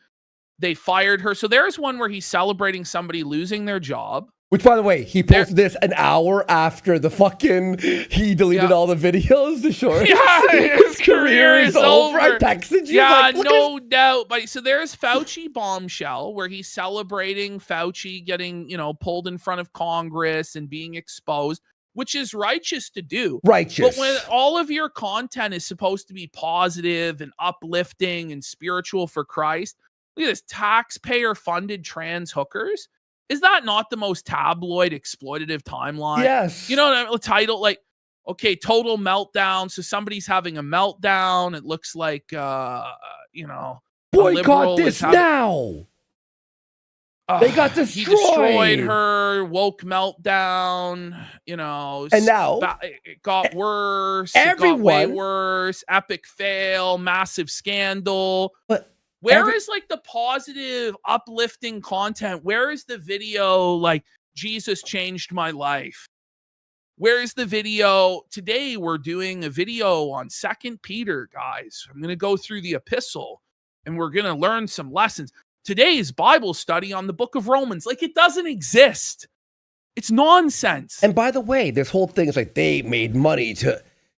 Speaker 4: They fired her. So there's one where he's celebrating somebody losing their job.
Speaker 3: Which, by the way, he posted this an hour after the fucking he deleted all the videos. The short,
Speaker 4: his career is over.
Speaker 3: I texted you.
Speaker 4: Yeah,
Speaker 3: like,
Speaker 4: no doubt. But so there's Fauci bombshell where he's celebrating Fauci getting pulled in front of Congress and being exposed, which is righteous to do.
Speaker 3: Righteous.
Speaker 4: But when all of your content is supposed to be positive and uplifting and spiritual for Christ, look at this: taxpayer-funded trans hookers. Is that not the most tabloid exploitative timeline?
Speaker 3: Yes.
Speaker 4: You know the title, like, okay, total meltdown. So somebody's having a meltdown. It looks like,
Speaker 3: boycott this now. They got destroyed.
Speaker 4: He destroyed her. Woke meltdown.
Speaker 3: And now
Speaker 4: it got worse.
Speaker 3: Everyone,
Speaker 4: it got way worse. Epic fail. Massive scandal.
Speaker 3: But
Speaker 4: where is like the positive, uplifting content? Where is the video like Jesus changed my life? Where is the video? Today we're doing a video on 2 Peter, guys. I'm going to go through the epistle and we're going to learn some lessons. Today's Bible study on the book of Romans. Like, it doesn't exist. It's nonsense.
Speaker 3: And by the way, this whole thing is like they made money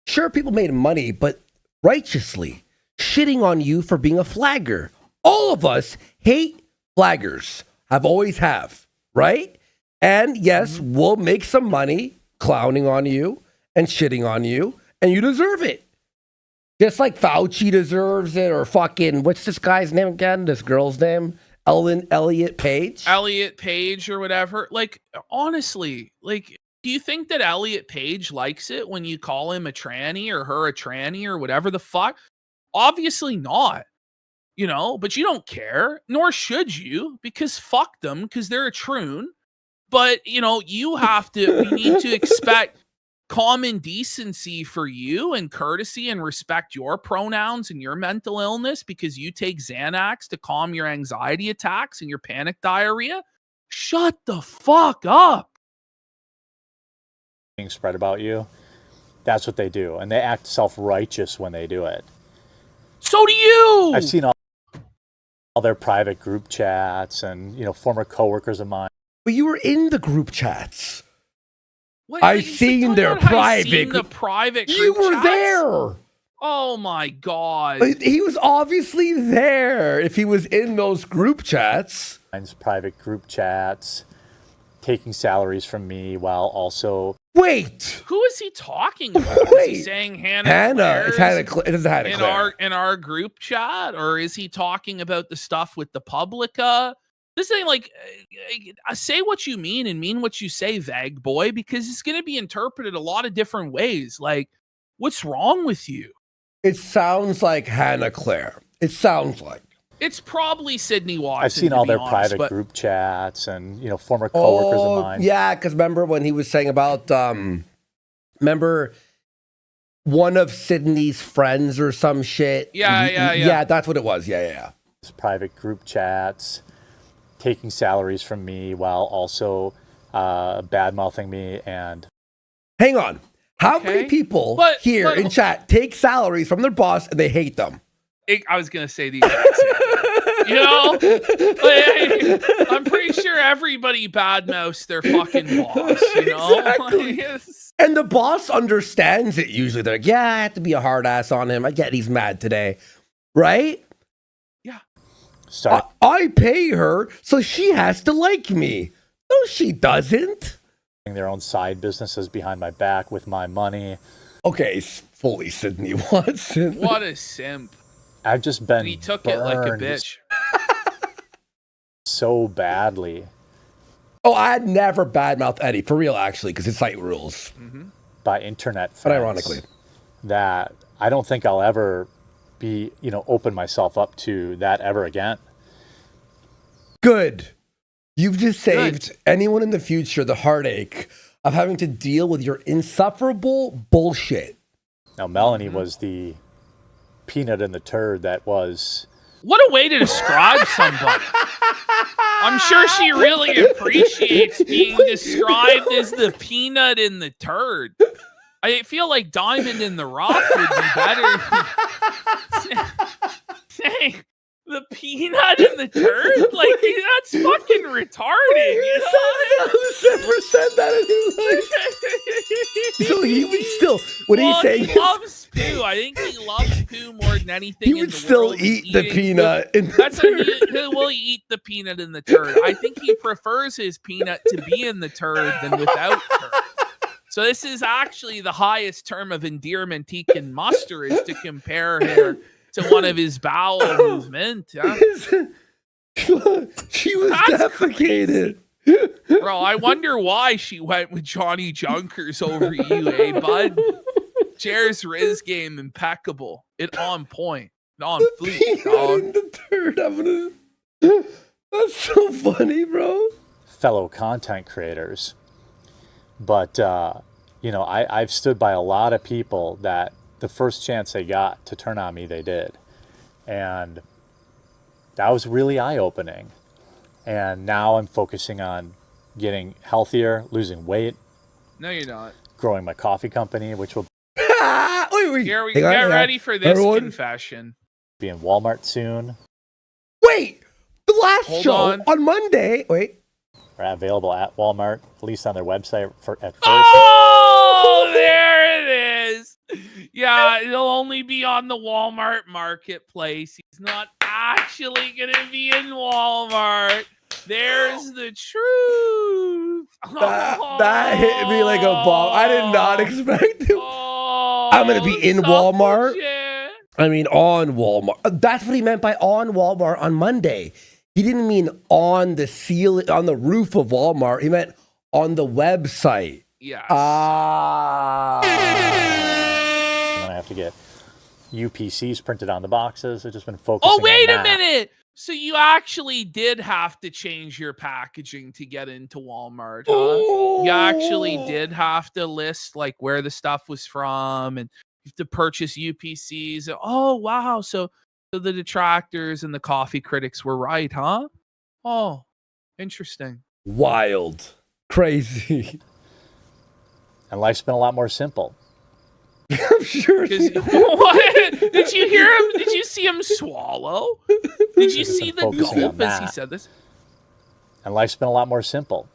Speaker 3: sure, people made money, but righteously. Shitting on you for being a flagger. All of us hate flaggers. Always have, right? And yes, we'll make some money clowning on you and shitting on you, and you deserve it. Just like Fauci deserves it, or fucking, what's this guy's name again? This girl's name? Elliot Page?
Speaker 4: Elliot Page or whatever. Like, honestly, like, do you think that Elliot Page likes it when you call him a tranny or her a tranny or whatever the fuck? Obviously not, but you don't care, nor should you, because fuck them, because they're a troon. But, we need to expect common decency for you and courtesy and respect your pronouns and your mental illness because you take Xanax to calm your anxiety attacks and your panic diarrhea. Shut the fuck up.
Speaker 5: being spread about you. That's what they do. And they act self-righteous when they do it.
Speaker 4: So do you.
Speaker 5: I've seen all their private group chats and, former coworkers of mine.
Speaker 3: But you were in the group chats.
Speaker 4: What,
Speaker 3: I've seen their private.
Speaker 4: The private group
Speaker 3: You were
Speaker 4: chats?
Speaker 3: there.
Speaker 4: Oh my God.
Speaker 3: He was obviously there if he was in those group chats.
Speaker 5: Private group chats, taking salaries from me while also...
Speaker 3: Wait.
Speaker 4: Who is he talking about?
Speaker 3: Wait.
Speaker 4: Is he saying Hannah?
Speaker 3: It's Hannah. It is Hannah Claire.
Speaker 4: In our group chat, or is he talking about the stuff with the Publica? This thing, like, say what you mean and mean what you say, vague boy, because it's going to be interpreted a lot of different ways. Like, what's wrong with you?
Speaker 3: It sounds like Hannah Claire. It sounds like.
Speaker 4: It's probably Sydney Watson.
Speaker 5: I've seen all their private group chats and, former coworkers of mine.
Speaker 3: Yeah, because remember when he was saying about, remember one of Sydney's friends or some shit?
Speaker 4: Yeah.
Speaker 3: Yeah, that's what it was. Yeah.
Speaker 5: Private group chats, taking salaries from me while also bad-mouthing me and...
Speaker 3: Hang on. How many people here in chat take salaries from their boss and they hate them?
Speaker 4: I was going to say the exact same thing. I'm pretty sure everybody badmouths their fucking boss,
Speaker 3: Exactly. And the boss understands it usually. They're like, yeah, I have to be a hard ass on him. I get he's mad today. Right?
Speaker 5: Start
Speaker 3: I pay her, so she has to like me. No, she doesn't.
Speaker 5: their own side businesses behind my back with my money.
Speaker 3: Okay, it's fully Sydney Watson.
Speaker 4: What a simp.
Speaker 5: I've just been
Speaker 4: And he took it like a
Speaker 5: burned
Speaker 4: bitch.
Speaker 5: so badly
Speaker 3: Oh, I'd never badmouth Eddie, for real, actually, because it's site rules.
Speaker 5: by internet
Speaker 3: But
Speaker 5: friends
Speaker 3: ironically.
Speaker 5: that I don't think I'll ever be, open myself up to that ever again.
Speaker 3: Good. You've just saved anyone in the future the heartache of having to deal with your insufferable bullshit.
Speaker 5: Now, Melanie was the peanut in the turd that was.
Speaker 4: What a way to describe somebody. I'm sure she really appreciates being described as the peanut in the turd. I feel like diamond in the rough would be better. Saying the peanut in the turd? Like, that's fucking retarded. You know?
Speaker 3: Who's ever said that in his life? So he would still, what
Speaker 4: Well,
Speaker 3: he's saying
Speaker 4: he
Speaker 3: is,
Speaker 4: loves poo. I think he loves poo more than anything.
Speaker 3: he
Speaker 4: in
Speaker 3: would
Speaker 4: the
Speaker 3: still
Speaker 4: world.
Speaker 3: eat the
Speaker 4: Eating
Speaker 3: peanut in the
Speaker 4: That's how
Speaker 3: turd.
Speaker 4: he will eat the peanut in the turd. I think he prefers his peanut to be in the turd than without turd. So this is actually the highest term of endearment he can muster, is to compare her to one of his bowel movement. Yeah?
Speaker 3: She was
Speaker 4: That's
Speaker 3: defecated.
Speaker 4: Bro, I wonder why she went with Johnny Junkers over you, eh, bud? Jer's Riz game impeccable. It on point. On fleek,
Speaker 3: Peanut
Speaker 4: dog.
Speaker 3: in the turd. That's so funny, bro.
Speaker 5: Fellow content creators. But, I've stood by a lot of people that the first chance they got to turn on me, they did. And that was really eye-opening. And now I'm focusing on getting healthier, losing weight,
Speaker 4: No, you're not.
Speaker 5: growing my coffee company, which will
Speaker 3: Wait.
Speaker 4: Here we
Speaker 3: Hang on,
Speaker 4: get
Speaker 3: hang on.
Speaker 4: ready for this
Speaker 3: Everyone?
Speaker 4: confession.
Speaker 5: be in Walmart soon.
Speaker 3: Wait, the last
Speaker 4: Hold
Speaker 3: show on Monday. Wait.
Speaker 5: Are available at Walmart, at least on their website at first.
Speaker 4: Oh, there it is. Yeah, it'll only be on the Walmart marketplace. He's not actually going to be in Walmart. There's the truth.
Speaker 3: That hit me like a bomb. I did not expect it.
Speaker 4: Oh,
Speaker 3: I'm gonna be in Walmart.
Speaker 4: bullshit.
Speaker 3: I mean, on Walmart. That's what he meant by on Walmart on Monday. He didn't mean on the ceiling, on the roof of Walmart. He meant on the website.
Speaker 4: Yes.
Speaker 3: Ah.
Speaker 5: I'm going to have to get UPCs printed on the boxes. I've just been focusing
Speaker 4: Oh,
Speaker 5: on
Speaker 4: wait a
Speaker 5: that.
Speaker 4: minute. So you actually did have to change your packaging to get into Walmart, huh? You actually did have to list like where the stuff was from, and you have to purchase UPCs. Oh, wow. So the detractors and the coffee critics were right, huh? Oh, interesting.
Speaker 3: Wild. Crazy.
Speaker 5: And life's been a lot more simple.
Speaker 3: I'm sure.
Speaker 4: 'Cause- what? Did you hear him? Did you see him swallow? Did you see the
Speaker 5: Focusing
Speaker 4: gulp
Speaker 5: on
Speaker 4: as he
Speaker 5: that.
Speaker 4: said this?
Speaker 5: And life's been a lot more simple.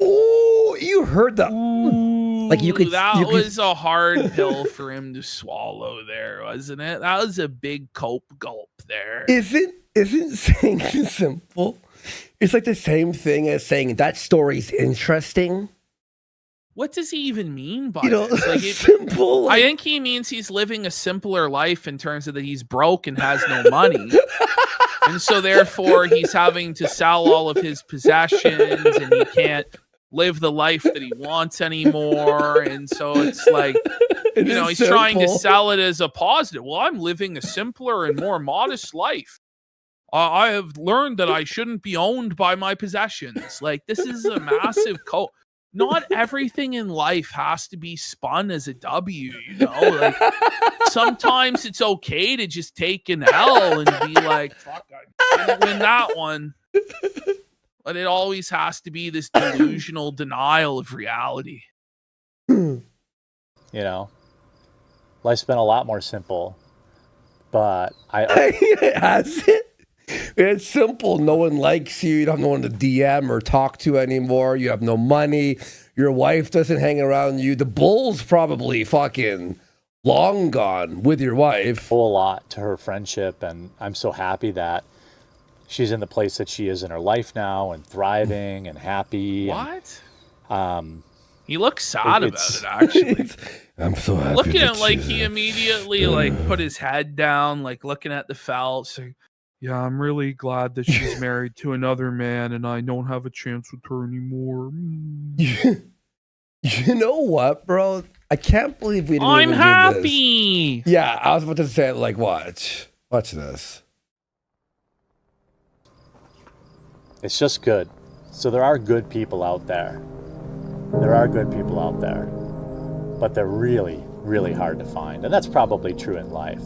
Speaker 3: Oh, you heard that. Like you could.
Speaker 4: That
Speaker 3: you could-
Speaker 4: was a hard pill for him to swallow there, wasn't it? That was a big gulp there.
Speaker 3: Isn't saying it's simple? It's like the same thing as saying that story's interesting.
Speaker 4: What does he even mean by
Speaker 3: You know,
Speaker 4: this? Like,
Speaker 3: simple.
Speaker 4: I
Speaker 3: Like,
Speaker 4: think he means he's living a simpler life in terms of that he's broke and has no money. And so therefore he's having to sell all of his possessions, and he can't live the life that he wants anymore. And so it's like,
Speaker 3: it
Speaker 4: you know,
Speaker 3: is
Speaker 4: he's trying to
Speaker 3: simple.
Speaker 4: sell it as a positive. Well, I'm living a simpler and more modest life. I have learned that I shouldn't be owned by my possessions. Like, this is a massive cult. Not everything in life has to be spun as a W, you know? Like, sometimes it's okay to just take an L and be like, fuck, I didn't win that one. But it always has to be this delusional denial of reality.
Speaker 5: You know, life's been a lot more simple. But
Speaker 3: Has it? It's simple. No one likes you. You don't have no one to DM or talk to anymore. You have no money. Your wife doesn't hang around you. The bull's probably fucking long gone with your wife.
Speaker 5: A lot to her friendship, and I'm so happy that she's in the place that she is in her life now and thriving and happy.
Speaker 4: What?
Speaker 5: And,
Speaker 4: He looks sad about
Speaker 5: it's-
Speaker 4: it, actually.
Speaker 3: I'm so happy.
Speaker 4: Looking
Speaker 3: that
Speaker 4: at like
Speaker 3: she's
Speaker 4: he immediately like put his head down, like looking at the felt, saying, "Yeah, I'm really glad that she's married to another man, and I don't have a chance with her anymore."
Speaker 3: You know what, bro? I can't believe we didn't
Speaker 4: I'm
Speaker 3: even do
Speaker 4: happy.
Speaker 3: this. Yeah, I was about to say, like, watch this.
Speaker 5: it's just good. So there are good people out there. There are good people out there, but they're really, really hard to find. And that's probably true in life.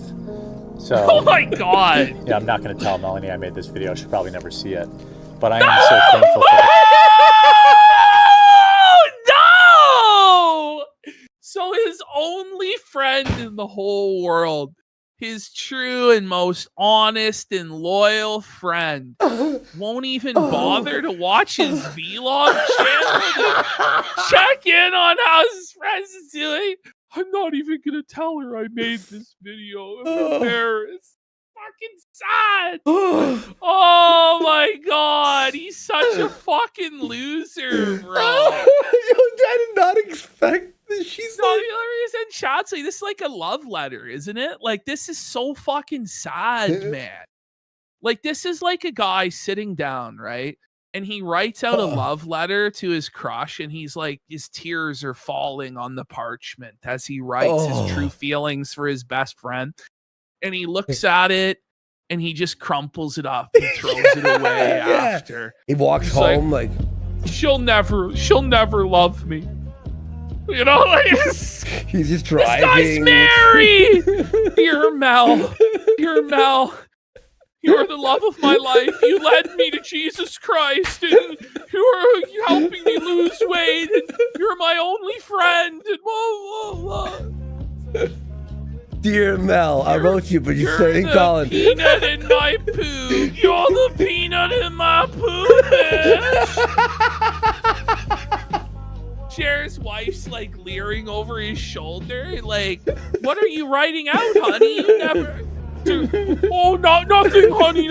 Speaker 5: So,
Speaker 4: Oh my god.
Speaker 5: yeah, I'm not going to tell Melanie I made this video. She'll probably never see it. But I am so thankful for her.
Speaker 4: No! So his only friend in the whole world, his true and most honest and loyal friend, won't even bother to watch his vlog channel to check in on how his friends is doing. I'm not even gonna tell her I made this video. I'm embarrassed. Fucking sad. Oh my god, he's such a fucking loser, bro.
Speaker 3: I did not expect this. She's
Speaker 4: So the other reason chat's like this is like a love letter, isn't it? Like this is so fucking sad, man. Like this is like a guy sitting down, right? And he writes out a love letter to his crush, and he's like, his tears are falling on the parchment as he writes his true feelings for his best friend. And he looks at it and he just crumples it up and throws it away after.
Speaker 3: He walks
Speaker 4: He's like,
Speaker 3: home like
Speaker 4: she'll never love me. You know, like
Speaker 3: he's just
Speaker 4: this
Speaker 3: driving.
Speaker 4: guy's married. Dear Mel, you're the love of my life. You led me to Jesus Christ, and you're helping me lose weight, and you're my only friend, and blah, blah, blah.
Speaker 3: Dear Mel, I wrote you, but you
Speaker 4: You're
Speaker 3: started
Speaker 4: the
Speaker 3: calling.
Speaker 4: peanut in my poo. You're the peanut in my poo, bitch. Cher's wife's like leering over his shoulder, like, "What are you writing out, honey? You never." Oh, nothing, honey.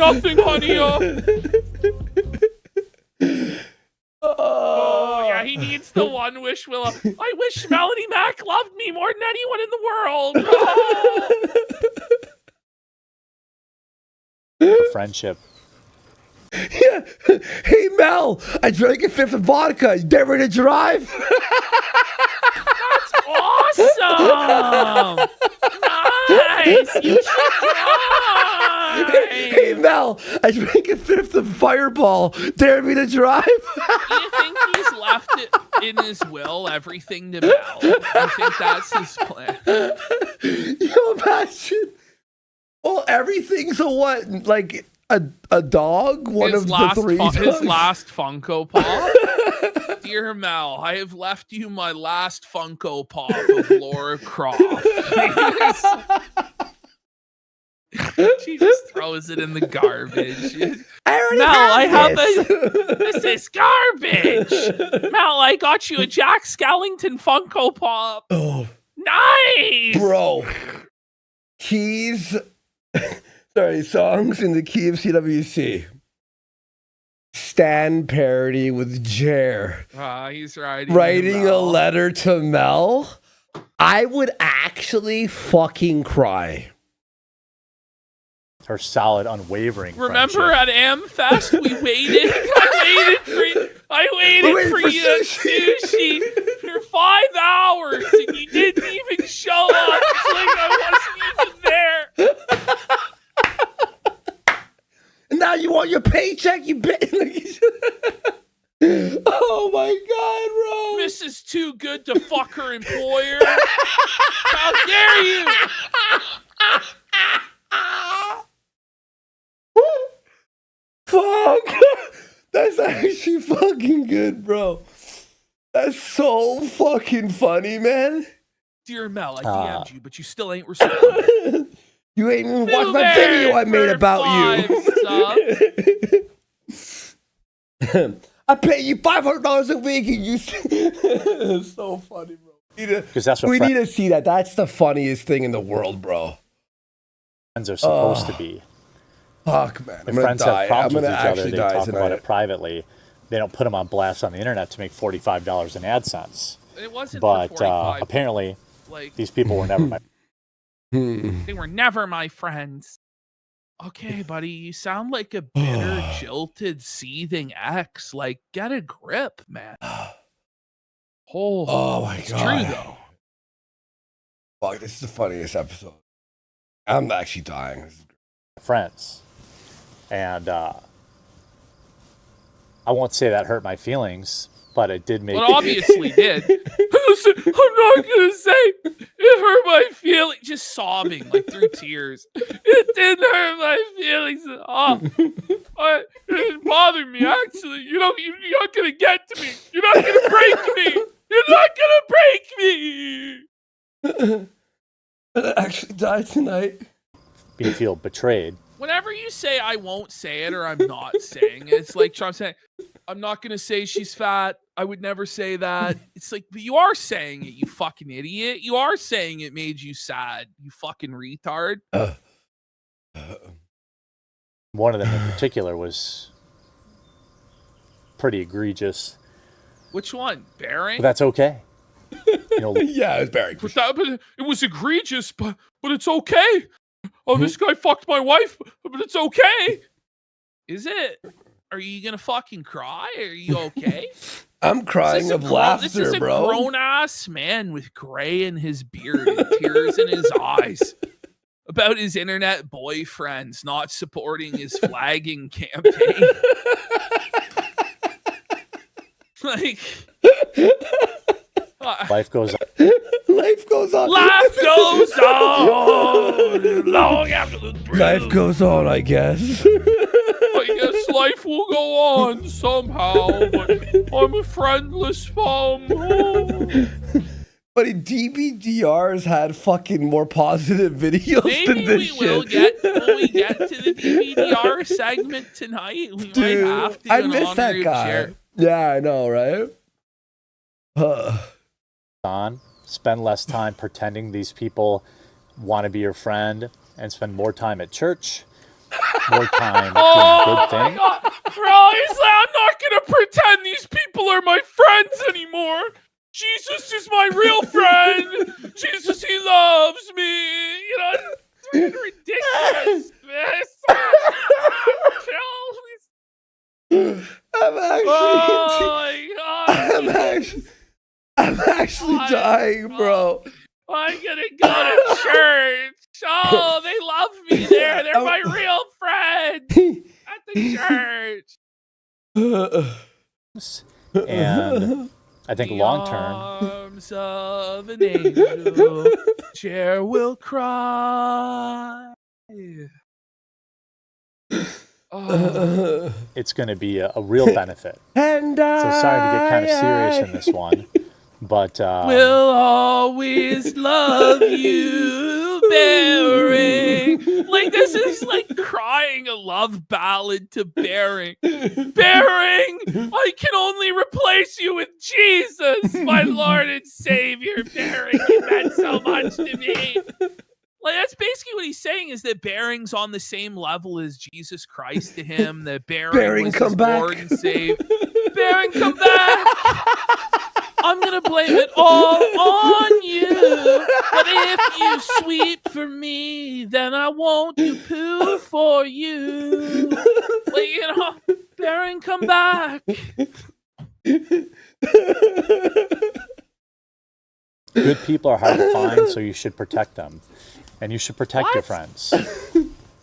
Speaker 4: Oh yeah, he needs the one wish. I wish Melanie Mac loved me more than anyone in the world. Oh.
Speaker 5: Friendship.
Speaker 3: Yeah. Hey Mel, I drank a fifth of vodka. You dare me to drive?
Speaker 4: That's awesome. Nice. You
Speaker 3: Hey Mel, I drank a fifth of Fireball. Dare me to drive?
Speaker 4: Do you think he's left it in his will, everything to Mel? I think that's his plan.
Speaker 3: You imagine? Well, everything's a what? Like a dog? One
Speaker 4: His
Speaker 3: of
Speaker 4: last
Speaker 3: the three dogs?
Speaker 4: his last Funko Pop. Dear Mel, I have left you my last Funko Pop of Laura Croft. She just throws it in the garbage. I have this is garbage. Mel, I got you a Jack Skellington Funko Pop.
Speaker 3: Oh,
Speaker 4: Nice,
Speaker 3: bro. Keys. Sorry, songs in the key of CWC. Stan parody with Jer.
Speaker 4: He's
Speaker 3: Writing a letter to Mel. I would actually fucking cry.
Speaker 5: Her solid, unwavering
Speaker 4: Remember
Speaker 5: friendship.
Speaker 4: at AmFest, we waited. I waited for you at sushi for 5 hours, and you didn't even show up. It's like I wasn't even there.
Speaker 3: And now you want your paycheck, you bitch. Oh my god, bro.
Speaker 4: This is too good to fuck her employer. How dare you?
Speaker 3: Fuck. That's actually fucking good, bro. That's so fucking funny, man.
Speaker 4: Dear Mel, I DM'd you, but you still ain't responding.
Speaker 3: You ain't even
Speaker 4: Still
Speaker 3: watched my
Speaker 4: there
Speaker 3: video I made
Speaker 4: for
Speaker 3: about
Speaker 4: 5
Speaker 3: you. I pay you $500 a week, and you. It's so funny, bro.
Speaker 5: Because that's what
Speaker 3: We need to see that. That's the funniest thing in the world, bro.
Speaker 5: friends are supposed to be.
Speaker 3: Fuck, man.
Speaker 5: If
Speaker 3: I'm gonna
Speaker 5: friends
Speaker 3: die.
Speaker 5: have problems
Speaker 3: I'm
Speaker 5: with
Speaker 3: gonna
Speaker 5: each other,
Speaker 3: actually
Speaker 5: they
Speaker 3: die
Speaker 5: talk about
Speaker 3: tonight.
Speaker 5: it privately. They don't put them on blast on the internet to make $45 in AdSense.
Speaker 4: It wasn't
Speaker 5: But
Speaker 4: for 45.
Speaker 5: apparently,
Speaker 4: Like,
Speaker 5: these people were never my
Speaker 4: they were never my friends. Okay, buddy, you sound like a bitter, jilted, seething ex. Like, get a grip, man.
Speaker 3: Oh my
Speaker 4: it's
Speaker 3: God.
Speaker 4: true though.
Speaker 3: Fuck, this is the funniest episode. I'm actually dying.
Speaker 5: friends. And I won't say that hurt my feelings, but it did make
Speaker 4: Well, it obviously did. Listen, I'm not gonna say it hurt my feelings. Just sobbing like through tears. It didn't hurt my feelings at all. It didn't bother me actually. You're not gonna get to me. You're not gonna break me. You're not gonna break me.
Speaker 3: I actually died tonight.
Speaker 5: me feel betrayed.
Speaker 4: Whenever you say I won't say it or I'm not saying it, it's like Trump saying, I'm not going to say she's fat. I would never say that. It's like, but you are saying it, you fucking idiot. You are saying it made you sad, you fucking retard.
Speaker 5: One of them in particular was pretty egregious.
Speaker 4: Which one? Bearing?
Speaker 5: But that's okay. You know,
Speaker 3: Yeah, it was Barry.
Speaker 4: But it was egregious, but it's okay. Oh, this guy fucked my wife, but it's okay. Is it? Are you gonna fucking cry? Are you okay?
Speaker 3: I'm crying of laughter,
Speaker 4: This is a
Speaker 3: bro.
Speaker 4: grown-ass man with gray in his beard and tears in his eyes about his internet boyfriends not supporting his flagging campaign. Like...
Speaker 5: life goes on.
Speaker 3: Life goes on.
Speaker 4: Life goes on long after the brew.
Speaker 3: Life goes on, I guess.
Speaker 4: I guess life will go on somehow, but I'm a friendless bum.
Speaker 3: But DBDRs had fucking more positive videos than
Speaker 4: Maybe
Speaker 3: this
Speaker 4: we will
Speaker 3: shit.
Speaker 4: when we get to the DVDR segment tonight. We
Speaker 3: Dude,
Speaker 4: might have to.
Speaker 3: I
Speaker 4: in
Speaker 3: miss
Speaker 4: honor
Speaker 3: that
Speaker 4: of
Speaker 3: guy.
Speaker 4: Jared.
Speaker 3: Yeah, I know, right?
Speaker 5: Spend less time pretending these people want to be your friend and spend more time at church, more time doing good things.
Speaker 4: God. Bro, he's like, I'm not gonna pretend these people are my friends anymore. Jesus is my real friend. Jesus, he loves me. You know, it's ridiculous.
Speaker 3: I'm actually,
Speaker 4: Oh my God.
Speaker 3: I'm actually dying, bro.
Speaker 4: I'm gonna go to church. Oh, they love me there. They're my real friends at the church.
Speaker 5: And I think
Speaker 4: The
Speaker 5: long term,
Speaker 4: arms of an angel, chair will cry. Oh.
Speaker 5: it's going to be a real benefit.
Speaker 3: And
Speaker 5: So sorry to get kind of serious in this one, but
Speaker 4: Will always love you, Bearing. Like, this is like crying a love ballad to Bearing. Bearing, I can only replace you with Jesus, my Lord and Savior. Bearing, you meant so much to me. Like, that's basically what he's saying, is that Bearing's on the same level as Jesus Christ to him. That Bearing was
Speaker 3: come
Speaker 4: his
Speaker 3: back.
Speaker 4: Lord and Savior. Bearing, come back. I'm gonna blame it all on you. But if you sweep for me, then I won't do poo for you. Like, you know, Baron, come back.
Speaker 5: good people are hard to find, so you should protect them. And you should protect your
Speaker 4: What?
Speaker 5: friends.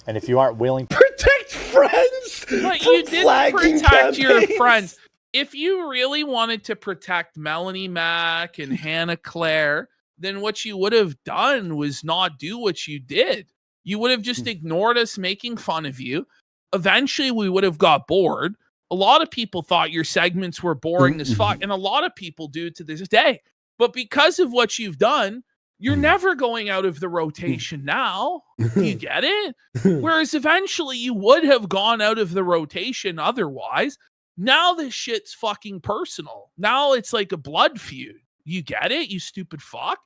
Speaker 5: And if you aren't willing to
Speaker 3: protect friends.
Speaker 4: But
Speaker 3: from
Speaker 4: you didn't
Speaker 3: flagging
Speaker 4: protect your
Speaker 3: campaigns.
Speaker 4: friends. If you really wanted to protect Melanie Mack and Hannah Claire, then what you would have done was not do what you did. You would have just ignored us making fun of you. Eventually, we would have got bored. A lot of people thought your segments were boring as fuck, and a lot of people do to this day. But because of what you've done, you're never going out of the rotation now. You get it? Whereas eventually you would have gone out of the rotation otherwise. Now this shit's fucking personal. Now it's like a blood feud. You get it, you stupid fuck?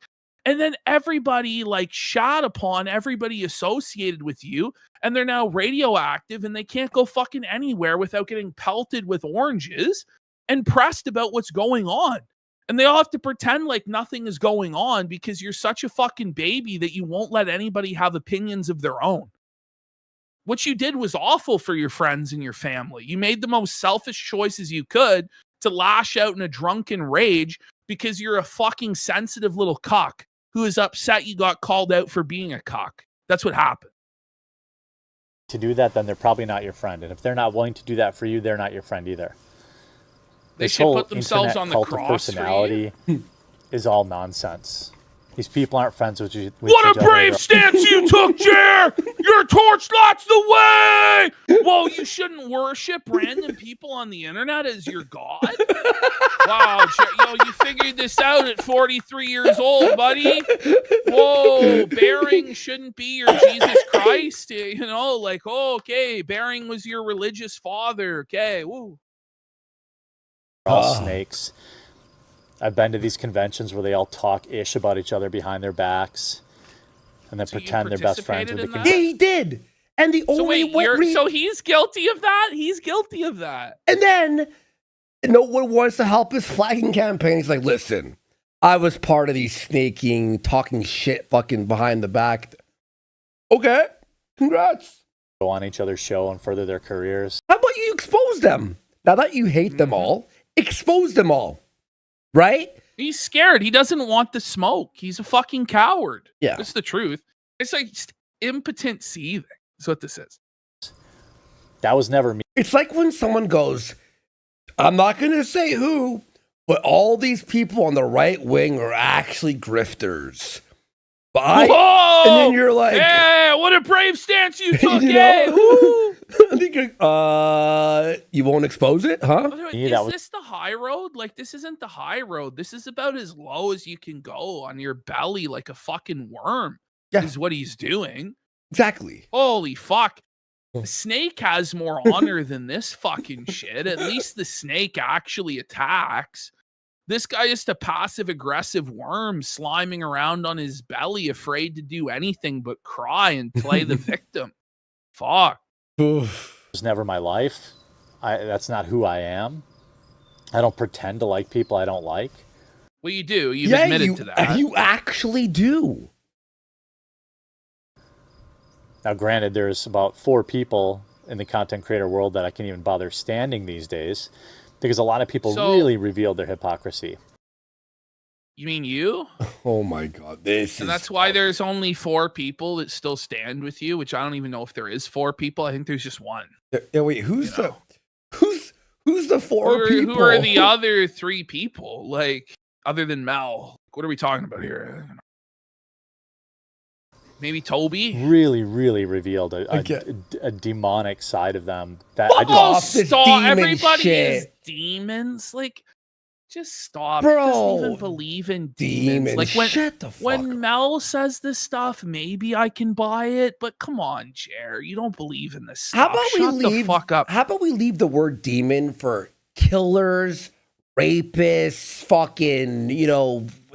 Speaker 4: And then everybody like shot upon everybody associated with you, and they're now radioactive and they can't go fucking anywhere without getting pelted with oranges and pressed about what's going on. And they all have to pretend like nothing is going on because you're such a fucking baby that you won't let anybody have opinions of their own. What you did was awful for your friends and your family. You made the most selfish choices you could to lash out in a drunken rage because you're a fucking sensitive little cuck who is upset you got called out for being a cock. That's what happened.
Speaker 5: To do that, then they're probably not your friend. And if they're not willing to do that for you, they're not your friend either.
Speaker 4: They
Speaker 5: This
Speaker 4: should
Speaker 5: whole
Speaker 4: put themselves
Speaker 5: internet
Speaker 4: on the
Speaker 5: cult of
Speaker 4: cross for you.
Speaker 5: personality is all nonsense. These people aren't friends with you.
Speaker 4: What a brave stance you took, Jer! Your torch lights the way! Whoa, you shouldn't worship random people on the internet as your god? Wow, Jer, yo, you figured this out at 43 years old, buddy. Whoa, Bering shouldn't be your Jesus Christ. You know, like, oh, okay, Bering was your religious father. Okay, woo.
Speaker 5: All snakes. I've been to these conventions where they all talk ish about each other behind their backs, and then
Speaker 4: So you
Speaker 5: pretend they're best friends with the
Speaker 4: participated in
Speaker 3: Yeah, he did. And the
Speaker 4: So
Speaker 3: only
Speaker 4: wait, so he's guilty of that? He's guilty of that.
Speaker 3: and then no one wants to help his flagging campaign. He's like, listen, I was part of these snaking, talking shit fucking behind the back. Okay, congrats.
Speaker 5: go on each other's show and further their careers.
Speaker 3: How about you expose them? Now that you hate them all, expose them all. Right?
Speaker 4: He's scared. He doesn't want the smoke. He's a fucking coward.
Speaker 3: Yeah.
Speaker 4: That's the truth. It's like just impotent seething. That's what this is.
Speaker 5: That was never me.
Speaker 3: It's like when someone goes, I'm not going to say who, but all these people on the right wing are actually grifters. But
Speaker 4: Whoa!
Speaker 3: and then you're like,
Speaker 4: hey, what a brave stance you took,
Speaker 3: You
Speaker 4: eh?
Speaker 3: know?
Speaker 4: Woo!
Speaker 3: I think you won't expose it, huh?
Speaker 4: By the way,
Speaker 5: Yeah,
Speaker 4: is
Speaker 5: that was-
Speaker 4: this the high road? Like, this isn't the high road. This is about as low as you can go on your belly like a fucking worm.
Speaker 3: Yeah.
Speaker 4: Is what he's doing.
Speaker 3: Exactly.
Speaker 4: Holy fuck. The snake has more honor than this fucking shit. At least the snake actually attacks. This guy is a passive aggressive worm sliming around on his belly, afraid to do anything but cry and play the victim. Fuck.
Speaker 5: It was never my life. That's not who I am. I don't pretend to like people I don't like.
Speaker 4: Well, you do. You've admitted to that.
Speaker 3: You actually do.
Speaker 5: Now, granted, there's about 4 people in the content creator world that I can't even bother standing these days because a lot of people
Speaker 4: So-
Speaker 5: really revealed their hypocrisy.
Speaker 4: You mean you?
Speaker 3: Oh my God. This
Speaker 4: And
Speaker 3: is
Speaker 4: that's why there's only 4 people that still stand with you, which I don't even know if there is 4 people. I think there's just one.
Speaker 3: Yeah, wait, who's
Speaker 4: You know.
Speaker 3: who's the 4 people?
Speaker 4: Who are the other 3 people? Like, other than Mel? What are we talking about here? Maybe Toby?
Speaker 5: Really, really revealed
Speaker 3: Okay.
Speaker 5: a demonic side of them that I just
Speaker 3: Off this
Speaker 4: Stop.
Speaker 3: demon
Speaker 4: Everybody
Speaker 3: shit.
Speaker 4: is demons. Like, just stop.
Speaker 3: Bro.
Speaker 4: He doesn't even believe in demons.
Speaker 3: Demons.
Speaker 4: Like, when,
Speaker 3: Shut the fuck
Speaker 4: when
Speaker 3: up.
Speaker 4: Mel says this stuff, maybe I can buy it. But come on, Jer. You don't believe in this stuff.
Speaker 3: How about
Speaker 4: Shut
Speaker 3: we
Speaker 4: the
Speaker 3: leave?
Speaker 4: fuck up.
Speaker 3: How about we leave the word demon for killers, rapists, fucking,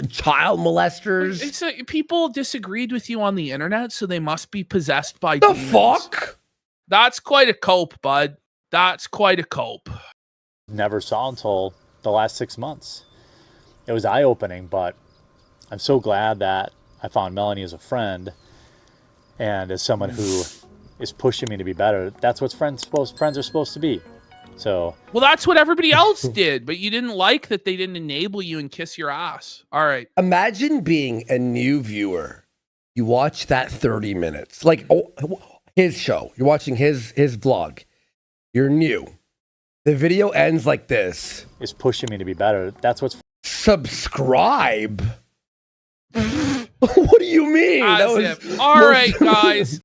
Speaker 3: child molesters?
Speaker 4: It's people disagreed with you on the internet, so they must be possessed by
Speaker 3: The
Speaker 4: demons.
Speaker 3: fuck?
Speaker 4: That's quite a cope, bud. That's quite a cope.
Speaker 5: never saw until the last 6 months. It was eye-opening, but I'm so glad that I found Melanie as a friend and as someone who is pushing me to be better. That's what friends are supposed to be. So
Speaker 4: Well, that's what everybody else did, but you didn't like that they didn't enable you and kiss your ass. All right.
Speaker 3: Imagine being a new viewer. You watch that 30 minutes, like his show. You're watching his vlog. You're new. The video ends like this.
Speaker 5: is pushing me to be better. That's what's
Speaker 3: Subscribe. What do you mean?
Speaker 4: As if. All right, guys.